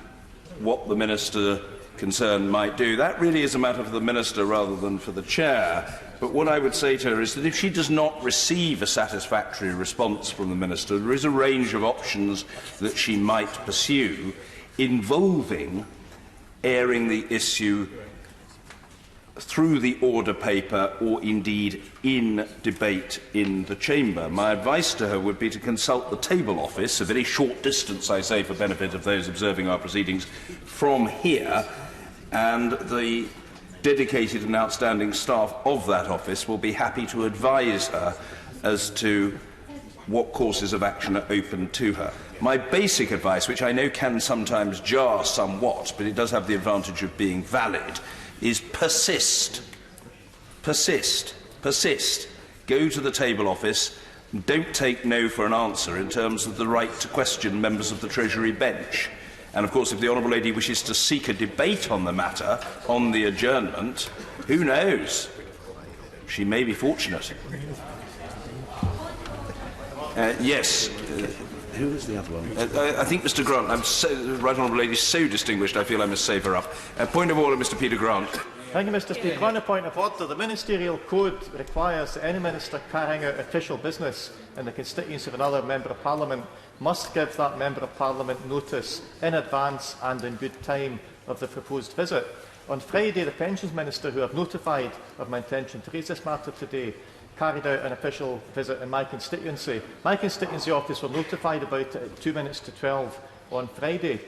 what the minister concerned might do, that really is a matter for the minister rather than for the chair. But what I would say to her is that if she does not receive a satisfactory response from the minister, there is a range of options that she might pursue involving airing the issue through the order paper or indeed in debate in the chamber. My advice to her would be to consult the table office, a very short distance, I say, for benefit of those observing our proceedings, from here, and the dedicated and outstanding staff of that office will be happy to advise her as to what courses of action are open to her. My basic advice, which I know can sometimes jar somewhat, but it does have the advantage of being valid, is persist. Persist. Persist. Go to the table office and don't take no for an answer in terms of the right to question members of the Treasury bench. And of course, if the honourable lady wishes to seek a debate on the matter, on the adjournment, who knows? She may be fortunate. Yes. Who was the other one? I think Mr. Grant. Right honourable lady, so distinguished, I feel I must save her up. Point of order, Mr. Peter Grant. Thank you, Mr. Speaker. On a point of order, the Ministerial Code requires that any minister carrying out official business in the constituency of another Member of Parliament must give that Member of Parliament notice in advance and in good time of the proposed visit. On Friday, the Pensions Minister, who I've notified of my intention to raise this matter today, carried out an official visit in my constituency. My constituency office were notified about it at 2 minutes to 12 on Friday.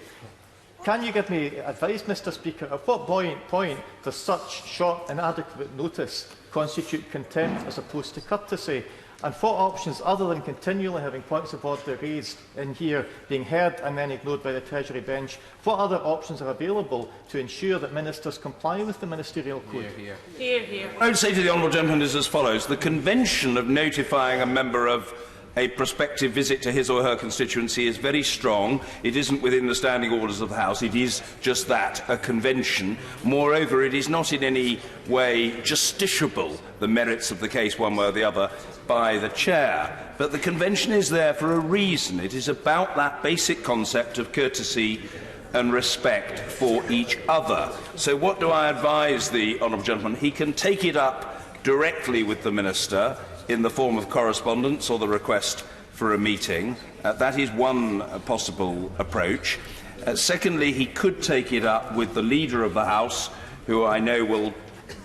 Can you give me advice, Mr Speaker, at what point does such short inadequate notice constitute contempt as opposed to courtesy? And what options, other than continually having points of order raised in here, being heard and then ignored by the Treasury bench, what other options are available to ensure that ministers comply with the ministerial code? Hear, hear. I would say to the honourable gentleman is as follows. The convention of notifying a member of a prospective visit to his or her constituency is very strong. It isn't within the standing orders of the House. It is just that, a convention. Moreover, it is not in any way justiciable, the merits of the case one way or the other, by the Chair. But the convention is there for a reason. It is about that basic concept of courtesy and respect for each other. So what do I advise the honourable gentleman? He can take it up directly with the Minister in the form of correspondence or the request for a meeting. That is one possible approach. Secondly, he could take it up with the Leader of the House, who I know will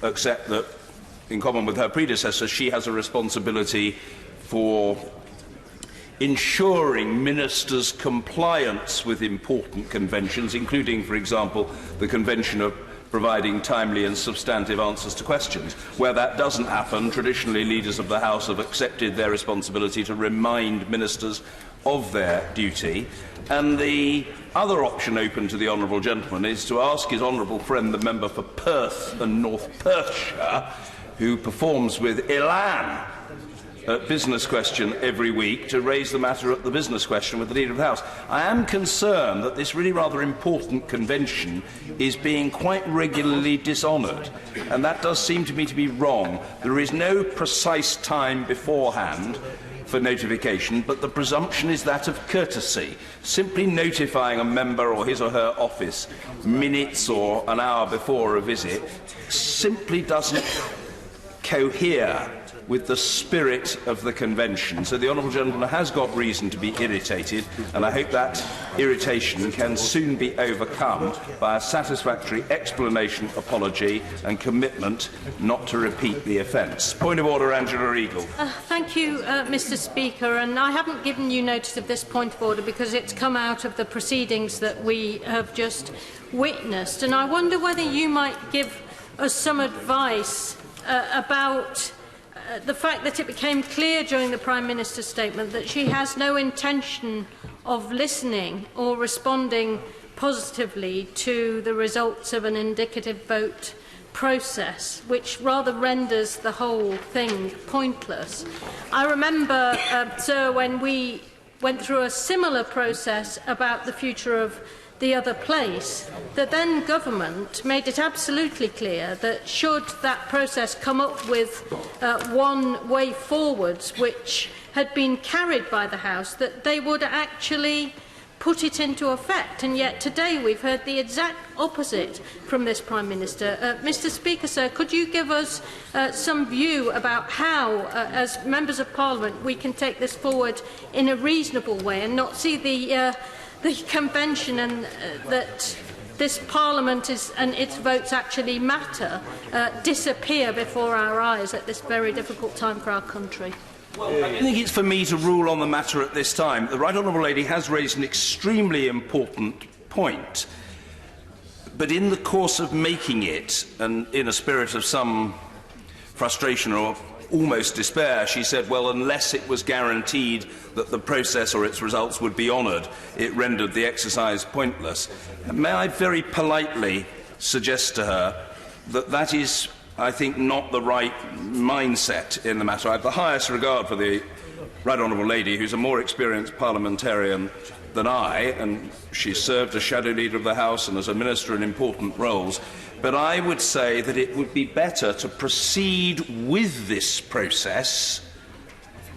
accept that, in common with her predecessor, she has a responsibility for ensuring ministers' compliance with important conventions, including, for example, the Convention of providing timely and substantive answers to questions. Where that doesn't happen, traditionally leaders of the House have accepted their responsibility to remind ministers of their duty. And the other option open to the honourable gentleman is to ask his honourable friend, the member for Perth and North Perthshire, who performs with elan at Business Question every week, to raise the matter at the Business Question with the Leader of the House. I am concerned that this really rather important convention is being quite regularly dishonoured, and that does seem to me to be wrong. There is no precise time beforehand for notification, but the presumption is that of courtesy. Simply notifying a member or his or her office minutes or an hour before a visit simply doesn't cohere with the spirit of the convention. So the honourable gentleman has got reason to be irritated, and I hope that irritation can soon be overcome by a satisfactory explanation, apology and commitment not to repeat the offence. Point of order, Angela Eagle. Thank you, Mr Speaker, and I haven't given you notice of this point of order because it's come out of the proceedings that we have just witnessed, and I wonder whether you might give us some advice about the fact that it became clear during the Prime Minister's statement that she has no intention of listening or responding positively to the results of an indicative vote process, which rather renders the whole thing pointless. I remember, sir, when we went through a similar process about the future of the other place, the then government made it absolutely clear that should that process come up with one way forwards which had been carried by the House, that they would actually put it into effect. And yet today we've heard the exact opposite from this Prime Minister. Mr Speaker, sir, could you give us some view about how, as members of Parliament, we can take this forward in a reasonable way and not see the convention and that this Parliament and its votes actually matter disappear before our eyes at this very difficult time for our country? Well, I don't think it's for me to rule on the matter at this time. The Right Honourable Lady has raised an extremely important point. But in the course of making it, and in a spirit of some frustration or almost despair, she said, well, unless it was guaranteed that the process or its results would be honoured, it rendered the exercise pointless. May I very politely suggest to her that that is, I think, not the right mindset in the matter. I have the highest regard for the Right Honourable Lady, who's a more experienced parliamentarian than I, and she served as Shadow Leader of the House and as a Minister in important roles. But I would say that it would be better to proceed with this process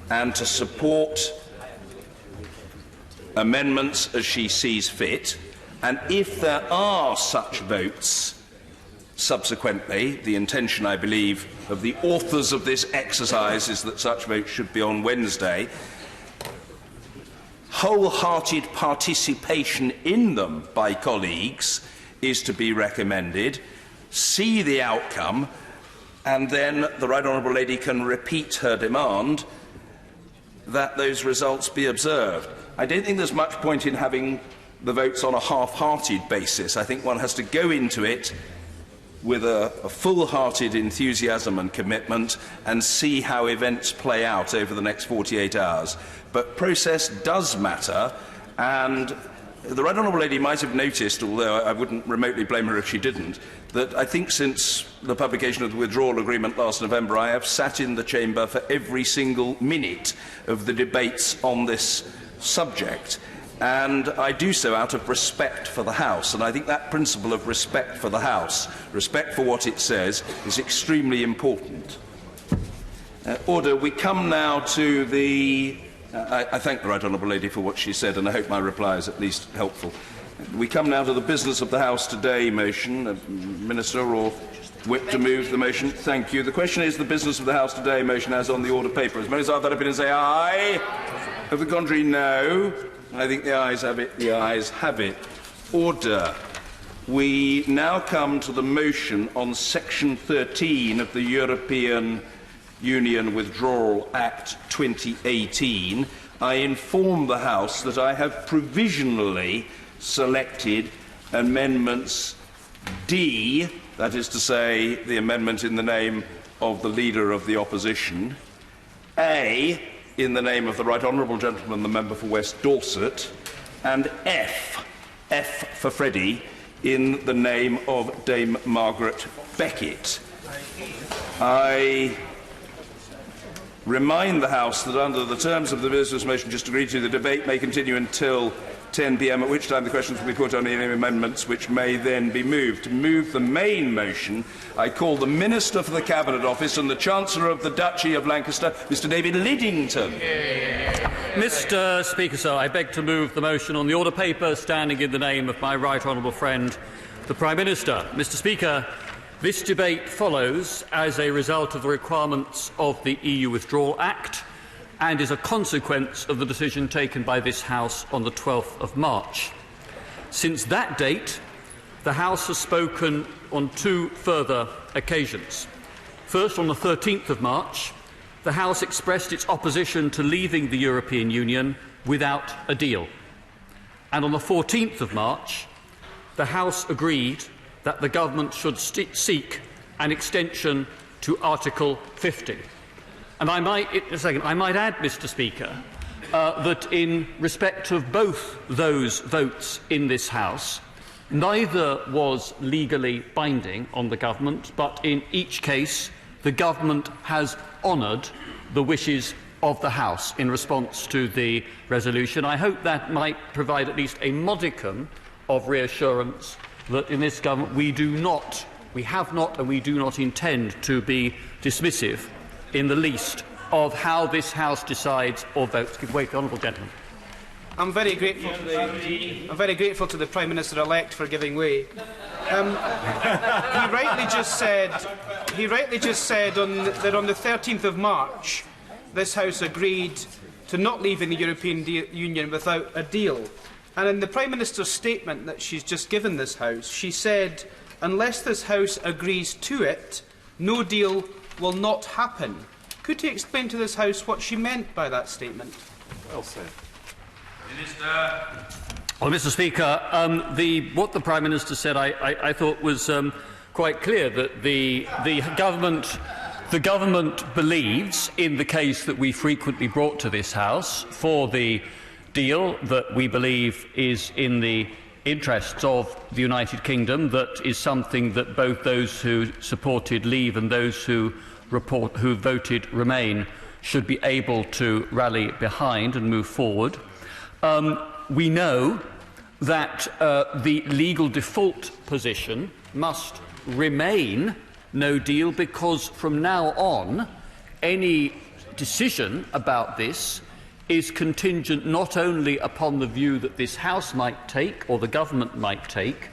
and to support amendments as she sees fit. And if there are such votes subsequently, the intention, I believe, of the authors of this exercise is that such votes should be on Wednesday. wholehearted participation in them by colleagues is to be recommended, see the outcome, and then the Right Honourable Lady can repeat her demand that those results be observed. I don't think there's much point in having the votes on a half-hearted basis. I think one has to go into it with a full-hearted enthusiasm and commitment and see how events play out over the next 48 hours. But process does matter, and the Right Honourable Lady might have noticed, although I wouldn't remotely blame her if she didn't, that I think since the publication of the withdrawal agreement last November, I have sat in the chamber for every single minute of the debates on this subject. And I do so out of respect for the House, and I think that principle of respect for the House, respect for what it says, is extremely important. Order. We come now to the... I thank the Right Honourable Lady for what she said, and I hope my reply is at least helpful. We come now to the business of the House today motion. Minister or Whip to move the motion. Thank you. The question is the business of the House today motion as on the order paper. As many as are that opinion say aye. Of the contrary, no. I think the ayes have it. The ayes have it. Order. We now come to the motion on Section 13 of the European Union Withdrawal Act 2018. I inform the House that I have provisionally selected amendments D, that is to say, the amendment in the name of the Leader of the Opposition, A, in the name of the Right Honourable Gentleman, the Member for West Dorset, and F for Freddie, in the name of Dame Margaret Beckett. I remind the House that under the terms of the business motion just agreed to, the debate may continue until 10 p.m, at which time the questions will be put on any amendments which may then be moved. To move the main motion, I call the Minister for the Cabinet Office and the Chancellor of the Duchy of Lancaster, Mr David Liddington. Mr Speaker, sir, I beg to move the motion on the order paper standing in the name of my right honourable friend, the Prime Minister. Mr Speaker, this debate follows as a result of the requirements of the EU Withdrawal Act and is a consequence of the decision taken by this House on the 12th of March. Since that date, the House has spoken on two further occasions. First, on the 13th of March, the House expressed its opposition to leaving the European Union without a deal. And on the 14th of March, the House agreed that the government should seek an extension to Article 50. And I might add, Mr Speaker, that in respect of both those votes in this House, neither was legally binding on the government, but in each case the government has honoured the wishes of the House in response to the resolution. I hope that might provide at least a modicum of reassurance that in this government we have not and we do not intend to be dismissive in the least of how this House decides or votes. Give way to the honourable gentleman. I'm very grateful to the Prime Minister-elect for giving way. He rightly just said that on the 13th of March, this House agreed to not leaving the European Union without a deal. And in the Prime Minister's statement that she's just given this House, she said, unless this House agrees to it, no deal will not happen. Could he explain to this House what she meant by that statement? Well said. Well, Mr Speaker, what the Prime Minister said I thought was quite clear, that the government believes, in the case that we frequently brought to this House, for the deal that we believe is in the interests of the United Kingdom, that is something that both those who supported leave and those who voted remain should be able to rally behind and move forward. We know that the legal default position must remain no deal, because from now on any decision about this is contingent not only upon the view that this House might take or the government might take,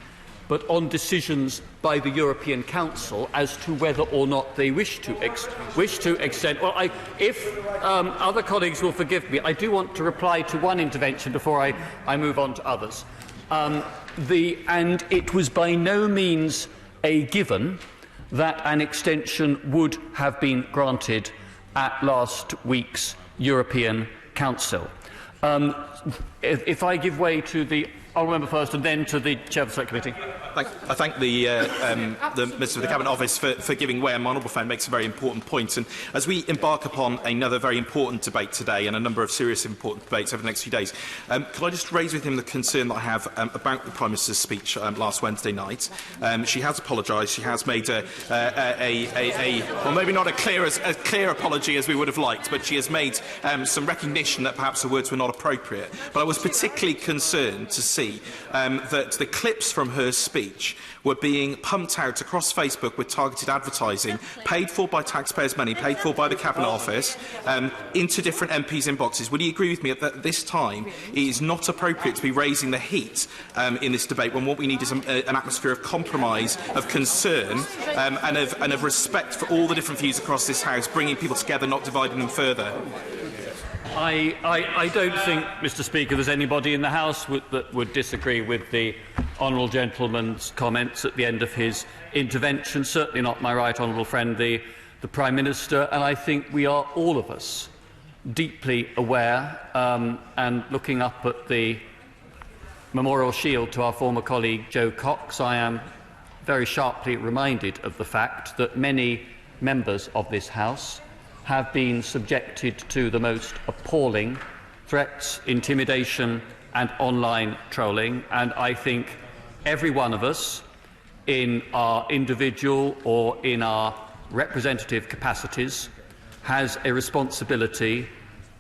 but on decisions by the European Council as to whether or not they wish to extend. Well, if other colleagues will forgive me, I do want to reply to one intervention before I move on to others. And it was by no means a given that an extension would have been granted at last week's European Council. If I give way to the honourable member first and then to the Chair of the Select Committee. I thank the Minister of the Cabinet Office for giving way, and my honourable friend makes a very important point. And as we embark upon another very important debate today and a number of serious important debates over the next few days, could I just raise with him the concern that I have about the Prime Minister's speech last Wednesday night? She has apologised. She has made well, maybe not a clear apology as we would have liked, but she has made some recognition that perhaps the words were not appropriate. But I was particularly concerned to see that the clips from her speech were being pumped out across Facebook with targeted advertising, paid for by taxpayers' money, paid for by the Cabinet Office, into different MPs' inboxes. Would you agree with me that at this time it is not appropriate to be raising the heat in this debate when what we need is an atmosphere of compromise, of concern and of respect for all the different views across this House, bringing people together, not dividing them further? I don't think, Mr. Speaker, there's anybody in the House that would disagree with the honourable gentleman's comments at the end of his intervention. Certainly not my right honourable friend, the Prime Minister. And I think we are all of us deeply aware, and looking up at the memorial shield to our former colleague Joe Cox, I am very sharply reminded of the fact that many members of this House have been subjected to the most appalling threats, intimidation and online trolling, and I think every one of us, in our individual or in our representative capacities, has a responsibility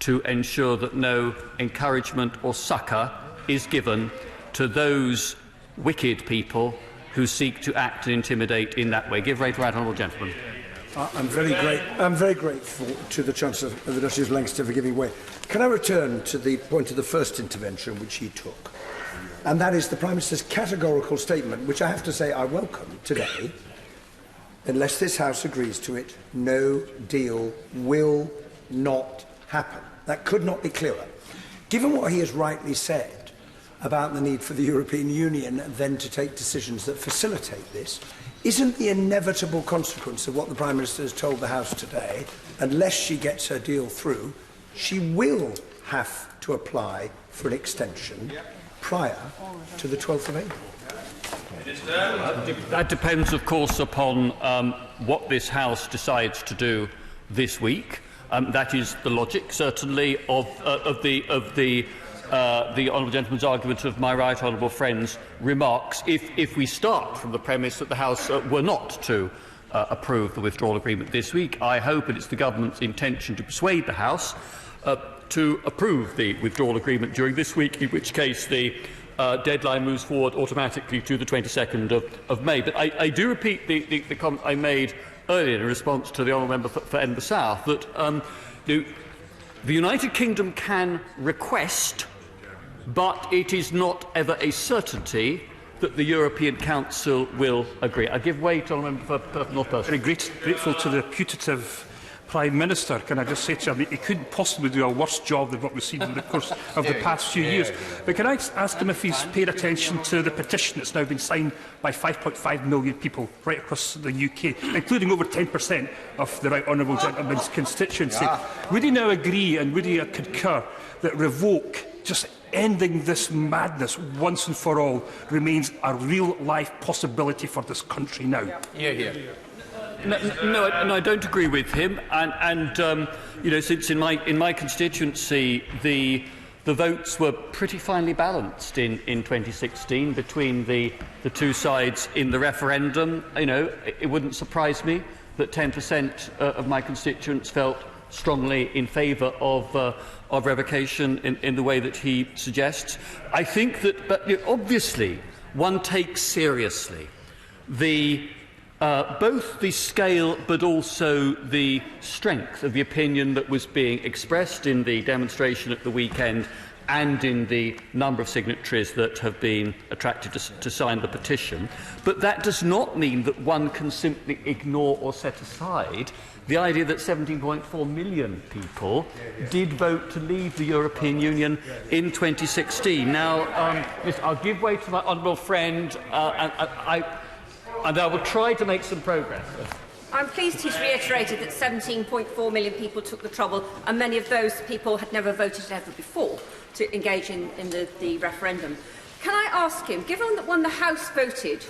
to ensure that no encouragement or succour is given to those wicked people who seek to act and intimidate in that way. Give way to the right honourable gentleman. I'm very grateful to the Chancellor of the Duchess of Lancaster for giving way. Can I return to the point of the first intervention which he took? And that is the Prime Minister's categorical statement, which I have to say I welcome today. Unless this House agrees to it, no deal will not happen. That could not be clearer. Given what he has rightly said about the need for the European Union then to take decisions that facilitate this, isn't the inevitable consequence of what the Prime Minister has told the House today, unless she gets her deal through, she will have to apply for an extension prior to the 12th of April? That depends, of course, upon what this House decides to do this week. That is the logic, certainly, of the honourable gentleman's argument of my right honourable friend's remarks, if we start from the premise that the House were not to approve the withdrawal agreement this week. I hope it is the government's intention to persuade the House to approve the withdrawal agreement during this week, in which case the deadline moves forward automatically to the 22nd of May. But I do repeat the comment I made earlier in response to the honourable member for Edinburgh South, that the United Kingdom can request, but it is not ever a certainty that the European Council will agree. I give way to Honourable Member for North Perth. Very grateful to the putative Prime Minister. Can I just say to him, he couldn't possibly do a worse job than what we've seen in the course of the past few years. But can I ask him if he's paid attention to the petition that's now been signed by 5.5 million people right across the UK, including over 10% of the right honourable gentleman's constituency? Would he now agree and would he concur that revoke, just ending this madness once and for all, remains a real-life possibility for this country now? No, I don't agree with him. And you know, since in my constituency the votes were pretty finely balanced in 2016 between the two sides in the referendum, you know, it wouldn't surprise me that 10% of my constituents felt strongly in favour of revocation in the way that he suggests. I think that, but you know, obviously, one takes seriously both the scale but also the strength of the opinion that was being expressed in the demonstration at the weekend and in the number of signatories that have been attracted to sign the petition. But that does not mean that one can simply ignore or set aside the idea that 17.4 million people did vote to leave the European Union in 2016. Now, I'll give way to my honourable friend, and I will try to make some progress. I'm pleased he's reiterated that 17.4 million people took the trouble, and many of those people had never voted ever before to engage in the referendum. Can I ask him, given that when the House voted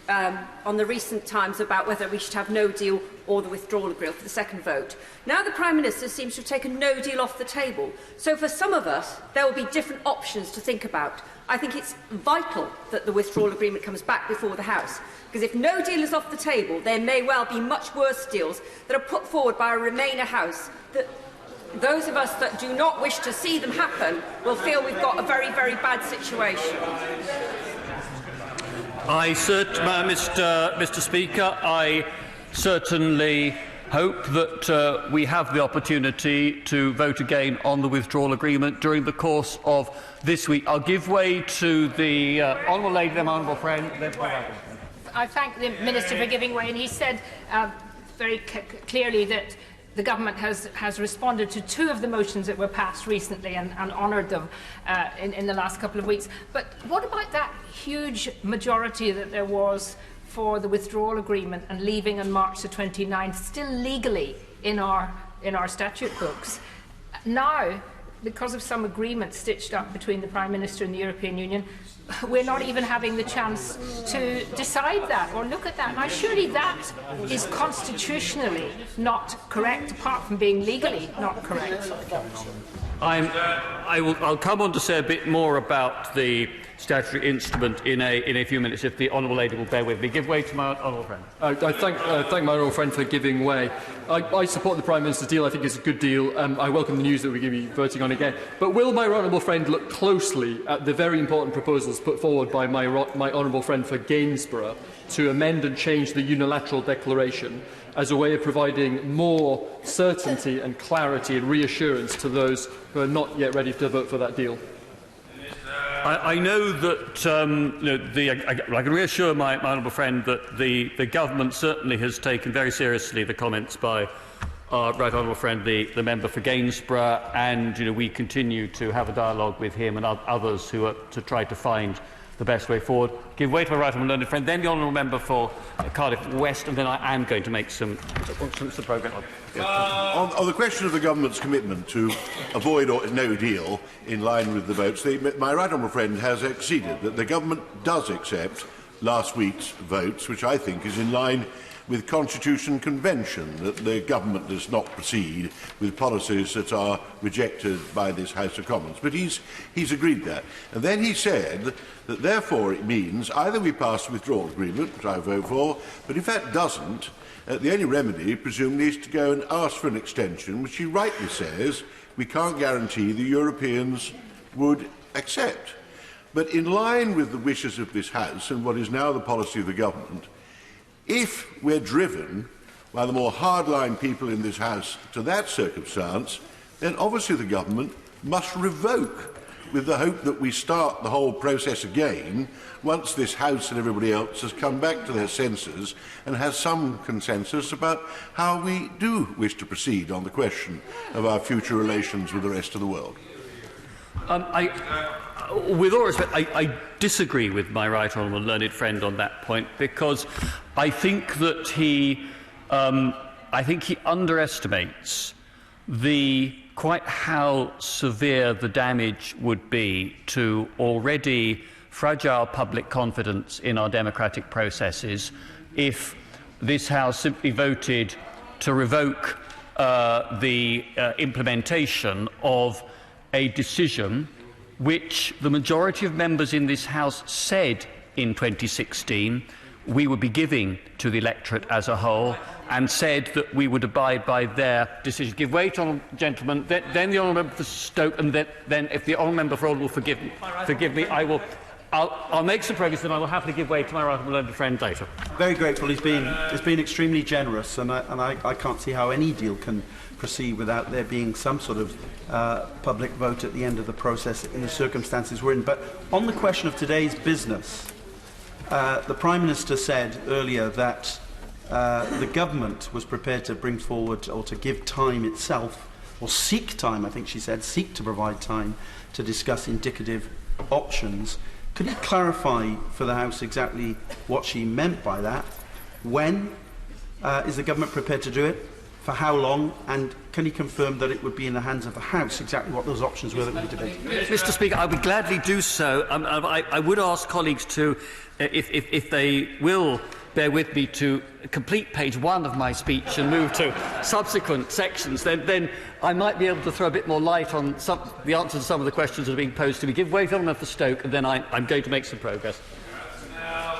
on the recent times about whether we should have no deal or the withdrawal agreement for the second vote, now the Prime Minister seems to have taken no deal off the table. So for some of us, there will be different options to think about. I think it's vital that the withdrawal agreement comes back before the House, because if no deal is off the table, there may well be much worse deals that are put forward by a Remainer House that those of us that do not wish to see them happen will feel we've got a very, very bad situation. Mr. Speaker, I certainly hope that we have the opportunity to vote again on the withdrawal agreement during the course of this week. I'll give way to the honourable lady, then my honourable friend. I thank the Minister for giving way, and he said very clearly that the government has responded to two of the motions that were passed recently and honoured them in the last couple of weeks. But what about that huge majority that there was for the withdrawal agreement and leaving on March the 29th, still legally in our statute books? Now, because of some agreement stitched up between the Prime Minister and the European Union, we're not even having the chance to decide that or look at that. Now, surely that is constitutionally not correct, apart from being legally not correct. I'll come on to say a bit more about the statutory instrument in a few minutes, if the honourable lady will bear with me. Give way to my honourable friend. I thank my honourable friend for giving way. I support the Prime Minister's deal. I think it's a good deal. I welcome the news that we're going to be voting on again. But will my honourable friend look closely at the very important proposals put forward by my honourable friend for Gainsborough to amend and change the unilateral declaration as a way of providing more certainty and clarity and reassurance to those who are not yet ready to vote for that deal? I know that I can reassure my honourable friend that the government certainly has taken very seriously the comments by our right honourable friend, the member for Gainsborough, and we continue to have a dialogue with him and others who are to try to find the best way forward. Give way to my right honourable learned friend, then the honourable member for Cardiff West, and then I am going to make some progress. On the question of the government's commitment to avoid no deal in line with the votes, my right honourable friend has acceded that the government does accept last week's votes, which I think is in line with Constitution Convention, that the government does not proceed with policies that are rejected by this House of Commons. But he's agreed that. And then he said that therefore it means either we pass the withdrawal agreement, which I vote for, but if that doesn't, the only remedy, presumably, is to go and ask for an extension, which he rightly says we can't guarantee the Europeans would accept. But in line with the wishes of this House and what is now the policy of the government, if we're driven by the more hardline people in this House to that circumstance, then obviously the government must revoke, with the hope that we start the whole process again once this House and everybody else has come back to their senses and has some consensus about how we do wish to proceed on the question of our future relations with the rest of the world. With all respect, I disagree with my right honourable learned friend on that point, because I think that he underestimates quite how severe the damage would be to already fragile public confidence in our democratic processes if this House simply voted to revoke the implementation of a decision which the majority of members in this House said in 2016 we would be giving to the electorate as a whole, and said that we would abide by their decision. Give way to honourable gentlemen, then the honourable member for Stoke, and then if the honourable member for Oldham will forgive me, I will I'll make some progress, and I will happily give way to my right honourable friend later. Very grateful. He's been extremely generous, and I can't see how any deal can proceed without there being some sort of public vote at the end of the process in the circumstances we're in. But on the question of today's business, the Prime Minister said earlier that the government was prepared to bring forward or to give time itself, or seek time, I think she said, seek to provide time to discuss indicative options. Could you clarify for the House exactly what she meant by that? When is the government prepared to do it? For how long? And can you confirm that it would be in the hands of the House exactly what those options were that we debated? Mr. Speaker, I would gladly do so. I would ask colleagues to, if they will bear with me, to complete page 1 of my speech and move to subsequent sections. Then I might be able to throw a bit more light on the answers to some of the questions that are being posed to me. Give way for enough for Stoke, and then I'm going to make some progress.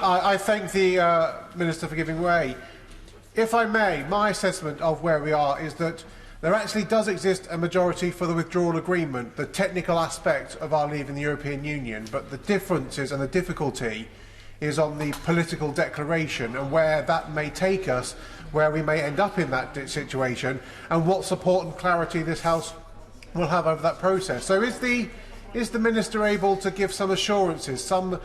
I thank the Minister for giving way. If I may, my assessment of where we are is that there actually does exist a majority for the withdrawal agreement, the technical aspect of our leaving the European Union, but the differences and the difficulty is on the political declaration and where that may take us, where we may end up in that situation, and what support and clarity this House will have over that process. So is the Minister able to give some assurances, some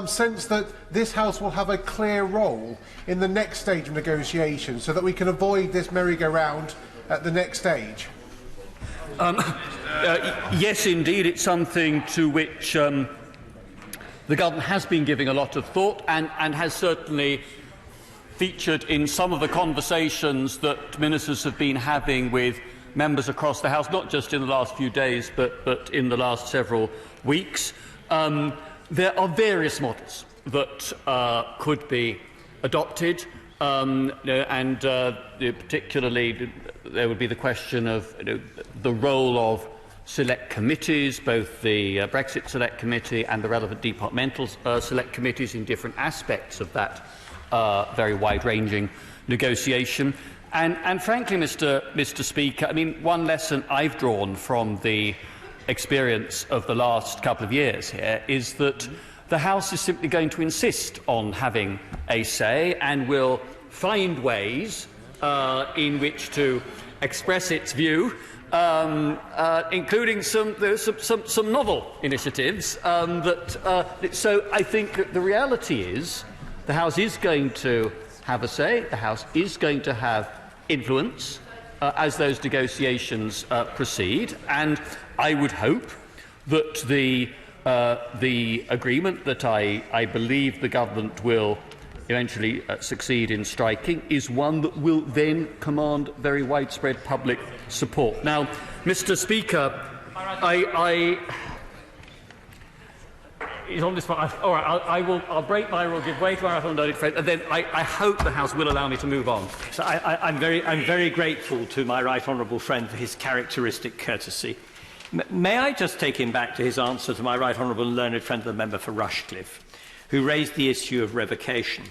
sense that this House will have a clear role in the next stage of negotiations so that we can avoid this merry-go-round at the next stage? Yes, indeed, it's something to which the government has been giving a lot of thought and has certainly featured in some of the conversations that ministers have been having with members across the House, not just in the last few days, but in the last several weeks. There are various models that could be adopted, and particularly there would be the question of the role of select committees, both the Brexit Select Committee and the relevant departmental select committees in different aspects of that very wide-ranging negotiation. And frankly, Mr. Speaker, I mean, one lesson I've drawn from the experience of the last couple of years here is that the House is simply going to insist on having a say and will find ways in which to express its view, including some novel initiatives. So I think that the reality is the House is going to have a say, the House is going to have influence as those negotiations proceed, and I would hope that the agreement that I believe the government will eventually succeed in striking is one that will then command very widespread public support. Now, Mr. Speaker, he's on this one. All right, I'll break my rule, give way to our unloaded friend, and then I hope the House will allow me to move on. So I'm very grateful to my right honourable friend for his characteristic courtesy. May I just take him back to his answer to my right honourable and learned friend, the member for Rushcliffe, who raised the issue of revocation,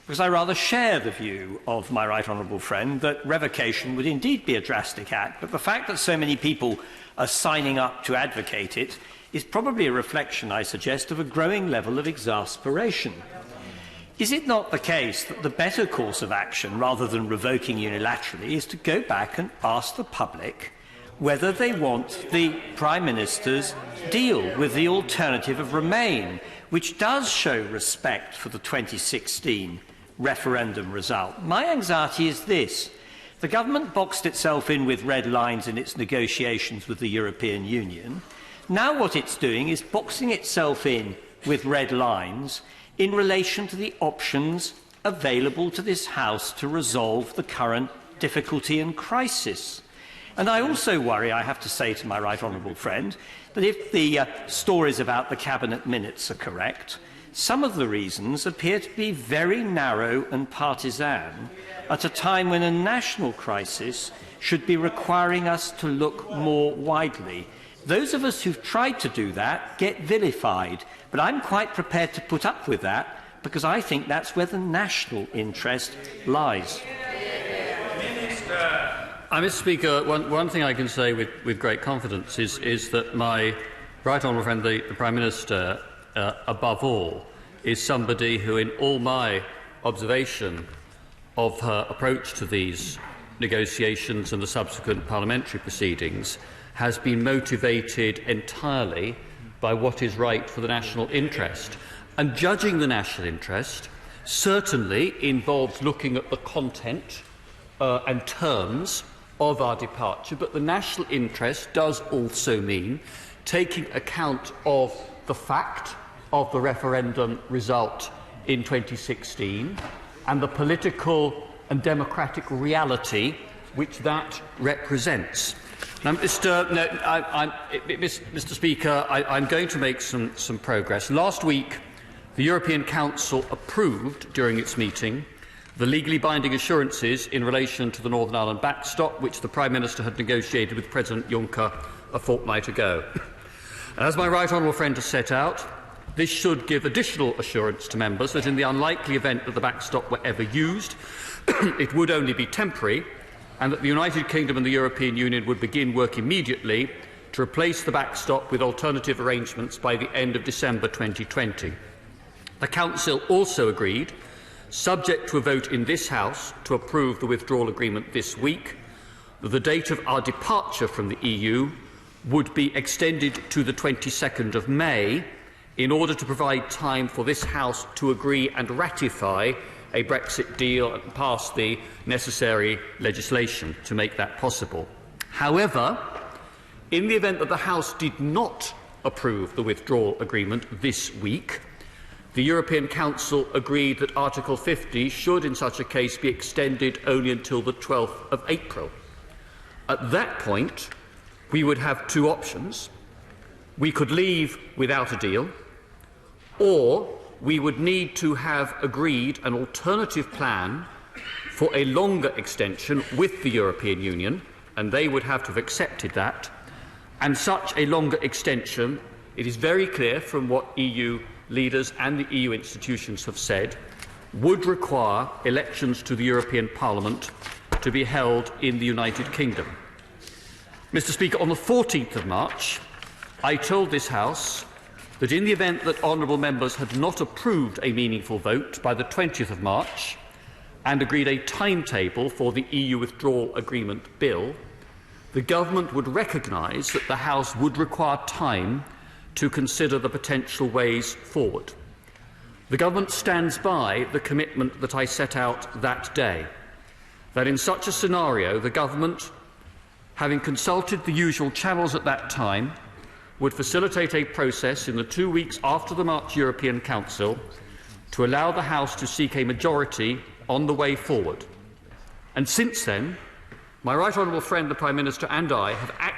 because I rather share the view of my right honourable friend that revocation would indeed be a drastic act, but the fact that so many people are signing up to advocate it is probably a reflection, I suggest, of a growing level of exasperation. Is it not the case that the better course of action, rather than revoking unilaterally, is to go back and ask the public whether they want the Prime Minister's deal with the alternative of Remain, which does show respect for the 2016 referendum result? My anxiety is this. The government boxed itself in with red lines in its negotiations with the European Union. Now what it's doing is boxing itself in with red lines in relation to the options available to this House to resolve the current difficulty and crisis. And I also worry, I have to say to my right honourable friend, that if the stories about the Cabinet minutes are correct, some of the reasons appear to be very narrow and partisan at a time when a national crisis should be requiring us to look more widely. Those of us who've tried to do that get vilified, but I'm quite prepared to put up with that because I think that's where the national interest lies. Mr. Speaker, one thing I can say with great confidence is that my right honourable friend, the Prime Minister, above all, is somebody who, in all my observation of her approach to these negotiations and the subsequent parliamentary proceedings, has been motivated entirely by what is right for the national interest. And judging the national interest certainly involves looking at the content and terms of our departure, but the national interest does also mean taking account of the fact of the referendum result in 2016 and the political and democratic reality which that represents. Now, Mr. Speaker, I'm going to make some progress. Last week, the European Council approved, during its meeting, the legally binding assurances in relation to the Northern Ireland backstop, which the Prime Minister had negotiated with President Juncker a fortnight ago. And as my right honourable friend has set out, this should give additional assurance to members that in the unlikely event that the backstop were ever used, it would only be temporary, and that the United Kingdom and the European Union would begin work immediately to replace the backstop with alternative arrangements by the end of December 2020. The Council also agreed, subject to a vote in this House to approve the withdrawal agreement this week, that the date of our departure from the EU would be extended to the 22nd of May in order to provide time for this House to agree and ratify a Brexit deal and pass the necessary legislation to make that possible. However, in the event that the House did not approve the withdrawal agreement this week, the European Council agreed that Article 50 should, in such a case, be extended only until the 12th of April. At that point, we would have two options. We could leave without a deal, or we would need to have agreed an alternative plan for a longer extension with the European Union, and they would have to have accepted that. And such a longer extension, it is very clear from what EU leaders and the EU institutions have said, would require elections to the European Parliament to be held in the United Kingdom. Mr. Speaker, on the 14th of March, I told this House that in the event that honourable members had not approved a meaningful vote by the 20th of March and agreed a timetable for the EU withdrawal agreement bill, the government would recognise that the House would require time to consider the potential ways forward. The government stands by the commitment that I set out that day, that in such a scenario the government, having consulted the usual channels at that time, would facilitate a process in the 2 weeks after the March European Council to allow the House to seek a majority on the way forward. And since then, my right honourable friend, the Prime Minister, and I have acted